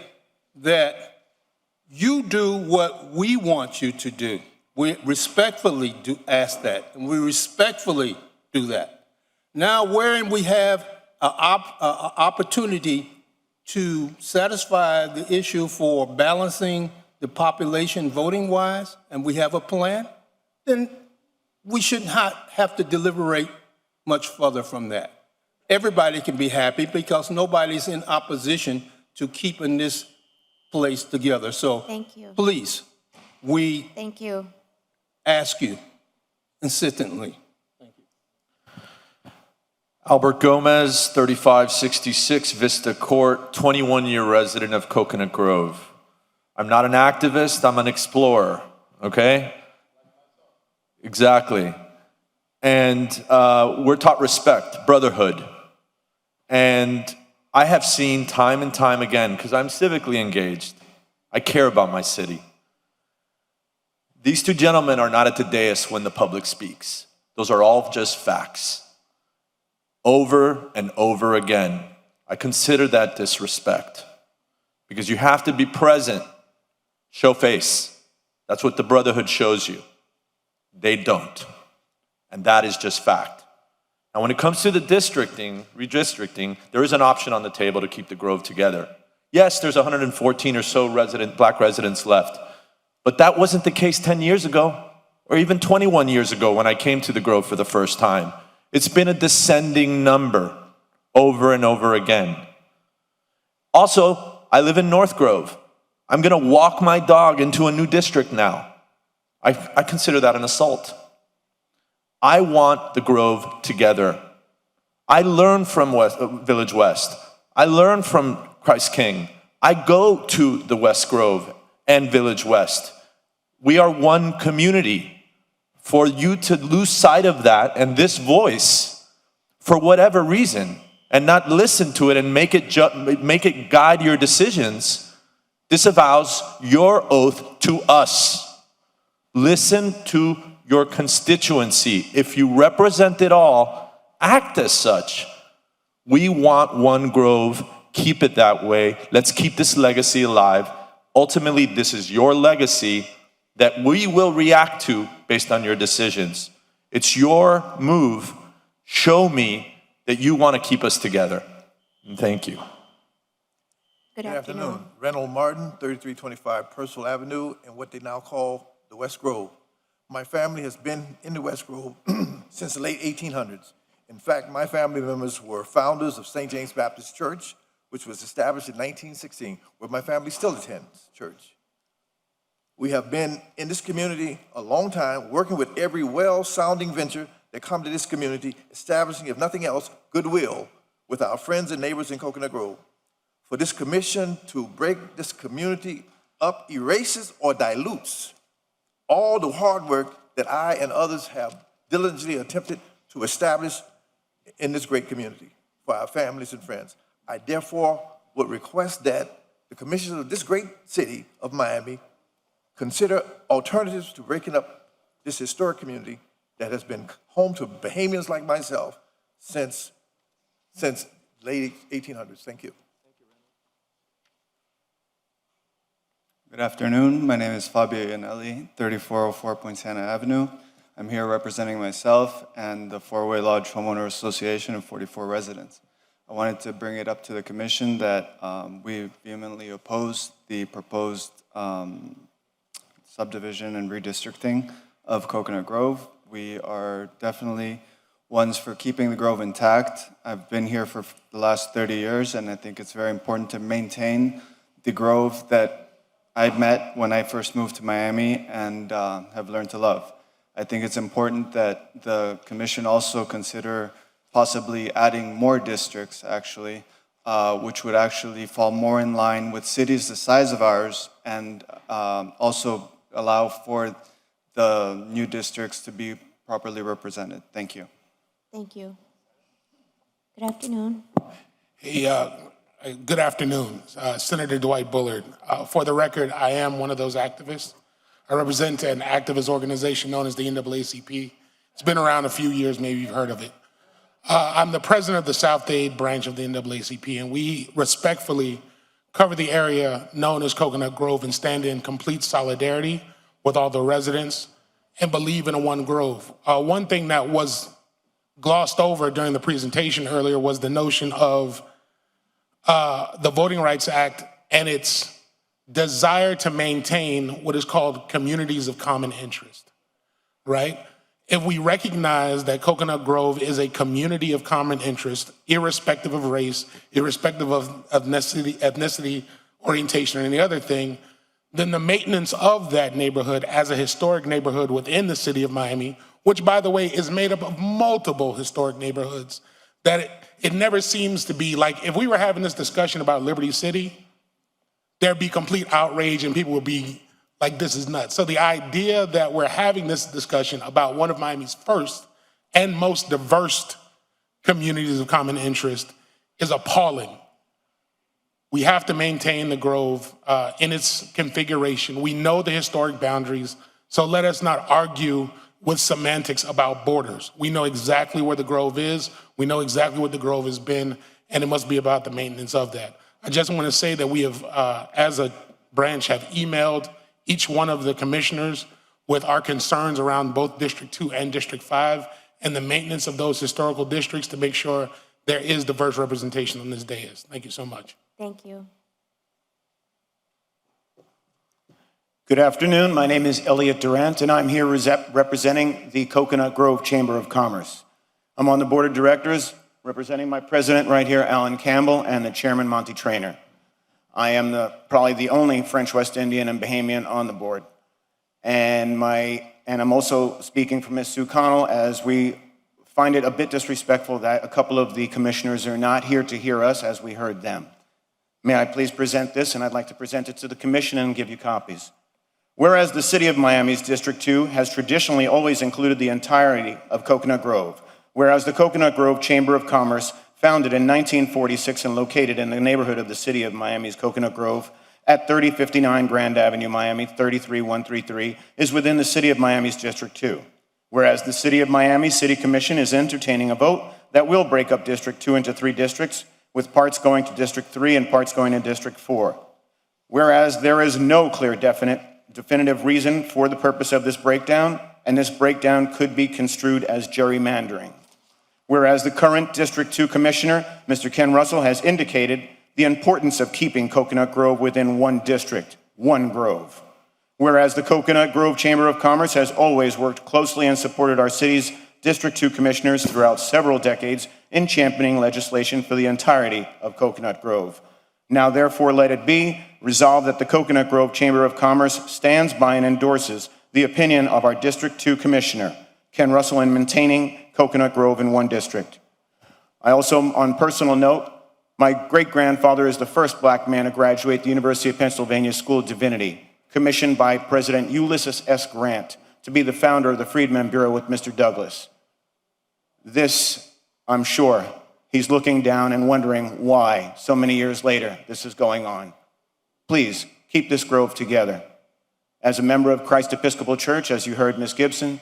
W: that you do what we want you to do. We respectfully do ask that, and we respectfully do that. Now, wherein we have an opportunity to satisfy the issue for balancing the population voting-wise, and we have a plan, then we should not have to deliberate much further from that. Everybody can be happy because nobody's in opposition to keeping this place together. So
M: Thank you.
W: please, we
M: Thank you.
W: ask you insistently.
F: Albert Gomez, 3566 Vista Court, 21-year resident of Coconut Grove. I'm not an activist, I'm an explorer, okay? Exactly. And we're taught respect, brotherhood. And I have seen time and time again, because I'm civically engaged, I care about my city. These two gentlemen are not at the dais when the public speaks. Those are all just facts. Over and over again, I consider that disrespect. Because you have to be present, show face. That's what the brotherhood shows you. They don't. And that is just fact. Now, when it comes to the redistricting, there is an option on the table to keep the Grove together. Yes, there's 114 or so black residents left. But that wasn't the case 10 years ago, or even 21 years ago when I came to the Grove for the first time. It's been a descending number over and over again. Also, I live in North Grove. I'm gonna walk my dog into a new district now. I consider that an assault. I want the Grove together. I learn from Village West. I learn from Christ King. I go to the West Grove and Village West. We are one community. For you to lose sight of that and this voice, for whatever reason, and not listen to it and make it guide your decisions, disavows your oath to us. Listen to your constituency. If you represent it all, act as such. We want one Grove. Keep it that way. Let's keep this legacy alive. Ultimately, this is your legacy that we will react to based on your decisions. It's your move. Show me that you want to keep us together. And thank you.
M: Good
O: afternoon. Reynold Martin, 3325 Purcell Avenue, in what they now call the West Grove. My family has been in the West Grove since the late 1800s. In fact, my family members were founders of St. James Baptist Church, which was established in 1916, where my family still attends church. We have been in this community a long time, working with every well-sounding venture that come to this community, establishing, if nothing else, goodwill with our friends and neighbors in Coconut Grove. For this commission to break this community up erases or dilutes all the hard work that I and others have diligently attempted to establish in this great community for our families and friends. I therefore would request that the commissioners of this great city of Miami consider alternatives to breaking up this historic community that has been home to Bahamians like myself since late 1800s. Thank you.
B: Good afternoon. My name is Fabio Iannelli, 3404 Poinciana Avenue. I'm here representing myself and the Four-Way Lodge Homeowner Association of 44 residents. I wanted to bring it up to the commission that we vehemently oppose the proposed subdivision and redistricting of Coconut Grove. We are definitely ones for keeping the Grove intact. I've been here for the last 30 years, and I think it's very important to maintain the Grove that I met when I first moved to Miami and have learned to love. I think it's important that the commission also consider possibly adding more districts, actually, which would actually fall more in line with cities the size of ours and also allow for the new districts to be properly represented. Thank you.
M: Thank you. Good afternoon.
D: Hey, good afternoon, Senator Dwight Bullard. For the record, I am one of those activists. I represent an activist organization known as the NAACP. It's been around a few years, maybe you've heard of it. I'm the president of the South Dade branch of the NAACP, and we respectfully cover the area known as Coconut Grove and stand in complete solidarity with all the residents and believe in a one grove. One thing that was glossed over during the presentation earlier was the notion of the Voting Rights Act and its desire to maintain what is called communities of common interest, right? If we recognize that Coconut Grove is a community of common interest, irrespective of race, irrespective of ethnicity, orientation, or any other thing, then the maintenance of that neighborhood as a historic neighborhood within the city of Miami, which, by the way, is made up of multiple historic neighborhoods, that it never seems to be like, if we were having this discussion about Liberty City, there'd be complete outrage and people would be like, this is nuts. So the idea that we're having this discussion about one of Miami's first and most diverse communities of common interest is appalling. We have to maintain the Grove in its configuration. We know the historic boundaries, so let us not argue with semantics about borders. We know exactly where the Grove is, we know exactly what the Grove has been, and it must be about the maintenance of that. I just want to say that we have, as a branch, have emailed each one of the commissioners with our concerns around both District 2 and District 5 and the maintenance of those historical districts to make sure there is diverse representation on this dais. Thank you so much.
M: Thank you.
I: Good afternoon. My name is Elliot Durant, and I'm here representing the Coconut Grove Chamber of Commerce. I'm on the board of directors representing my president right here, Alan Campbell, and the chairman, Monty Traynor. I am probably the only French West Indian and Bahamian on the board. And I'm also speaking for Ms. Sue Connell, as we find it a bit disrespectful that a couple of the commissioners are not here to hear us as we heard them. May I please present this, and I'd like to present it to the commission and give you copies. Whereas the City of Miami's District 2 has traditionally always included the entirety of Coconut Grove, whereas the Coconut Grove Chamber of Commerce, founded in 1946 and located in the neighborhood of the City of Miami's Coconut Grove at 3059 Grand Avenue, Miami, 33133, is within the City of Miami's District 2. Whereas the City of Miami City Commission is entertaining a vote that will break up District 2 into 3 districts, with parts going to District 3 and parts going to District 4. Whereas there is no clear definitive reason for the purpose of this breakdown, and this breakdown could be construed as gerrymandering. Whereas the current District 2 Commissioner, Mr. Ken Russell, has indicated the importance of keeping Coconut Grove within one district, one grove. Whereas the Coconut Grove Chamber of Commerce has always worked closely and supported our city's District 2 commissioners throughout several decades in championing legislation for the entirety of Coconut Grove. Now therefore let it be resolved that the Coconut Grove Chamber of Commerce stands by and endorses the opinion of our District 2 Commissioner, Ken Russell, in maintaining Coconut Grove in one district. I also, on personal note, my great-grandfather is the first black man to graduate the University of Pennsylvania School of Divinity, commissioned by President Ulysses S. Grant to be the founder of the Freedmen Bureau with Mr. Douglas. This, I'm sure, he's looking down and wondering why, so many years later, this is going on. Please, keep this grove together. As a member of Christ Episcopal Church, as you heard Ms. Gibson,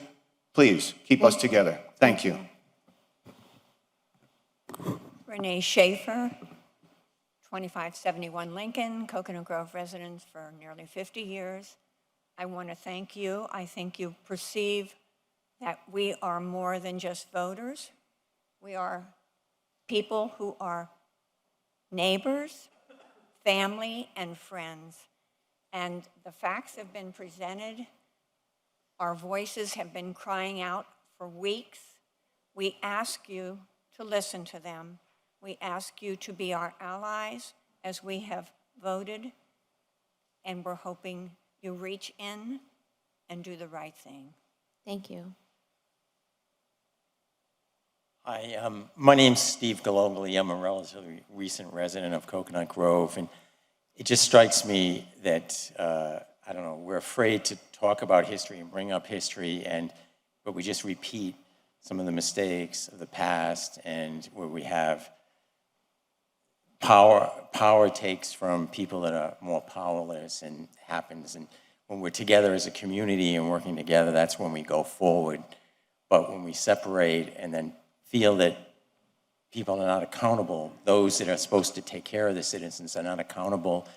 I: please keep us together. Thank you.
K: Renee Schaefer, 2571 Lincoln, Coconut Grove residents for nearly 50 years. I want to thank you. I think you perceive that we are more than just voters. We are people who are neighbors, family, and friends. And the facts have been presented. Our voices have been crying out for weeks. We ask you to listen to them. We ask you to be our allies as we have voted and we're hoping you reach in and do the right thing.
M: Thank you.
H: Hi, my name's Steve Galogli. I'm a relatively recent resident of Coconut Grove, and it just strikes me that, I don't know, we're afraid to talk about history and bring up history, but we just repeat some of the mistakes of the past, and where we have power takes from people that are more powerless and happens, and when we're together as a community and working together, that's when we go forward. But when we separate and then feel that people are not accountable, those that are supposed to take care of the citizens are not accountable,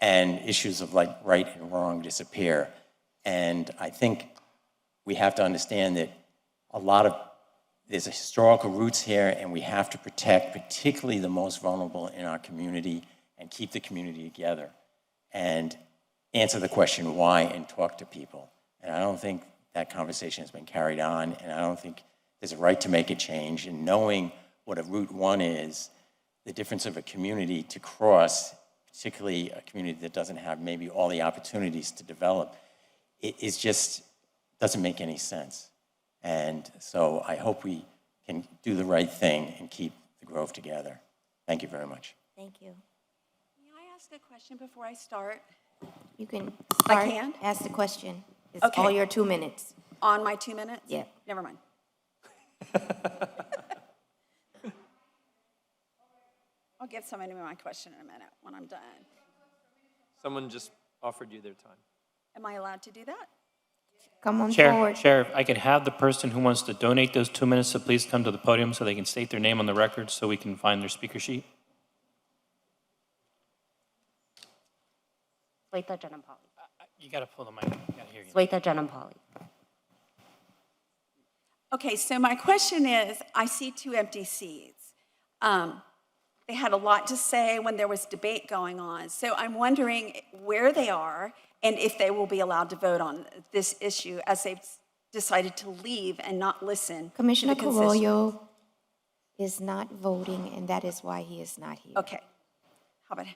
H: and issues of like right and wrong disappear. And I think we have to understand that there's a historical roots here, and we have to protect particularly the most vulnerable in our community and keep the community together and answer the question why and talk to people. And I don't think that conversation has been carried on, and I don't think there's a right to make a change. And knowing what a Route 1 is, the difference of a community to cross, particularly a community that doesn't have maybe all the opportunities to develop, it just doesn't make any sense. And so I hope we can do the right thing and keep the Grove together. Thank you very much.
M: Thank you.
J: May I ask a question before I start?
M: You can
J: I
M: start,
J: can?
M: ask the question. It's
J: Okay.
M: all your 2 minutes.
J: On my 2 minutes?
M: Yeah.
J: Never mind. I'll give somebody my question in a minute when I'm done.
F: Someone just offered you their time.
J: Am I allowed to do that?
M: Come on
C: Chair,
M: forward.
C: Chair, if I could have the person who wants to donate those 2 minutes to please come to the podium so they can state their name on the record so we can find their speaker sheet.
N: Sweta Janampali.
C: You got to pull the mic. I got to hear you.
N: Sweta Janampali.
J: Okay, so my question is, I see 2 empty seats. They had a lot to say when there was debate going on. So I'm wondering where they are and if they will be allowed to vote on this issue as they've decided to leave and not listen
M: Commissioner
J: to the constituents.
M: Carollo is not voting, and that is why he is not here.
J: Okay. How about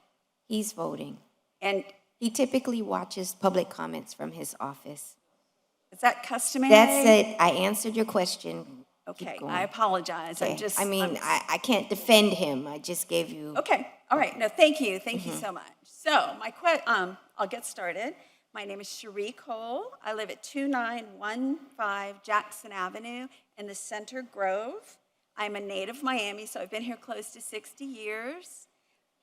M: He's voting.
J: And
M: he typically watches public comments from his office.
J: is that customary?
M: That's it. I answered your question.
J: Okay,
M: Keep going.
J: I apologize.
M: Okay. I can't defend him. I just gave you.
J: Okay, all right. No, thank you. Thank you so much. So I'll get started. My name is Cherie Cole. I live at 2915 Jackson Avenue in the Center Grove. I'm a native Miami, so I've been here close to 60 years.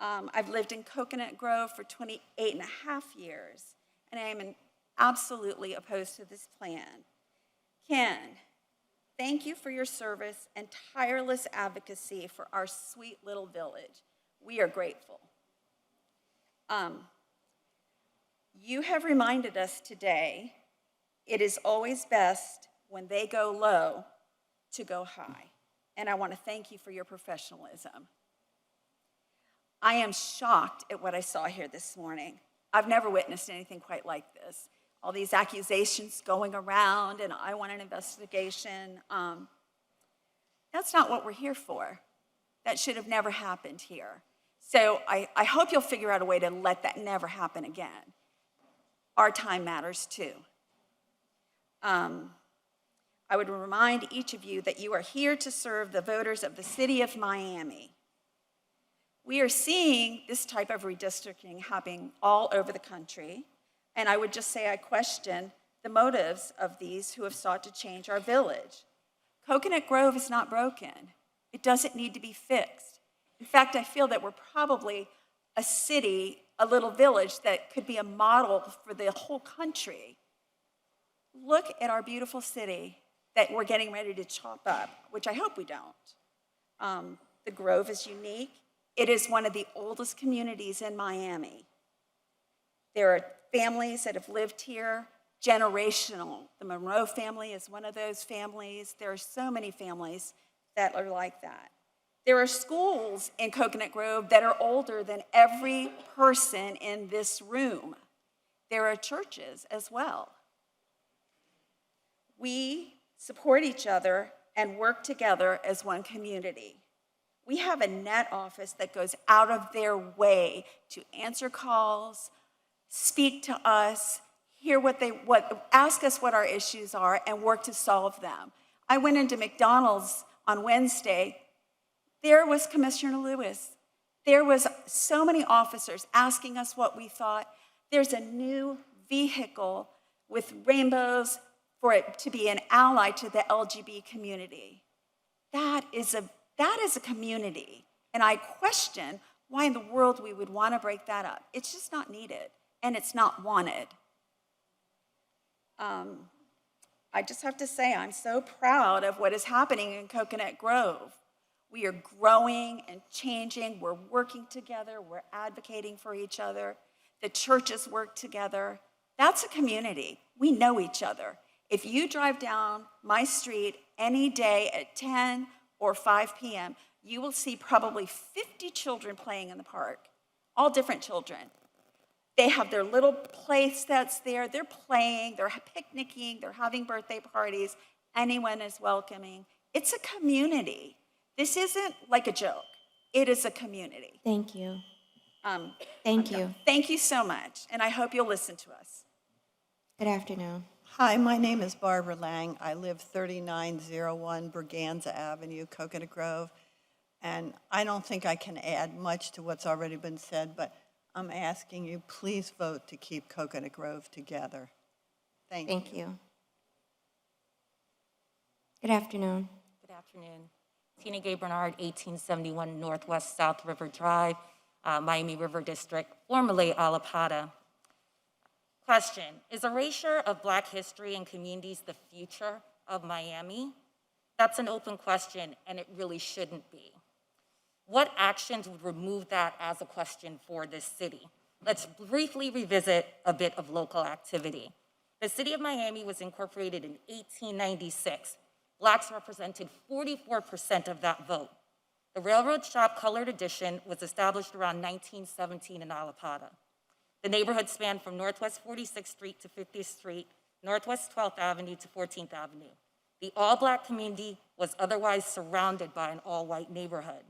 J: I've lived in Coconut Grove for 28 and a half years, and I am absolutely opposed to this plan. Ken, thank you for your service and tireless advocacy for our sweet little village. We are grateful. You have reminded us today it is always best when they go low to go high. And I want to thank you for your professionalism. I am shocked at what I saw here this morning. I've never witnessed anything quite like this. All these accusations going around, and I want an investigation. That's not what we're here for. That should have never happened here. So I hope you'll figure out a way to let that never happen again. Our time matters too. I would remind each of you that you are here to serve the voters of the city of Miami. We are seeing this type of redistricting happening all over the country, and I would just say I question the motives of these who have sought to change our village. Coconut Grove is not broken. It doesn't need to be fixed. In fact, I feel that we're probably a city, a little village that could be a model for the whole country. Look at our beautiful city that we're getting ready to chop up, which I hope we don't. The Grove is unique. It is one of the oldest communities in Miami. There are families that have lived here, generational. The Monroe family is one of those families. There are so many families that are like that. There are schools in Coconut Grove that are older than every person in this room. There are churches as well. We support each other and work together as one community. We have a net office that goes out of their way to answer calls, speak to us, hear ask us what our issues are, and work to solve them. I went into McDonald's on Wednesday. There was Commissioner Lewis. There was so many officers asking us what we thought. There's a new vehicle with rainbows for it to be an ally to the LGBT community. That is a community. And I question why in the world we would want to break that up. It's just not needed, and it's not wanted. I just have to say, I'm so proud of what is happening in Coconut Grove. We are growing and changing. We're working together. We're advocating for each other. The churches work together. That's a community. We know each other. If you drive down my street any day at 10 or 5 p.m., you will see probably 50 children playing in the park, all different children. They have their little play sets there. They're playing, they're picnicking, they're having birthday parties. Anyone is welcoming. It's a community. This isn't like a joke. It is a community.
M: Thank you. Thank you.
J: Thank you so much, and I hope you'll listen to us.
M: Good afternoon.
N: Hi, my name is Barbara Lang. I live 3901 Berganza Avenue, Coconut Grove. And I don't think I can add much to what's already been said, but I'm asking you, please vote to keep Coconut Grove together.
M: Thank you. Good afternoon.
P: Good afternoon. Tina Gay Bernard, 1871 Northwest South River Drive, Miami River District, formerly Alapata. Question, is erasure of Black history and communities the future of Miami? That's an open question, and it really shouldn't be. What actions would remove that as a question for this city? Let's briefly revisit a bit of local activity. The city of Miami was incorporated in 1896. Blacks represented 44% of that vote. The Railroad Shop Colored Edition was established around 1917 in Alapata. The neighborhood spanned from Northwest 46th Street to 50th Street, Northwest 12th Avenue to 14th Avenue. The all-Black community was otherwise surrounded by an all-white neighborhood.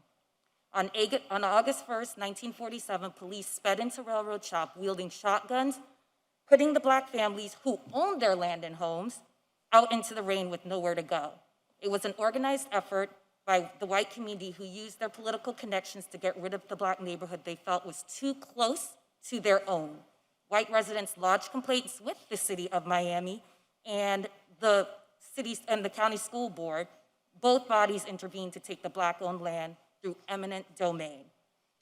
P: On August 1st, 1947, police sped into Railroad Shop wielding shotguns, putting the Black families who owned their land and homes out into the rain with nowhere to go. It was an organized effort by the white community who used their political connections to get rid of the Black neighborhood they felt was too close to their own. White residents lodged complaints with the city of Miami and the city's and the county school board. Both bodies intervened to take the Black-owned land through eminent domain.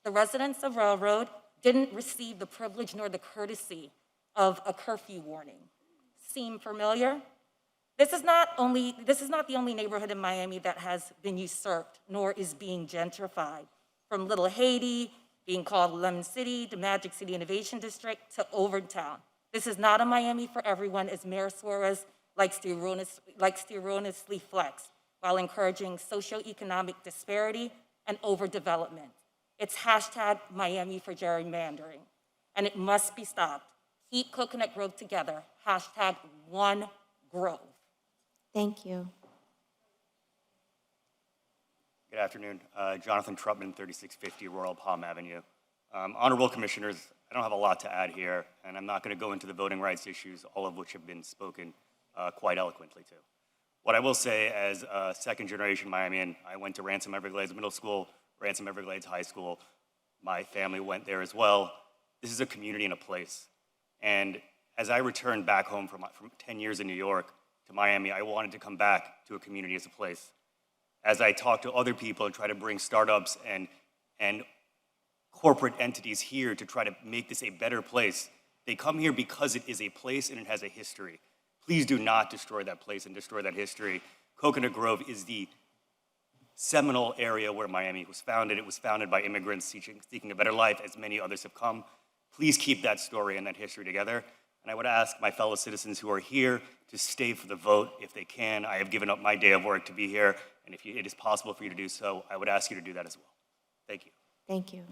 P: The residents of Railroad didn't receive the privilege nor the courtesy of a curfew warning. Seem familiar? This is not the only neighborhood in Miami that has been usurped, nor is being gentrified. From Little Haiti, being called Lemon City, the Magic City Innovation District, to Overtown. This is not a Miami for everyone, as Mayor Suarez likes to erroneously flex, while encouraging socioeconomic disparity and overdevelopment. It's hashtag Miami for gerrymandering, and it must be stopped. Keep Coconut Grove together, hashtag One Grove.
M: Thank you.
Q: Good afternoon. Jonathan Trutman, 3650 Royal Palm Avenue. Honorable Commissioners, I don't have a lot to add here, and I'm not going to go into the voting rights issues, all of which have been spoken quite eloquently to. What I will say, as a second-generation Miamian, I went to Ransom Everglades Middle School, Ransom Everglades High School. My family went there as well. This is a community and a place. And as I returned back home from 10 years in New York to Miami, I wanted to come back to a community as a place. As I talk to other people and try to bring startups and corporate entities here to try to make this a better place, they come here because it is a place and it has a history. Please do not destroy that place and destroy that history. Coconut Grove is the seminal area where Miami was founded. It was founded by immigrants seeking a better life, as many others have come. Please keep that story and that history together. And I would ask my fellow citizens who are here to stay for the vote if they can. I have given up my day of work to be here, and if it is possible for you to do so, I would ask you to do that as well. Thank you.
M: Thank you.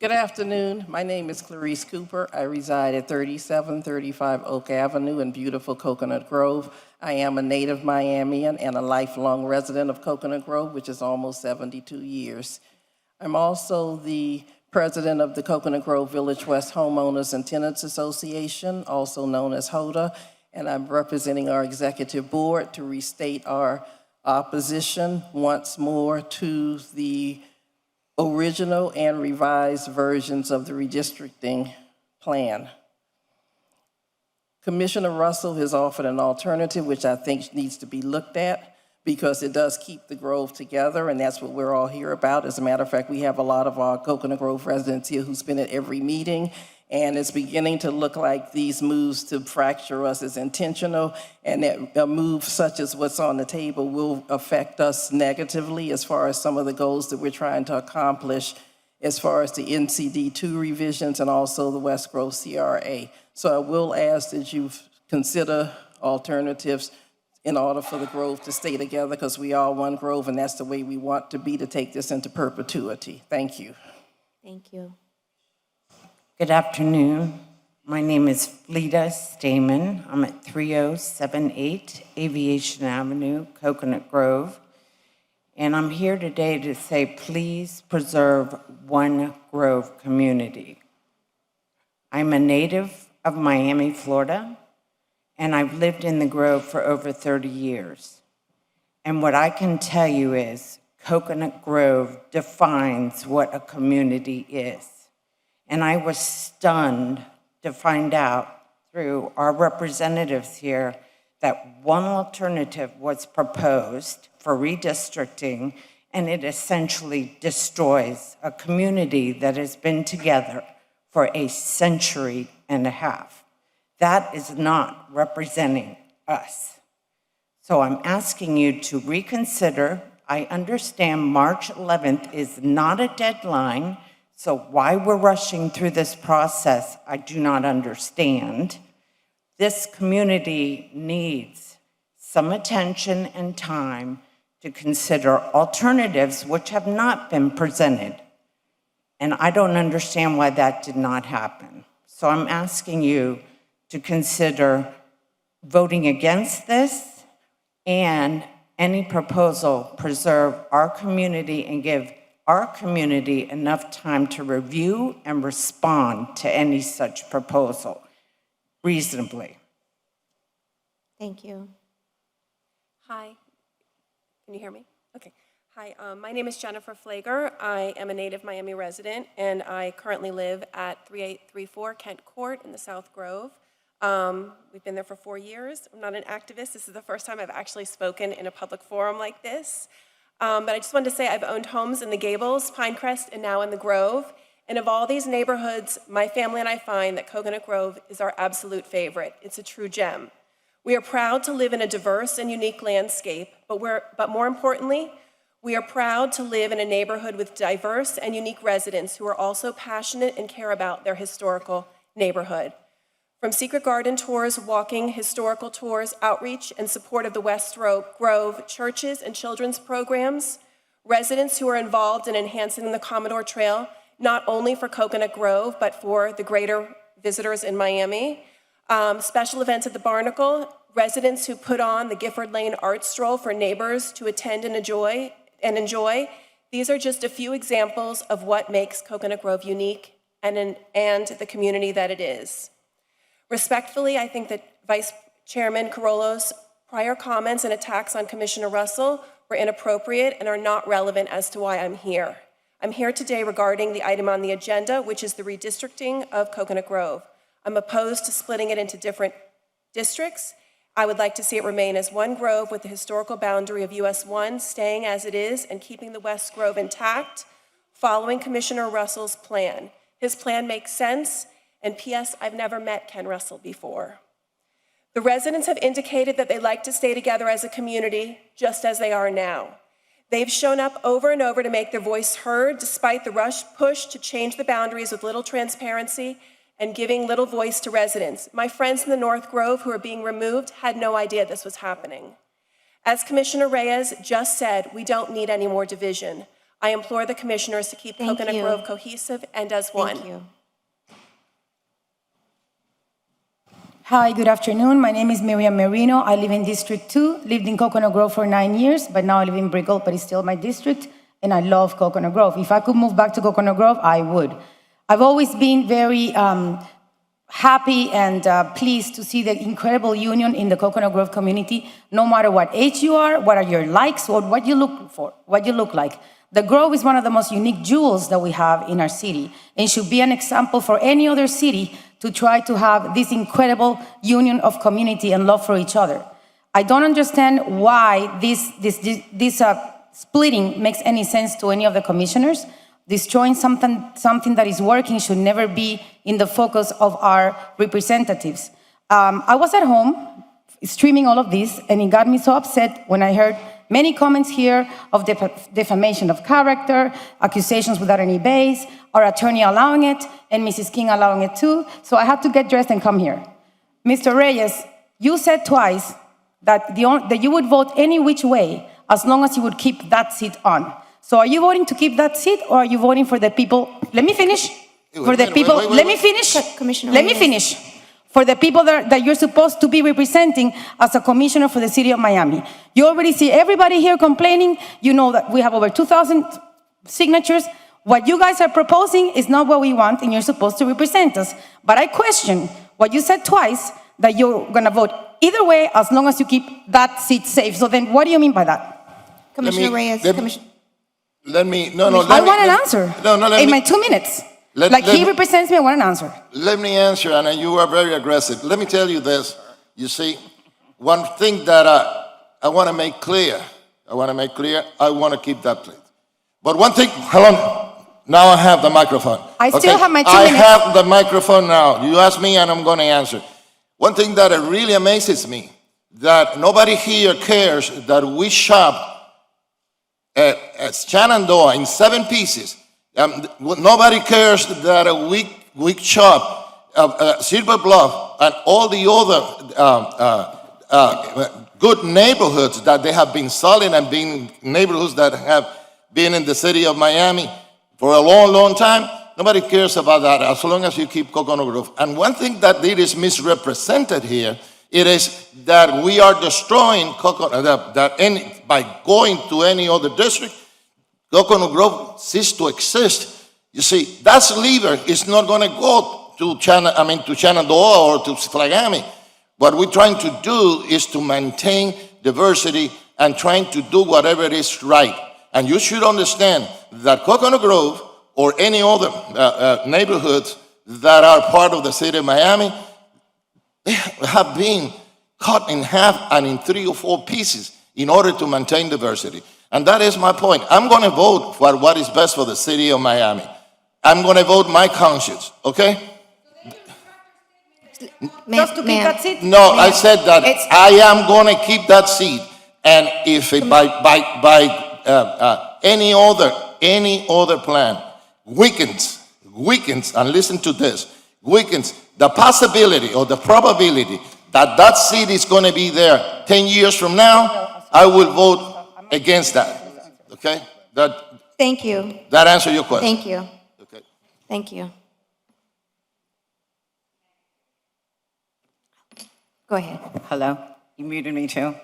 X: Good afternoon. My name is Clarice Cooper. I reside at 3735 Oak Avenue in beautiful Coconut Grove. I am a native Miamian and a lifelong resident of Coconut Grove, which is almost 72 years. I'm also the president of the Coconut Grove Village West Homeowners and Tenants Association, also known as HODA, and I'm representing our executive board to restate our opposition once more to the original and revised versions of the redistricting plan. Commissioner Russell has offered an alternative, which I think needs to be looked at because it does keep the Grove together, and that's what we're all here about. As a matter of fact, we have a lot of our Coconut Grove residents here who's been at every meeting, and it's beginning to look like these moves to fracture us is intentional, and that a move such as what's on the table will affect us negatively as far as some of the goals that we're trying to accomplish as far as the NCD2 revisions and also the West Grove CRA. So I will ask that you consider alternatives in order for the Grove to stay together, because we are one Grove, and that's the way we want to be to take this into perpetuity. Thank you.
M: Thank you.
E: Good afternoon. My name is Fleta Stamen. I'm at 3078 Aviation Avenue, Coconut Grove. And I'm here today to say, please preserve One Grove community. I'm a native of Miami, Florida, and I've lived in the Grove for over 30 years. And what I can tell you is Coconut Grove defines what a community is. And I was stunned to find out through our representatives here that one alternative was proposed for redistricting, and it essentially destroys a community that has been together for a century and a half. That is not representing us. So I'm asking you to reconsider. I understand March 11th is not a deadline, so why we're rushing through this process, I do not understand. This community needs some attention and time to consider alternatives which have not been presented. And I don't understand why that did not happen. So I'm asking you to consider voting against this and any proposal preserve our community and give our community enough time to review and respond to any such proposal reasonably.
M: Thank you.
L: Hi, can you hear me? Okay. Hi, my name is Jennifer Flager. I am a native Miami resident, and I currently live at 3834 Kent Court in the South Grove. We've been there for 4 years. I'm not an activist. This is the first time I've actually spoken in a public forum like this. But I just wanted to say I've owned homes in the Gables, Pinecrest, and now in the Grove. And of all these neighborhoods, my family and I find that Coconut Grove is our absolute favorite. It's a true gem. We are proud to live in a diverse and unique landscape, but more importantly, we are proud to live in a neighborhood with diverse and unique residents who are also passionate and care about their historical neighborhood. From secret garden tours, walking, historical tours, outreach, and support of the West Grove churches and children's programs, residents who are involved in enhancing the Commodore Trail, not only for Coconut Grove, but for the greater visitors in Miami, special events at the Barnacle, residents who put on the Gifford Lane Art Stroll for neighbors to attend and enjoy. These are just a few examples of what makes Coconut Grove unique and the community that it is. Respectfully, I think that Vice Chairman Carollo's prior comments and attacks on Commissioner Russell were inappropriate and are not relevant as to why I'm here. I'm here today regarding the item on the agenda, which is the redistricting of Coconut Grove. I'm opposed to splitting it into different districts. I would like to see it remain as one Grove with the historical boundary of US 1 staying as it is and keeping the West Grove intact, following Commissioner Russell's plan. His plan makes sense, and P.S., I've never met Ken Russell before. The residents have indicated that they like to stay together as a community, just as they are now. They've shown up over and over to make their voice heard, despite the rush push to change the boundaries with little transparency and giving little voice to residents. My friends in the North Grove who are being removed had no idea this was happening. As Commissioner Reyes just said, we don't need any more division. I implore the commissioners to keep Coconut Grove cohesive and as one.
M: Thank you.
R: Hi, good afternoon. My name is Miriam Merino. I live in District 2, lived in Coconut Grove for 9 years, but now I live in Brickell, but it's still my district. and I love Coconut Grove. If I could move back to Coconut Grove, I would. I've always been very happy and pleased to see the incredible union in the Coconut Grove community, no matter what age you are, what are your likes, or what you look for, what you look like. The Grove is one of the most unique jewels that we have in our city and should be an example for any other city to try to have this incredible union of community and love for each other. I don't understand why this splitting makes any sense to any of the commissioners. Destroying something that is working should never be in the focus of our representatives. I was at home streaming all of this, and it got me so upset when I heard many comments here of defamation of character, accusations without any base, our attorney allowing it, and Mrs. King allowing it too. So I had to get dressed and come here. Mr. Reyes, you said twice that you would vote any which way as long as you would keep that seat on. So are you voting to keep that seat, or are you voting for the people? Let me finish. For the people, let me finish.
M: Commissioner
R: Let me
M: Reyes.
R: finish. For the people that you're supposed to be representing as a commissioner for the city of Miami. You already see everybody here complaining. You know that we have over 2,000 signatures. What you guys are proposing is not what we want, and you're supposed to represent us. But I question what you said twice, that you're gonna vote either way as long as you keep that seat safe. So then what do you mean by that?
M: Commissioner Reyes,
A: Let me,
R: I want an answer. In my 2 minutes. He represents me, I want an answer.
A: Let me answer, and you are very aggressive. Let me tell you this. You see, one thing that I want to make clear, I want to keep that plate. But one thing, hold on. Now I have the microphone.
R: I still have my 2
A: I
R: minutes.
A: have the microphone now. You ask me, and I'm going to answer. One thing that really amazes me, that nobody here cares that we shop at Shenandoah in 7 pieces. Nobody cares that we chop Silver Bluff and all the other good neighborhoods that they have been solid and being neighborhoods that have been in the city of Miami for a long, long time. Nobody cares about that as long as you keep Coconut Grove. And one thing that it is misrepresented here, it is that we are destroying Coconut, by going to any other district, Coconut Grove ceased to exist. You see, that sliver is not going to go to Shenandoah or to Flagami. What we're trying to do is to maintain diversity and trying to do whatever is right. And you should understand that Coconut Grove or any other neighborhoods that are part of the city of Miami have been cut in half and in 3 or 4 pieces in order to maintain diversity. And that is my point. I'm going to vote for what is best for the city of Miami. I'm going to vote my conscience, okay?
R: Just to keep that seat?
A: No, I said that I am going to keep that seat. And if it, by any other plan weakens, and listen to this, weakens the possibility or the probability that that seat is going to be there 10 years from now, I will vote against that. Okay?
M: Thank you.
A: That answer your question.
M: Thank you.
A: Okay.
M: Thank you. Go ahead.
G: Hello. You muted me too.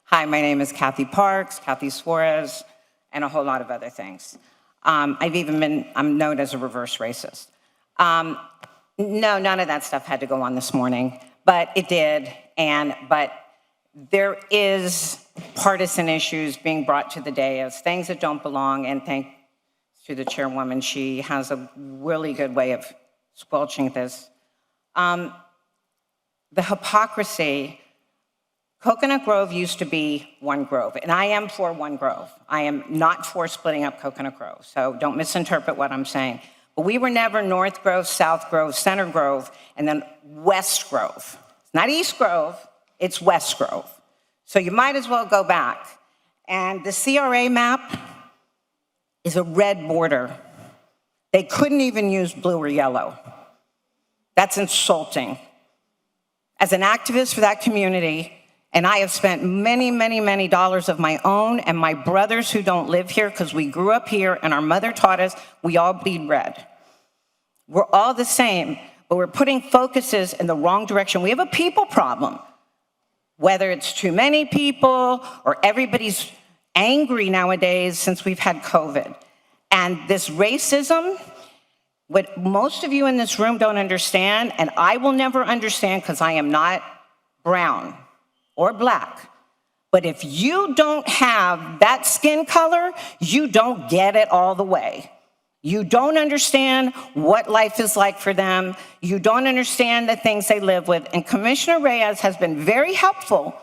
G: Hi, my name is Kathy Parks, Kathy Suarez, and a whole lot of other things. I'm known as a reverse racist. No, none of that stuff had to go on this morning, but it did. But there is partisan issues being brought to the dais, things that don't belong, and thanks to the chairwoman, she has a really good way of squelching this. The hypocrisy, Coconut Grove used to be one grove, and I am for one grove. I am not for splitting up Coconut Grove, so don't misinterpret what I'm saying. But we were never North Grove, South Grove, Center Grove, and then West Grove. It's not East Grove, it's West Grove. So you might as well go back. And the CRA map is a red border. They couldn't even use blue or yellow. That's insulting. As an activist for that community, and I have spent many, many, many dollars of my own and my brothers who don't live here because we grew up here and our mother taught us we all bleed red. We're all the same, but we're putting focuses in the wrong direction. We have a people problem. Whether it's too many people or everybody's angry nowadays since we've had COVID. And this racism, what most of you in this room don't understand, and I will never understand because I am not brown or black, but if you don't have that skin color, you don't get it all the way. You don't understand what life is like for them. You don't understand the things they live with. And Commissioner Reyes has been very helpful,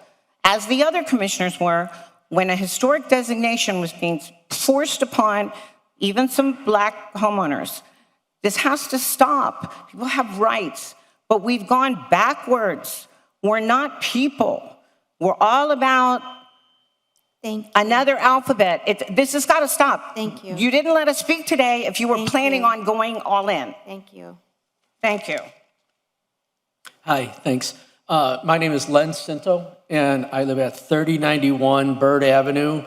G: as the other commissioners were, when a historic designation was being forced upon even some black homeowners. This has to stop. People have rights, but we've gone backwards. We're not people. We're all about another alphabet. This has got to stop.
M: Thank you.
G: You didn't let us speak today if you were planning on going all in.
M: Thank you.
G: Thank you.
S: Hi, thanks. My name is Len Cinto, and I live at 3091 Bird Avenue,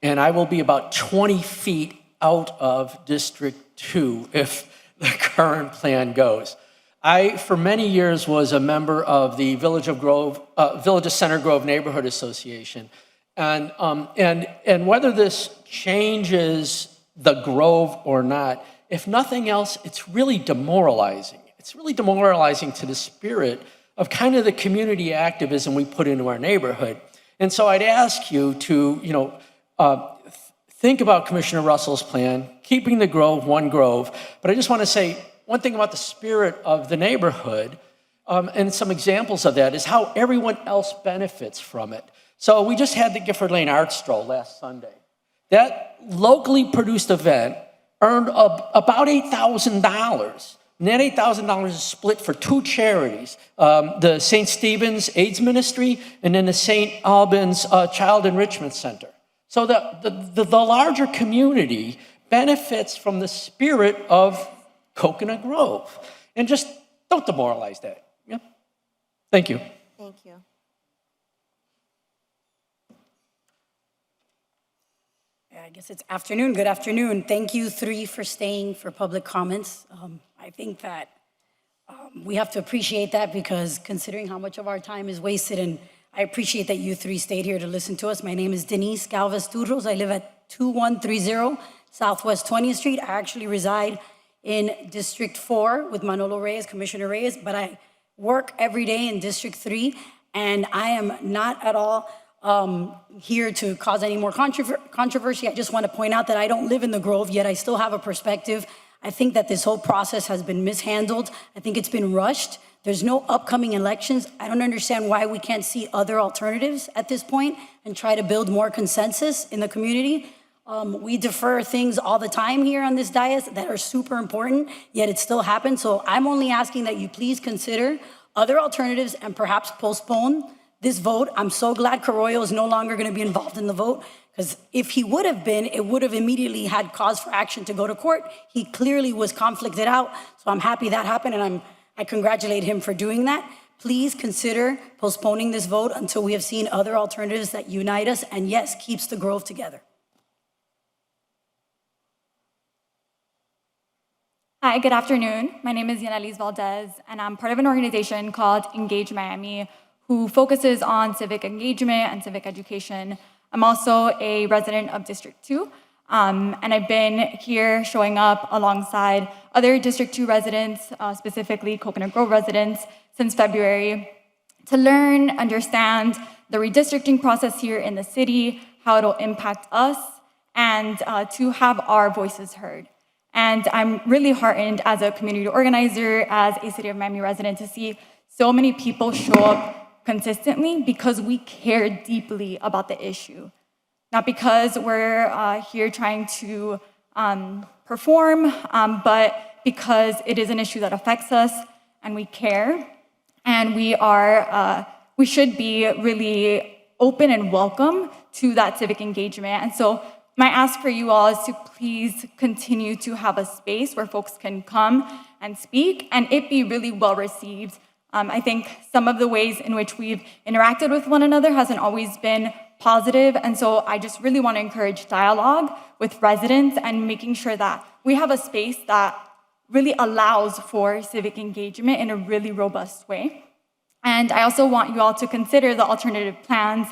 S: and I will be about 20 feet out of District 2 if the current plan goes. I, for many years, was a member of the Village of Center Grove Neighborhood Association. And whether this changes the Grove or not, if nothing else, it's really demoralizing. It's really demoralizing to the spirit of kind of the community activism we put into our neighborhood. And so I'd ask you to, think about Commissioner Russell's plan, keeping the Grove one Grove. But I just want to say one thing about the spirit of the neighborhood, and some examples of that is how everyone else benefits from it. So we just had the Gifford Lane Art Stroll last Sunday. That locally produced event earned about $8,000. And that $8,000 is split for two charities, the St. Stephen's AIDS Ministry and then the St. Albans Child Enrichment Center. So the larger community benefits from the spirit of Coconut Grove. And just don't demoralize that. Yeah? Thank you.
M: Thank you.
T: I guess it's afternoon. Good afternoon. Thank you three for staying for public comments. I think that we have to appreciate that because considering how much of our time is wasted, and I appreciate that you three stayed here to listen to us. My name is Denise Galvez Turros. I live at 2130 Southwest 20th Street. I actually reside in District 4 with Manolo Reyes, Commissioner Reyes, but I work every day in District 3, and I am not at all here to cause any more controversy. I just want to point out that I don't live in the Grove, yet I still have a perspective. I think that this whole process has been mishandled. I think it's been rushed. There's no upcoming elections. I don't understand why we can't see other alternatives at this point and try to build more consensus in the community. We defer things all the time here on this dais that are super important, yet it still happens. So I'm only asking that you please consider other alternatives and perhaps postpone this vote. I'm so glad Carollo is no longer going to be involved in the vote, because if he would have been, it would have immediately had cause for action to go to court. He clearly was conflicted out, so I'm happy that happened, and I congratulate him for doing that. Please consider postponing this vote until we have seen other alternatives that unite us and, yes, keeps the Grove together.
U: Hi, good afternoon. My name is Yanelise Valdez, and I'm part of an organization called Engage Miami, who focuses on civic engagement and civic education. I'm also a resident of District 2, and I've been here showing up alongside other District 2 residents, specifically Coconut Grove residents, since February, to learn, understand the redistricting process here in the city, how it'll impact us, and to have our voices heard. And I'm really heartened as a community organizer, as a City of Miami resident, to see so many people show up consistently because we care deeply about the issue. Not because we're here trying to perform, but because it is an issue that affects us and we care. And we should be really open and welcome to that civic engagement. And so my ask for you all is to please continue to have a space where folks can come and speak and it be really well received. I think some of the ways in which we've interacted with one another hasn't always been positive, and so I just really want to encourage dialogue with residents and making sure that we have a space that really allows for civic engagement in a really robust way. And I also want you all to consider the alternative plans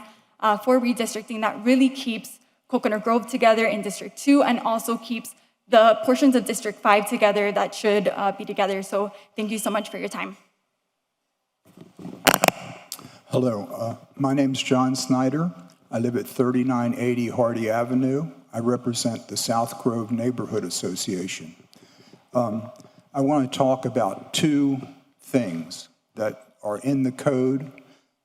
U: for redistricting that really keeps Coconut Grove together in District 2 and also keeps the portions of District 5 together that should be together. So thank you so much for your time.
B: Hello, my name's John Snyder. I live at 3980 Hardy Avenue. I represent the South Grove Neighborhood Association. I want to talk about two things that are in the code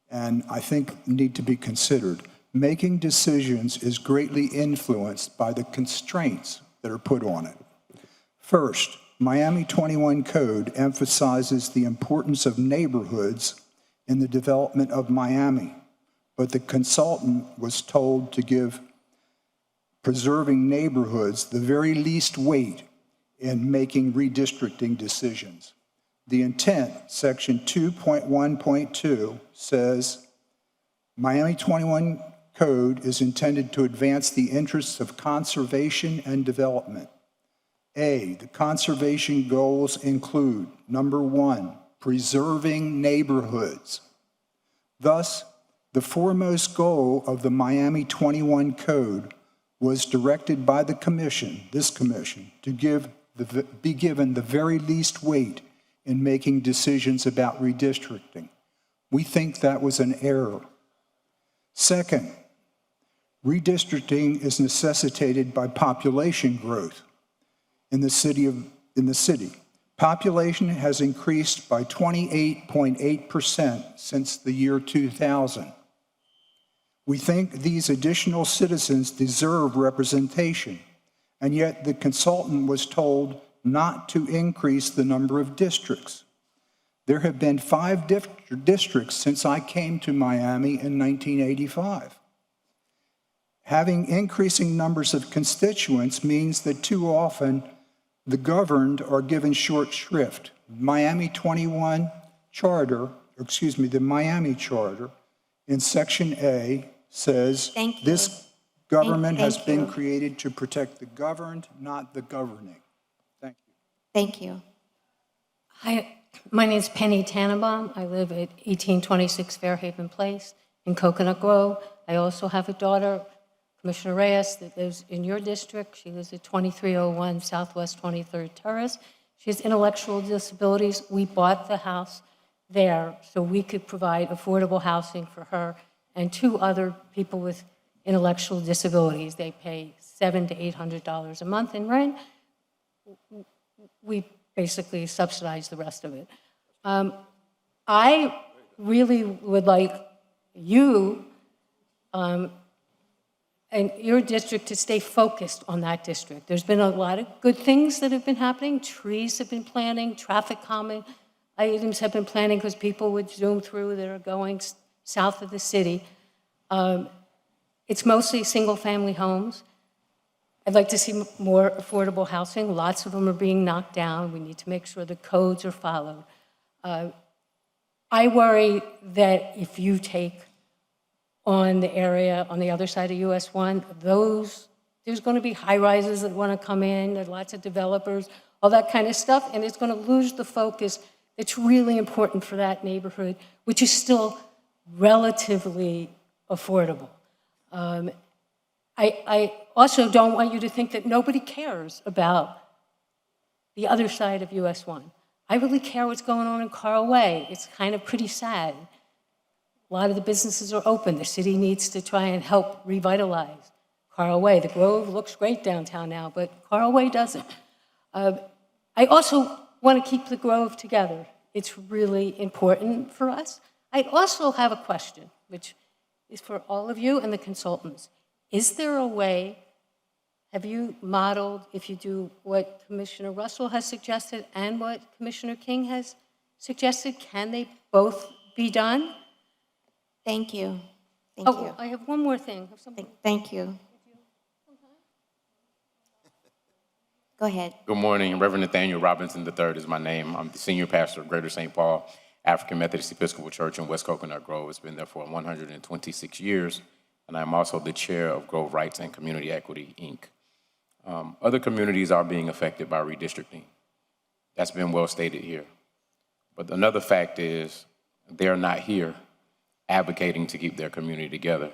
B: and I think need to be considered. Making decisions is greatly influenced by the constraints that are put on it. First, Miami 21 Code emphasizes the importance of neighborhoods in the development of Miami, but the consultant was told to give preserving neighborhoods the very least weight in making redistricting decisions. The intent, section 2.1.2, says Miami 21 Code is intended to advance the interests of conservation and development. A, the conservation goals include, number one, preserving neighborhoods. Thus, the foremost goal of the Miami 21 Code was directed by the commission, this commission, to be given the very least weight in making decisions about redistricting. We think that was an error. Second, redistricting is necessitated by population growth in the city. Population has increased by 28.8% since the year 2000. We think these additional citizens deserve representation, and yet the consultant was told not to increase the number of districts. There have been 5 districts since I came to Miami in 1985. Having increasing numbers of constituents means that too often the governed are given short shrift. The Miami Charter in Section A says this government has been created to protect the governed, not the governing. Thank you.
O: Thank you. Hi, my name is Penny Tannenbaum. I live at 1826 Fairhaven Place in Coconut Grove. I also have a daughter, Commissioner Reyes, that lives in your district. She lives at 2301 Southwest 23rd Terrace. She has intellectual disabilities. We bought the house there so we could provide affordable housing for her and 2 other people with intellectual disabilities. They pay $700 to $800 a month in rent. We basically subsidize the rest of it. I really would like you and your district to stay focused on that district. There's been a lot of good things that have been happening. Trees have been planting, traffic calming items have been planting because people would zoom through that are going south of the city. It's mostly single-family homes. I'd like to see more affordable housing. Lots of them are being knocked down. We need to make sure the codes are followed. I worry that if you take on the area on the other side of US 1, there's going to be high-rises that want to come in, there's lots of developers, all that kind of stuff, and it's going to lose the focus that's really important for that neighborhood, which is still relatively affordable. I also don't want you to think that nobody cares about the other side of US 1. I really care what's going on in Carl Way. It's kind of pretty sad. A lot of the businesses are open. The city needs to try and help revitalize Carl Way. The Grove looks great downtown now, but Carl Way doesn't. I also want to keep the Grove together. It's really important for us. I also have a question, which is for all of you and the consultants. Is there a way, have you modeled, if you do what Commissioner Russell has suggested and what Commissioner King has suggested, can they both be done?
M: Thank you. Thank you.
O: I have one more thing.
M: Thank you. Go ahead.
V: Good morning. Reverend Nathaniel Robinson III is my name. I'm the senior pastor of Greater St. Paul African Methodist Episcopal Church in West Coconut Grove. It's been there for 126 years, and I'm also the chair of Grove Rights and Community Equity, Inc. Other communities are being affected by redistricting. That's been well stated here. But another fact is they're not here advocating to keep their community together,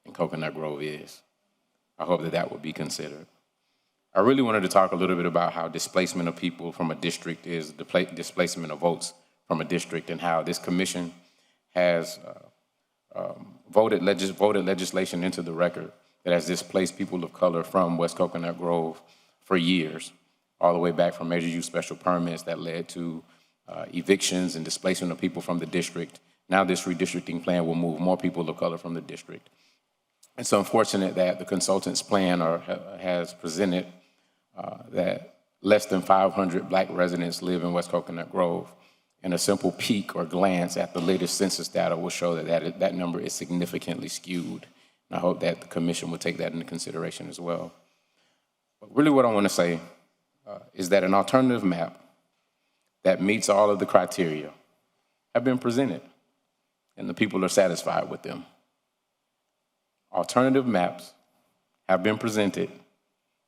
V: and Coconut Grove is. I hope that that would be considered. I really wanted to talk a little bit about how displacement of people from a district is displacement of votes from a district, and how this commission has voted legislation into the record that has displaced people of color from West Coconut Grove for years, all the way back from major use special permits that led to evictions and displacement of people from the district. Now this redistricting plan will move more people of color from the district. It's unfortunate that the consultant's plan has presented that less than 500 Black residents live in West Coconut Grove, and a simple peek or glance at the latest census data will show that that number is significantly skewed. And I hope that the commission will take that into consideration as well. But really what I want to say is that an alternative map that meets all of the criteria have been presented, and the people are satisfied with them. Alternative maps have been presented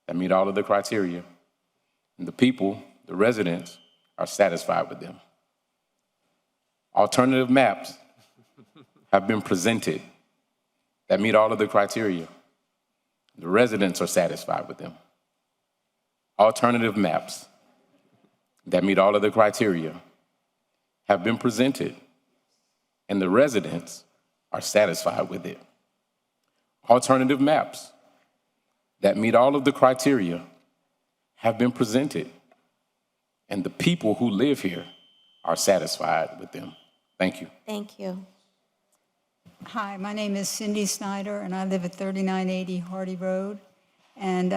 V: that meet all of the criteria, and the people, the residents, are satisfied with them. Alternative maps have been presented that meet all of the criteria. The residents are satisfied with them. Alternative maps that meet all of the criteria have been presented, and the residents are satisfied with it. Alternative maps that meet all of the criteria have been presented, and the people who live here are satisfied with them. Thank you.
M: Thank you.
D: Hi, my name is Cindy Snyder, and I live at 3980 Hardy Road. And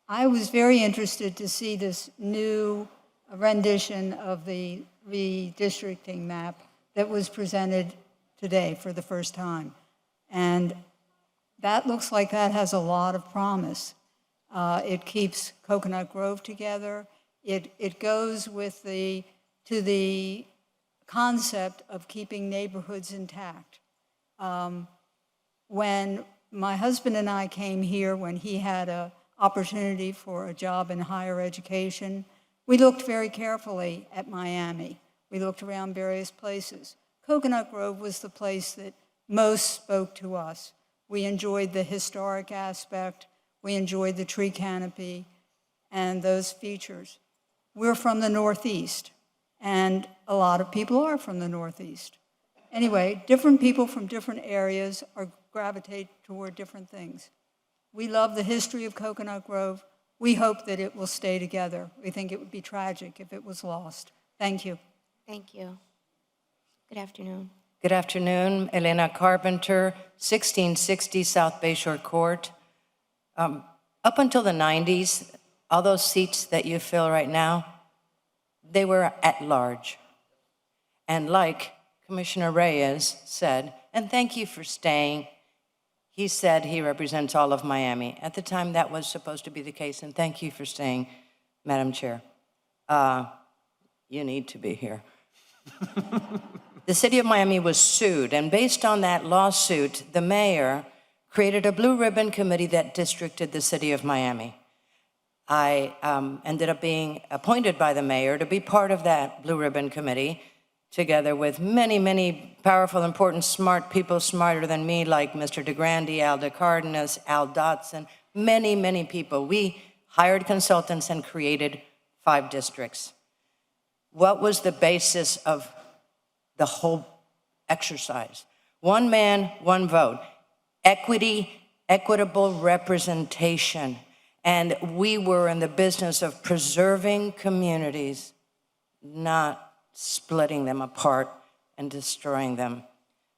D: I was very interested to see this new rendition of the redistricting map that was presented today for the first time. And that looks like that has a lot of promise. It keeps Coconut Grove together. It goes with to the concept of keeping neighborhoods intact. When my husband and I came here, when he had an opportunity for a job in higher education, we looked very carefully at Miami. We looked around various places. Coconut Grove was the place that most spoke to us. We enjoyed the historic aspect. We enjoyed the tree canopy and those features. We're from the Northeast, and a lot of people are from the Northeast. Anyway, different people from different areas gravitate toward different things. We love the history of Coconut Grove. We hope that it will stay together. We think it would be tragic if it was lost. Thank you.
M: Thank you. Good afternoon.
I: Good afternoon, Elena Carpenter, 1660 South Bayshore Court. Up until the 90s, all those seats that you fill right now, they were at large. And like Commissioner Reyes said, and thank you for staying, he said he represents all of Miami. At the time, that was supposed to be the case, and thank you for staying, Madam Chair. You need to be here. The city of Miami was sued, and based on that lawsuit, the mayor created a blue ribbon committee that districted the city of Miami. I ended up being appointed by the mayor to be part of that blue ribbon committee, together with many, many powerful, important, smart people, smarter than me, like Mr. DeGrande, Al DeCardenas, Al Dotson, many, many people. We hired consultants and created 5 districts. What was the basis of the whole exercise? One man, one vote. Equity, equitable representation. And we were in the business of preserving communities, not splitting them apart and destroying them.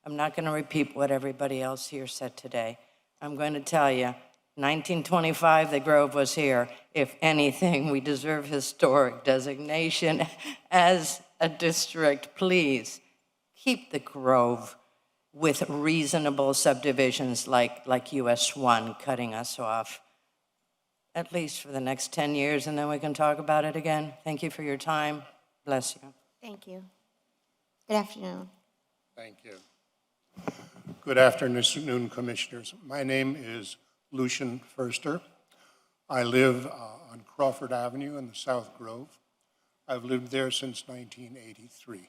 I: I'm not going to repeat what everybody else here said today. I'm going to tell you, 1925, the Grove was here. If anything, we deserve historic designation as a district. Please keep the Grove with reasonable subdivisions like US 1 cutting us off, at least for the next 10 years, and then we can talk about it again. Thank you for your time. Bless you.
M: Thank you. Good afternoon.
K: Thank you. Good afternoon, Commissioners. My name is Lucian Furster. I live on Crawford Avenue in the South Grove. I've lived there since 1983.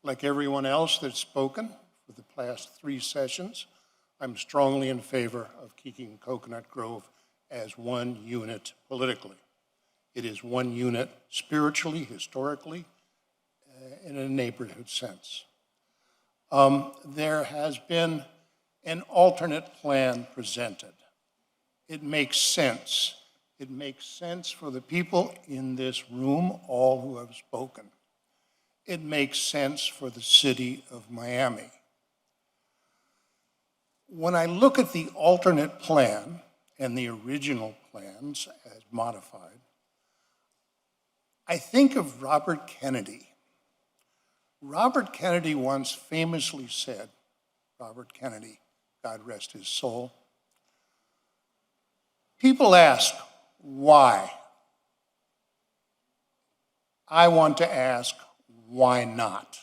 K: Like everyone else that's spoken for the past 3 sessions, I'm strongly in favor of keeping Coconut Grove as one unit politically. It is one unit spiritually, historically, in a neighborhood sense. There has been an alternate plan presented. It makes sense. It makes sense for the people in this room, all who have spoken. It makes sense for the city of Miami. When I look at the alternate plan and the original plans as modified, I think of Robert Kennedy. Robert Kennedy once famously said, Robert Kennedy, God rest his soul, people ask, why? I want to ask, why not?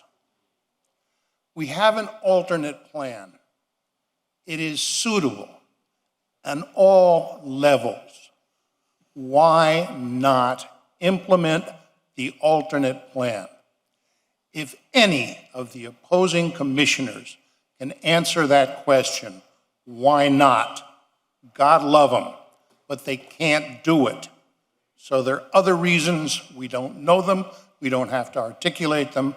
K: We have an alternate plan. It is suitable on all levels. Why not implement the alternate plan? If any of the opposing commissioners can answer that question, why not? God love them, but they can't do it. So there are other reasons. We don't know them. We don't have to articulate them.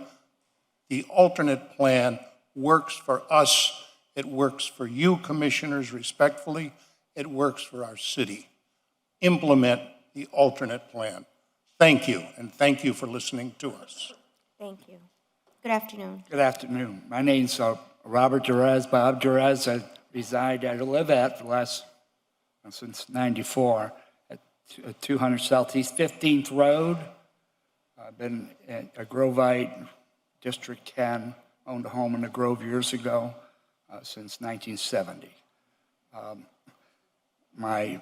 K: The alternate plan works for us. It works for you, commissioners, respectfully. It works for our city. Implement the alternate plan. Thank you, and thank you for listening to us.
M: Thank you. Good afternoon.
C: Good afternoon. My name's Robert Jerez, Bob Jerez. I live at the last, since 94, at 200 Southeast 15th Road. I've been a Grovite, District 10, owned a home in the Grove years ago, since 1970. My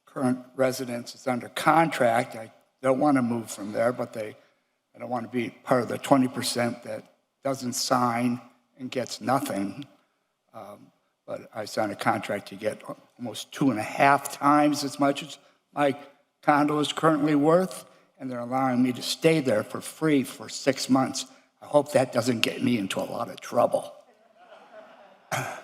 C: current residence is under contract. I don't want to move from there, but I don't want to be part of the 20% that doesn't sign and gets nothing. But I signed a contract to get almost 2.5 times as much as my condo is currently worth, and they're allowing me to stay there for free for 6 months. I hope that doesn't get me into a lot of trouble. I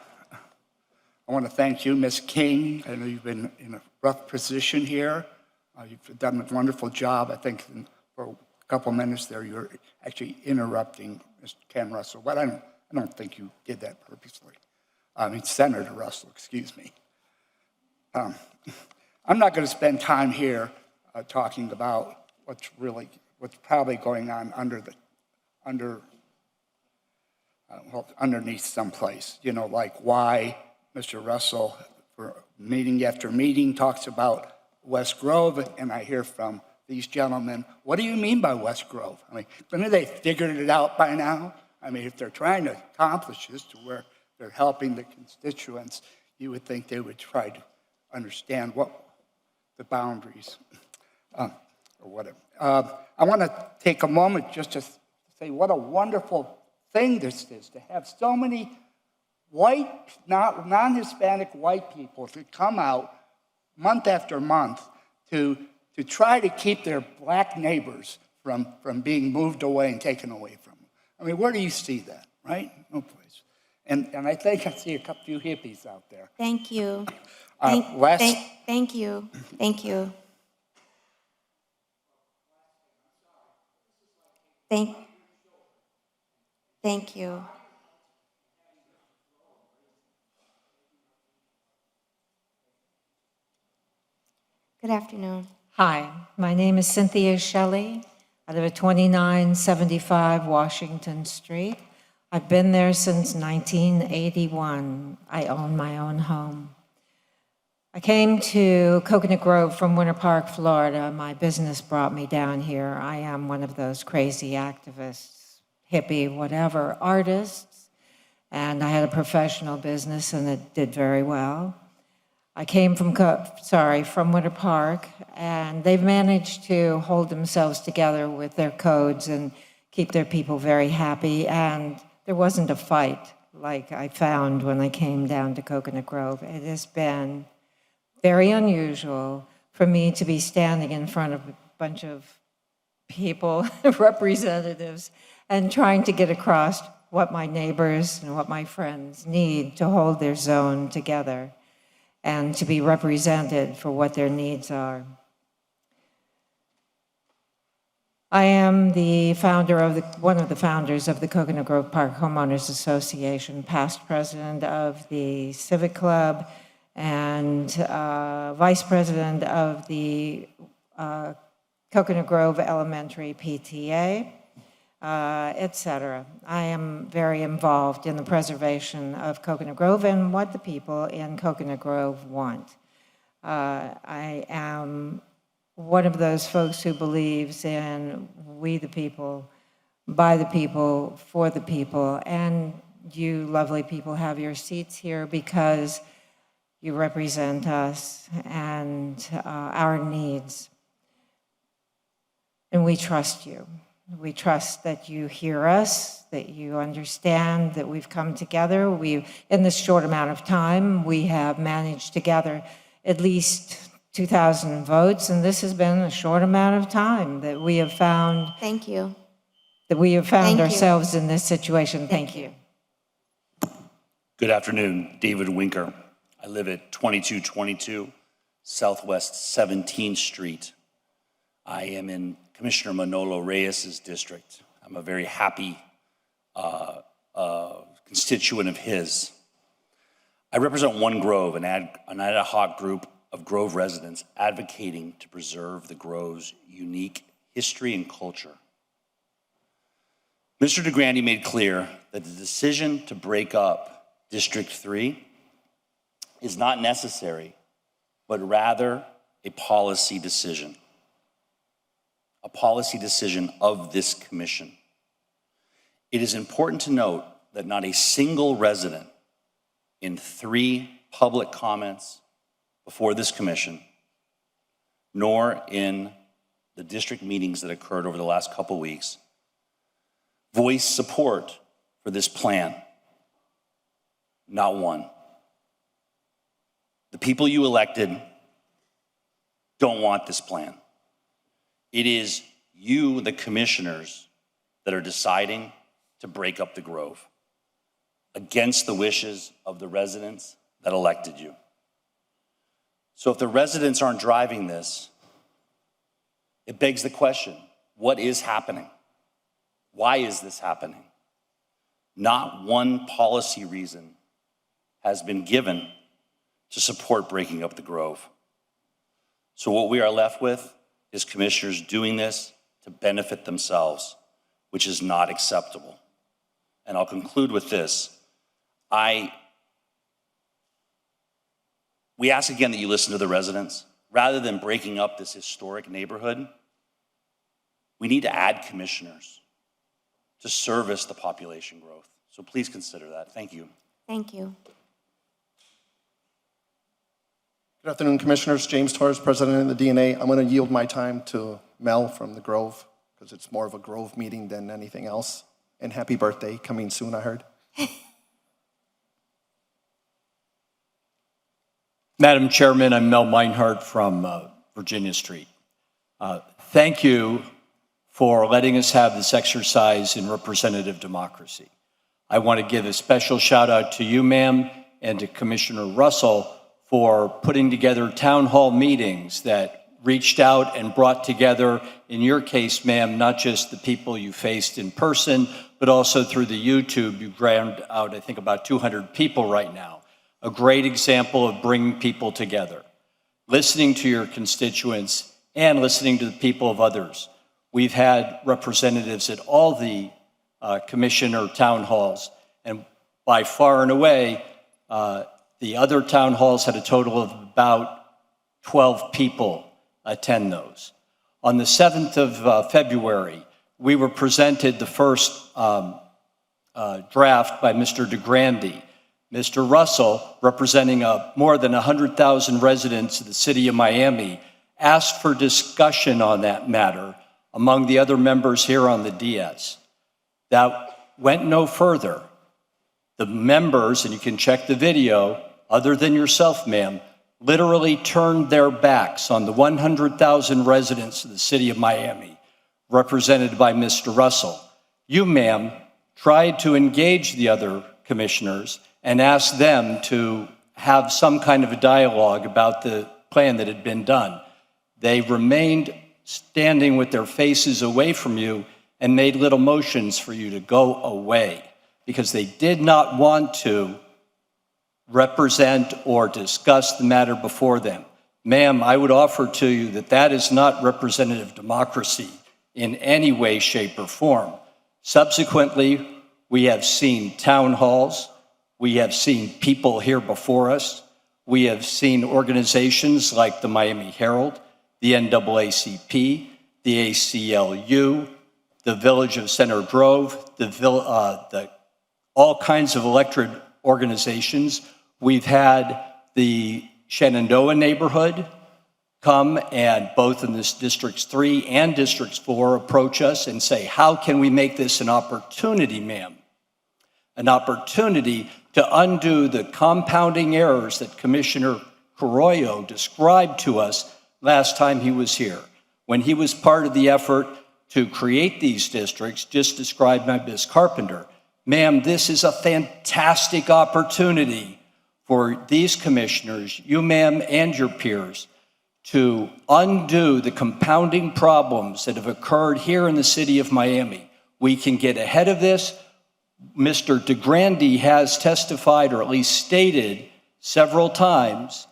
C: want to thank you, Ms. King. I know you've been in a rough position here. You've done a wonderful job. I think for a couple minutes there, you're actually interrupting Mr. Ken Russell, but I don't think you did that purposely. Senator Russell, excuse me. I'm not going to spend time here talking about what's probably going on underneath someplace. You know, like why Mr. Russell, for meeting after meeting, talks about West Grove, and I hear from these gentlemen, what do you mean by West Grove? I mean, couldn't they figured it out by now? I mean, if they're trying to accomplish this to where they're helping the constituents, you would think they would try to understand what the boundaries or whatever. I want to take a moment just to say what a wonderful thing this is, to have so many white, non-Hispanic white people to come out month after month to try to keep their black neighbors from being moved away and taken away from them. I mean, where do you see that, right? No place. And I think I see a few hippies out there.
M: Thank you.
C: Thank
M: you. Thank you. Thank you. Good afternoon.
F: Hi, my name is Cynthia Shelley. I live at 2975 Washington Street. I've been there since 1981. I own my own home. I came to Coconut Grove from Winter Park, Florida. My business brought me down here. I am one of those crazy activists, hippie, whatever, artists, and I had a professional business and it did very well. I came from Winter Park, and they've managed to hold themselves together with their codes and keep their people very happy, and there wasn't a fight like I found when I came down to Coconut Grove. It has been very unusual for me to be standing in front of a bunch of people, representatives, and trying to get across what my neighbors and what my friends need to hold their zone together and to be represented for what their needs are. I am the founder of one of the founders of the Coconut Grove Park Homeowners Association, past president of the Civic Club, and vice president of the Coconut Grove Elementary PTA, et cetera. I am very involved in the preservation of Coconut Grove and what the people in Coconut Grove want. I am one of those folks who believes in we the people, by the people, for the people, and you lovely people have your seats here because you represent us and our needs. And we trust you. We trust that you hear us, that you understand that we've come together. In this short amount of time, we have managed to gather at least 2,000 votes, and this has been a short amount of time that we have found.
M: Thank you.
F: That we have found
M: Thank you.
F: ourselves in this situation. Thank you.
H: Good afternoon, David Winker. I live at 2222 Southwest 17th Street. I am in Commissioner Manolo Reyes' district. I'm a very happy constituent of his. I represent One Grove, an ad hoc group of Grove residents advocating to preserve the Grove's unique history and culture. Mr. DeGrande made clear that the decision to break up District 3 is not necessary, but rather a policy decision of this commission. It is important to note that not a single resident in 3 public comments before this commission, nor in the district meetings that occurred over the last couple weeks, voiced support for this plan. Not one. The people you elected don't want this plan. It is you, the commissioners, that are deciding to break up the Grove against the wishes of the residents that elected you. So if the residents aren't driving this, it begs the question, what is happening? Why is this happening? Not one policy reason has been given to support breaking up the Grove. So what we are left with is commissioners doing this to benefit themselves, which is not acceptable. And I'll conclude with this. We ask again that you listen to the residents. Rather than breaking up this historic neighborhood, we need to add commissioners to service the population growth. So please consider that. Thank you.
M: Thank you.
J: Good afternoon, Commissioners. James Torres, President of the DNA. I'm going to yield my time to Mel from the Grove because it's more of a Grove meeting than anything else. And happy birthday, coming soon, I heard.
N: Madam Chairman, I'm Mel Meinhardt from Virginia Street. Thank you for letting us have this exercise in representative democracy. I want to give a special shout out to you, ma'am, and to Commissioner Russell for putting together town hall meetings that reached out and brought together, in your case, ma'am, not just the people you faced in person, but also through the YouTube. You ground out, I think, about 200 people right now. A great example of bringing people together, listening to your constituents and listening to the people of others. We've had representatives at all the commissioner town halls, and by far and away, the other town halls had a total of about 12 people attend those. On the 7th of February, we were presented the first draft by Mr. DeGrande. Mr. Russell, representing more than 100,000 residents of the city of Miami, asked for discussion on that matter among the other members here on the DS. That went no further. The members, and you can check the video, other than yourself, ma'am, literally turned their backs on the 100,000 residents of the city of Miami, represented by Mr. Russell. You, ma'am, tried to engage the other commissioners and asked them to have some kind of a dialogue about the plan that had been done. They remained standing with their faces away from you and made little motions for you to go away because they did not want to represent or discuss the matter before them. Ma'am, I would offer to you that that is not representative democracy in any way, shape, or form. Subsequently, we have seen town halls, we have seen people here before us, we have seen organizations like the Miami Herald, the NAACP, the ACLU, the Village of Center Grove, all kinds of elected organizations. We've had the Shenandoah neighborhood come and both in this Districts 3 and Districts 4 approach us and say, how can we make this an opportunity, ma'am? An opportunity to undo the compounding errors that Commissioner Carollo described to us last time he was here, when he was part of the effort to create these districts, just described by Ms. Carpenter. Ma'am, this is a fantastic opportunity for these commissioners, you ma'am and your peers, to undo the compounding problems that have occurred here in the city of Miami. We can get ahead of this. Mr. DeGrande has testified, or at least stated several times,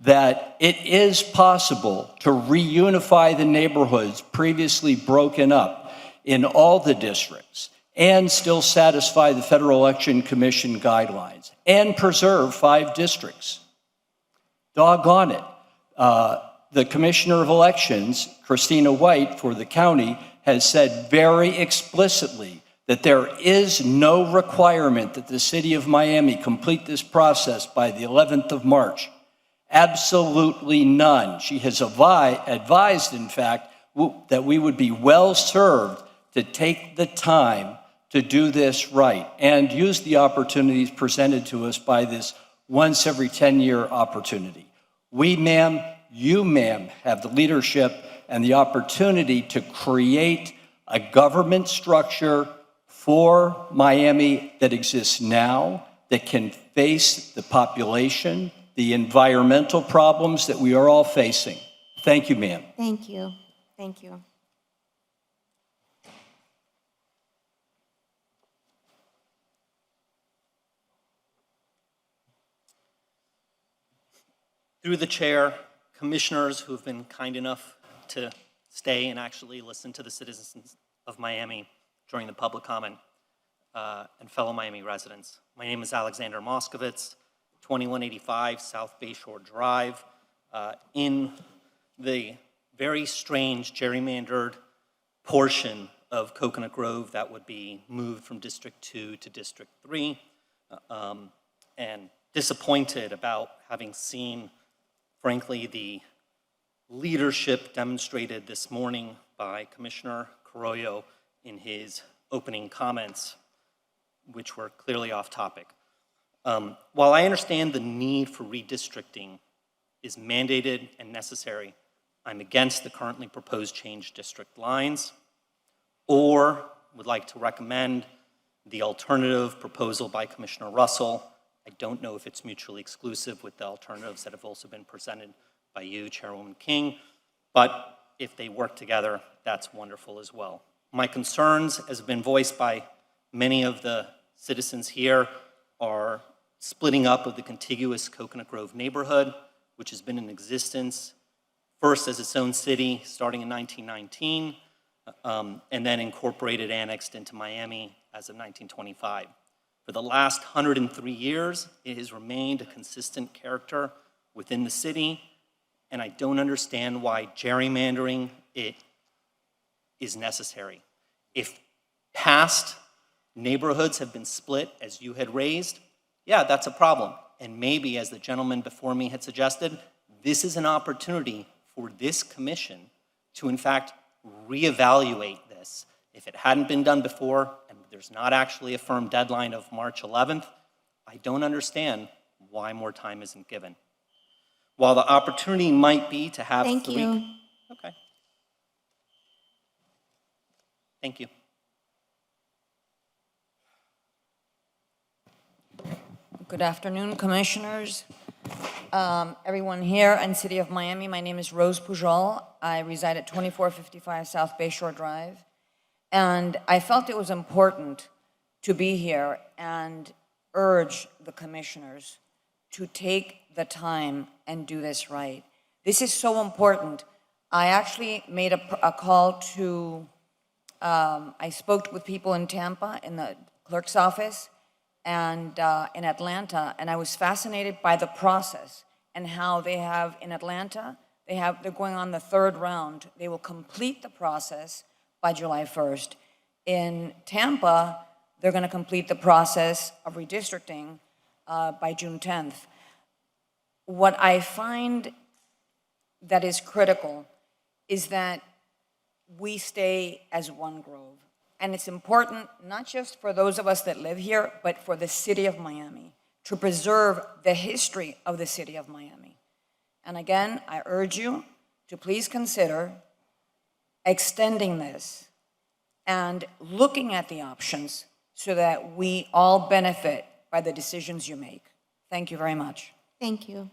N: that it is possible to reunify the neighborhoods previously broken up in all the districts and still satisfy the Federal Election Commission guidelines and preserve 5 districts. Doggone it. The Commissioner of Elections, Christina White, for the county, has said very explicitly that there is no requirement that the city of Miami complete this process by the 11th of March. Absolutely none. She has advised, in fact, that we would be well served to take the time to do this right and use the opportunities presented to us by this once every 10-year opportunity. We, ma'am, you, ma'am, have the leadership and the opportunity to create a government structure for Miami that exists now, that can face the population, the environmental problems that we are all facing. Thank you, ma'am.
M: Thank you. Thank you.
P: Through the chair, commissioners who have been kind enough to stay and actually listen to the citizens of Miami during the public comment, and fellow Miami residents. My name is Alexander Moskowitz, 2185 South Bayshore Drive, in the very strange gerrymandered portion of Coconut Grove that would be moved from District 2 to District 3, and disappointed about having seen, frankly, the leadership demonstrated this morning by Commissioner Carollo in his opening comments, which were clearly off topic. While I understand the need for redistricting is mandated and necessary, I'm against the currently proposed change district lines, or would like to recommend the alternative proposal by Commissioner Russell. I don't know if it's mutually exclusive with the alternatives that have also been presented by you, Chairwoman King, but if they work together, that's wonderful as well. My concerns, as have been voiced by many of the citizens here, are splitting up of the contiguous Coconut Grove neighborhood, which has been in existence first as its own city starting in 1919, and then incorporated, annexed into Miami as of 1925. For the last 103 years, it has remained a consistent character within the city, and I don't understand why gerrymandering it is necessary. If past neighborhoods have been split as you had raised, yeah, that's a problem. And maybe, as the gentleman before me had suggested, this is an opportunity for this commission to, in fact, reevaluate this. If it hadn't been done before, and there's not actually a firm deadline of March 11th, I don't understand why more time isn't given. While the opportunity might be to have
M: Thank you.
P: Okay. Thank you.
E: Good afternoon, commissioners, everyone here in City of Miami. My name is Rose Pujol. I reside at 2455 South Bayshore Drive. And I felt it was important to be here and urge the commissioners to take the time and do this right. This is so important. I actually made a call to, I spoke with people in Tampa in the clerk's office and in Atlanta, and I was fascinated by the process and how they have in Atlanta, they're going on the third round. They will complete the process by July 1st. In Tampa, they're going to complete the process of redistricting by June 10th. What I find that is critical is that we stay as one Grove. And it's important, not just for those of us that live here, but for the city of Miami, to preserve the history of the city of Miami. And again, I urge you to please consider extending this and looking at the options so that we all benefit by the decisions you make. Thank you very much.
M: Thank you.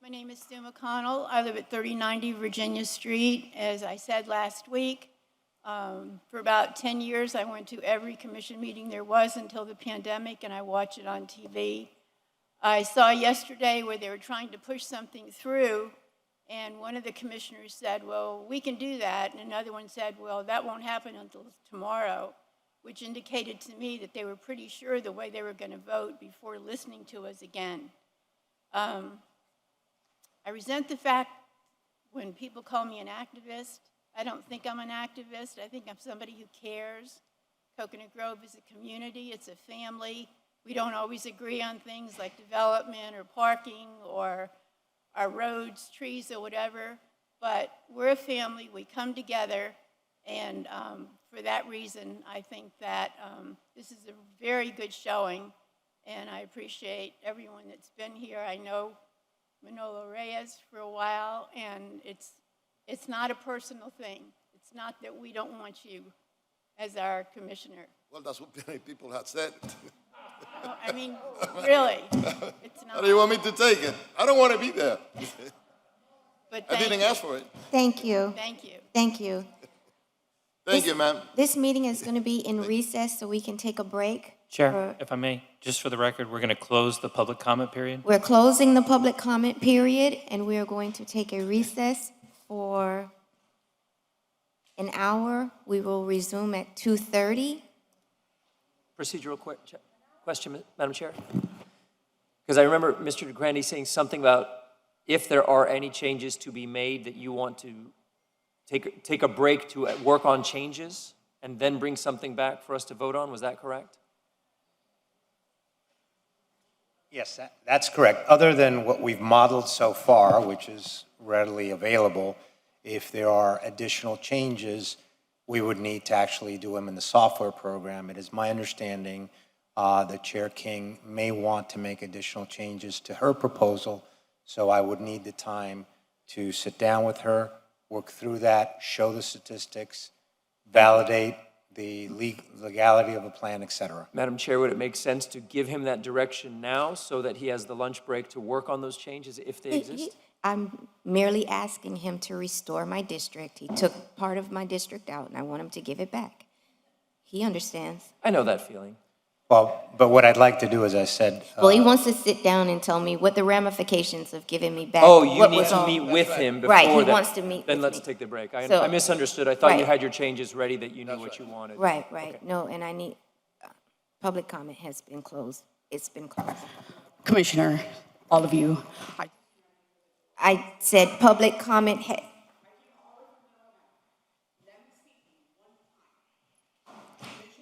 Q: My name is Sue McConnell. I live at 3090 Virginia Street. As I said last week, for about 10 years, I went to every commission meeting there was until the pandemic, and I watched it on TV. I saw yesterday where they were trying to push something through, and one of the commissioners said, well, we can do that, and another one said, well, that won't happen until tomorrow, which indicated to me that they were pretty sure the way they were going to vote before listening to us again. I resent the fact when people call me an activist. I don't think I'm an activist. I think I'm somebody who cares. Coconut Grove is a community. It's a family. We don't always agree on things like development or parking or our roads, trees, or whatever. But we're a family. We come together. And for that reason, I think that this is a very good showing. And I appreciate everyone that's been here. I know Manolo Reyes for a while, and it's not a personal thing. It's not that we don't want you as our commissioner.
A: Well, that's what many people have said.
Q: No, I mean, really, it's not.
A: How do you want me to take it? I don't want to be there.
Q: But
A: I didn't ask for it.
M: Thank you.
Q: Thank you.
M: Thank you.
A: Thank you, ma'am.
M: This meeting is going to be in recess so we can take a break.
P: Chair, if I may, just for the record, we're going to close the public comment period.
M: We're closing the public comment period, and we are going to take a recess for an hour. We will resume at 2:30.
W: Procedural question, Madam Chair? Because I remember Mr. DeGrande saying something about if there are any changes to be made that you want to take a break to work on changes and then bring something back for us to vote on. Was that correct?
X: Yes, that's correct. Other than what we've modeled so far, which is readily available, if there are additional changes, we would need to actually do them in the software program. It is my understanding that Chair King may want to make additional changes to her proposal, so I would need the time to sit down with her, work through that, show the statistics, validate the legality of the plan, et cetera.
W: Madam Chair, would it make sense to give him that direction now so that he has the lunch break to work on those changes if they exist?
M: I'm merely asking him to restore my district. He took part of my district out, and I want him to give it back. He understands.
W: I know that feeling.
X: Well, but what I'd like to do, as I said...
M: Well, he wants to sit down and tell me what the ramifications of giving me back.
W: Oh, you
M: what
W: need
M: was
W: to
M: all-
W: meet with him before
M: Right, he
W: that.
M: wants to meet
W: Then
M: with
W: let's
M: me.
W: take the break. I
M: So-
W: misunderstood. I thought you
M: Right.
W: had your changes ready, that you knew what you wanted.
M: Right.
W: Okay.
M: No, and I need, public comment has been closed. It's been closed.
T: Commissioner, all of you.
M: I said public comment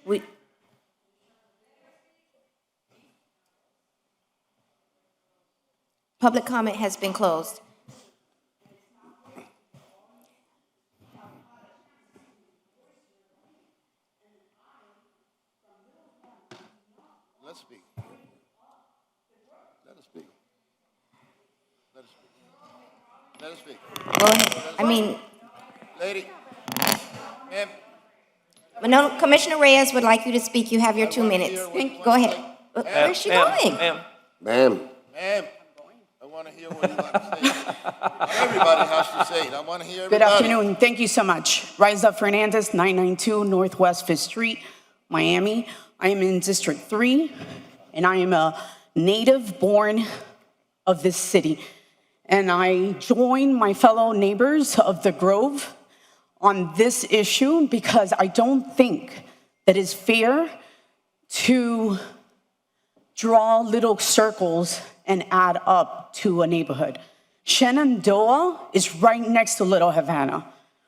M: we, public comment has been closed.
A: Let's speak. Let us speak. Let us speak. Let us speak.
M: Well, I mean,
A: Lady, ma'am,
M: No, Commissioner Reyes would like you to speak. You have your 2 minutes. Go ahead. Where's she going?
W: Ma'am,
A: Ma'am, I want to hear what you have to say. Everybody has to say it. I want to hear
G: Good
A: everybody.
G: afternoon. Thank you so much. Rise Up Fernandez, 992 Northwest 5th Street, Miami. I am in District 3, and I am a native born of this city. And I join my fellow neighbors of the Grove on this issue because I don't think that it's fair to draw little circles and add up to a neighborhood. Shenandoah is right next to Little Havana.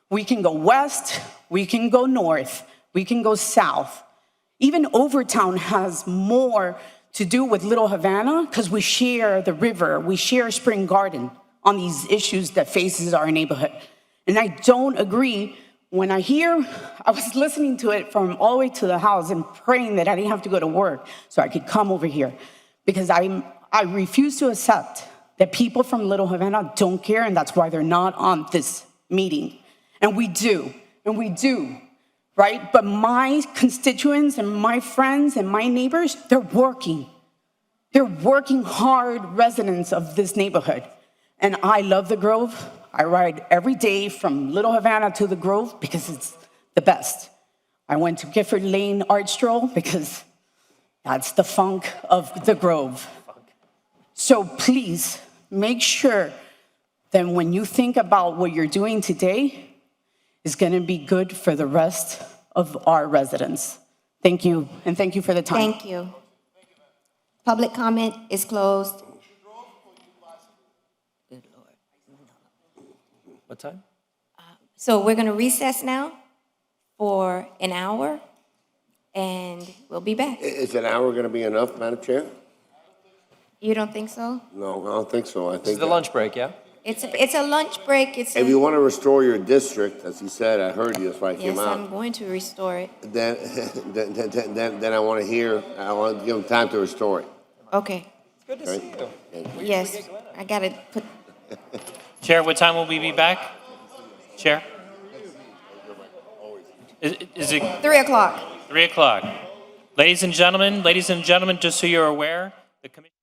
G: We can go west, we can go north, we can go south. Even Overtown has more to do with Little Havana because we share the river, we share Spring Garden on these issues that faces our neighborhood. And I don't agree when I was listening to it from all the way to the house and praying that I didn't have to go to work so I could come over here because I refuse to accept that people from Little Havana don't care, and that's why they're not on this meeting. And we do, right? But my constituents and my friends and my neighbors, they're working. They're working hard residents of this neighborhood. And I love the Grove. I ride every day from Little Havana to the Grove because it's the best. I went to Gifford Lane Art Stroll because that's the funk of the Grove. So please make sure that when you think about what you're doing today, is going to be good for the rest of our residents. Thank you, and thank you for the time.
M: Thank you. Public comment is closed.
W: what time?
M: So we're going to recess now for an hour, and we'll be back.
L: Is an hour going to be enough, Madam Chair?
M: You don't think so?
L: No, I don't think so. I
W: This is
L: think
W: the lunch break, yeah?
M: It's a lunch break.
L: if you want to restore your district, as you said, I heard you, that's why I came
M: Yes,
L: out.
M: I'm going to restore it.
L: Then, then I want to give them time to restore it.
M: Okay.
W: It's good to see you.
M: Yes, I got to put.
P: Chair, what time will we be back? Chair? Is it
M: 3 o'clock.
P: 3 o'clock? Ladies and gentlemen, just so you're aware, the commission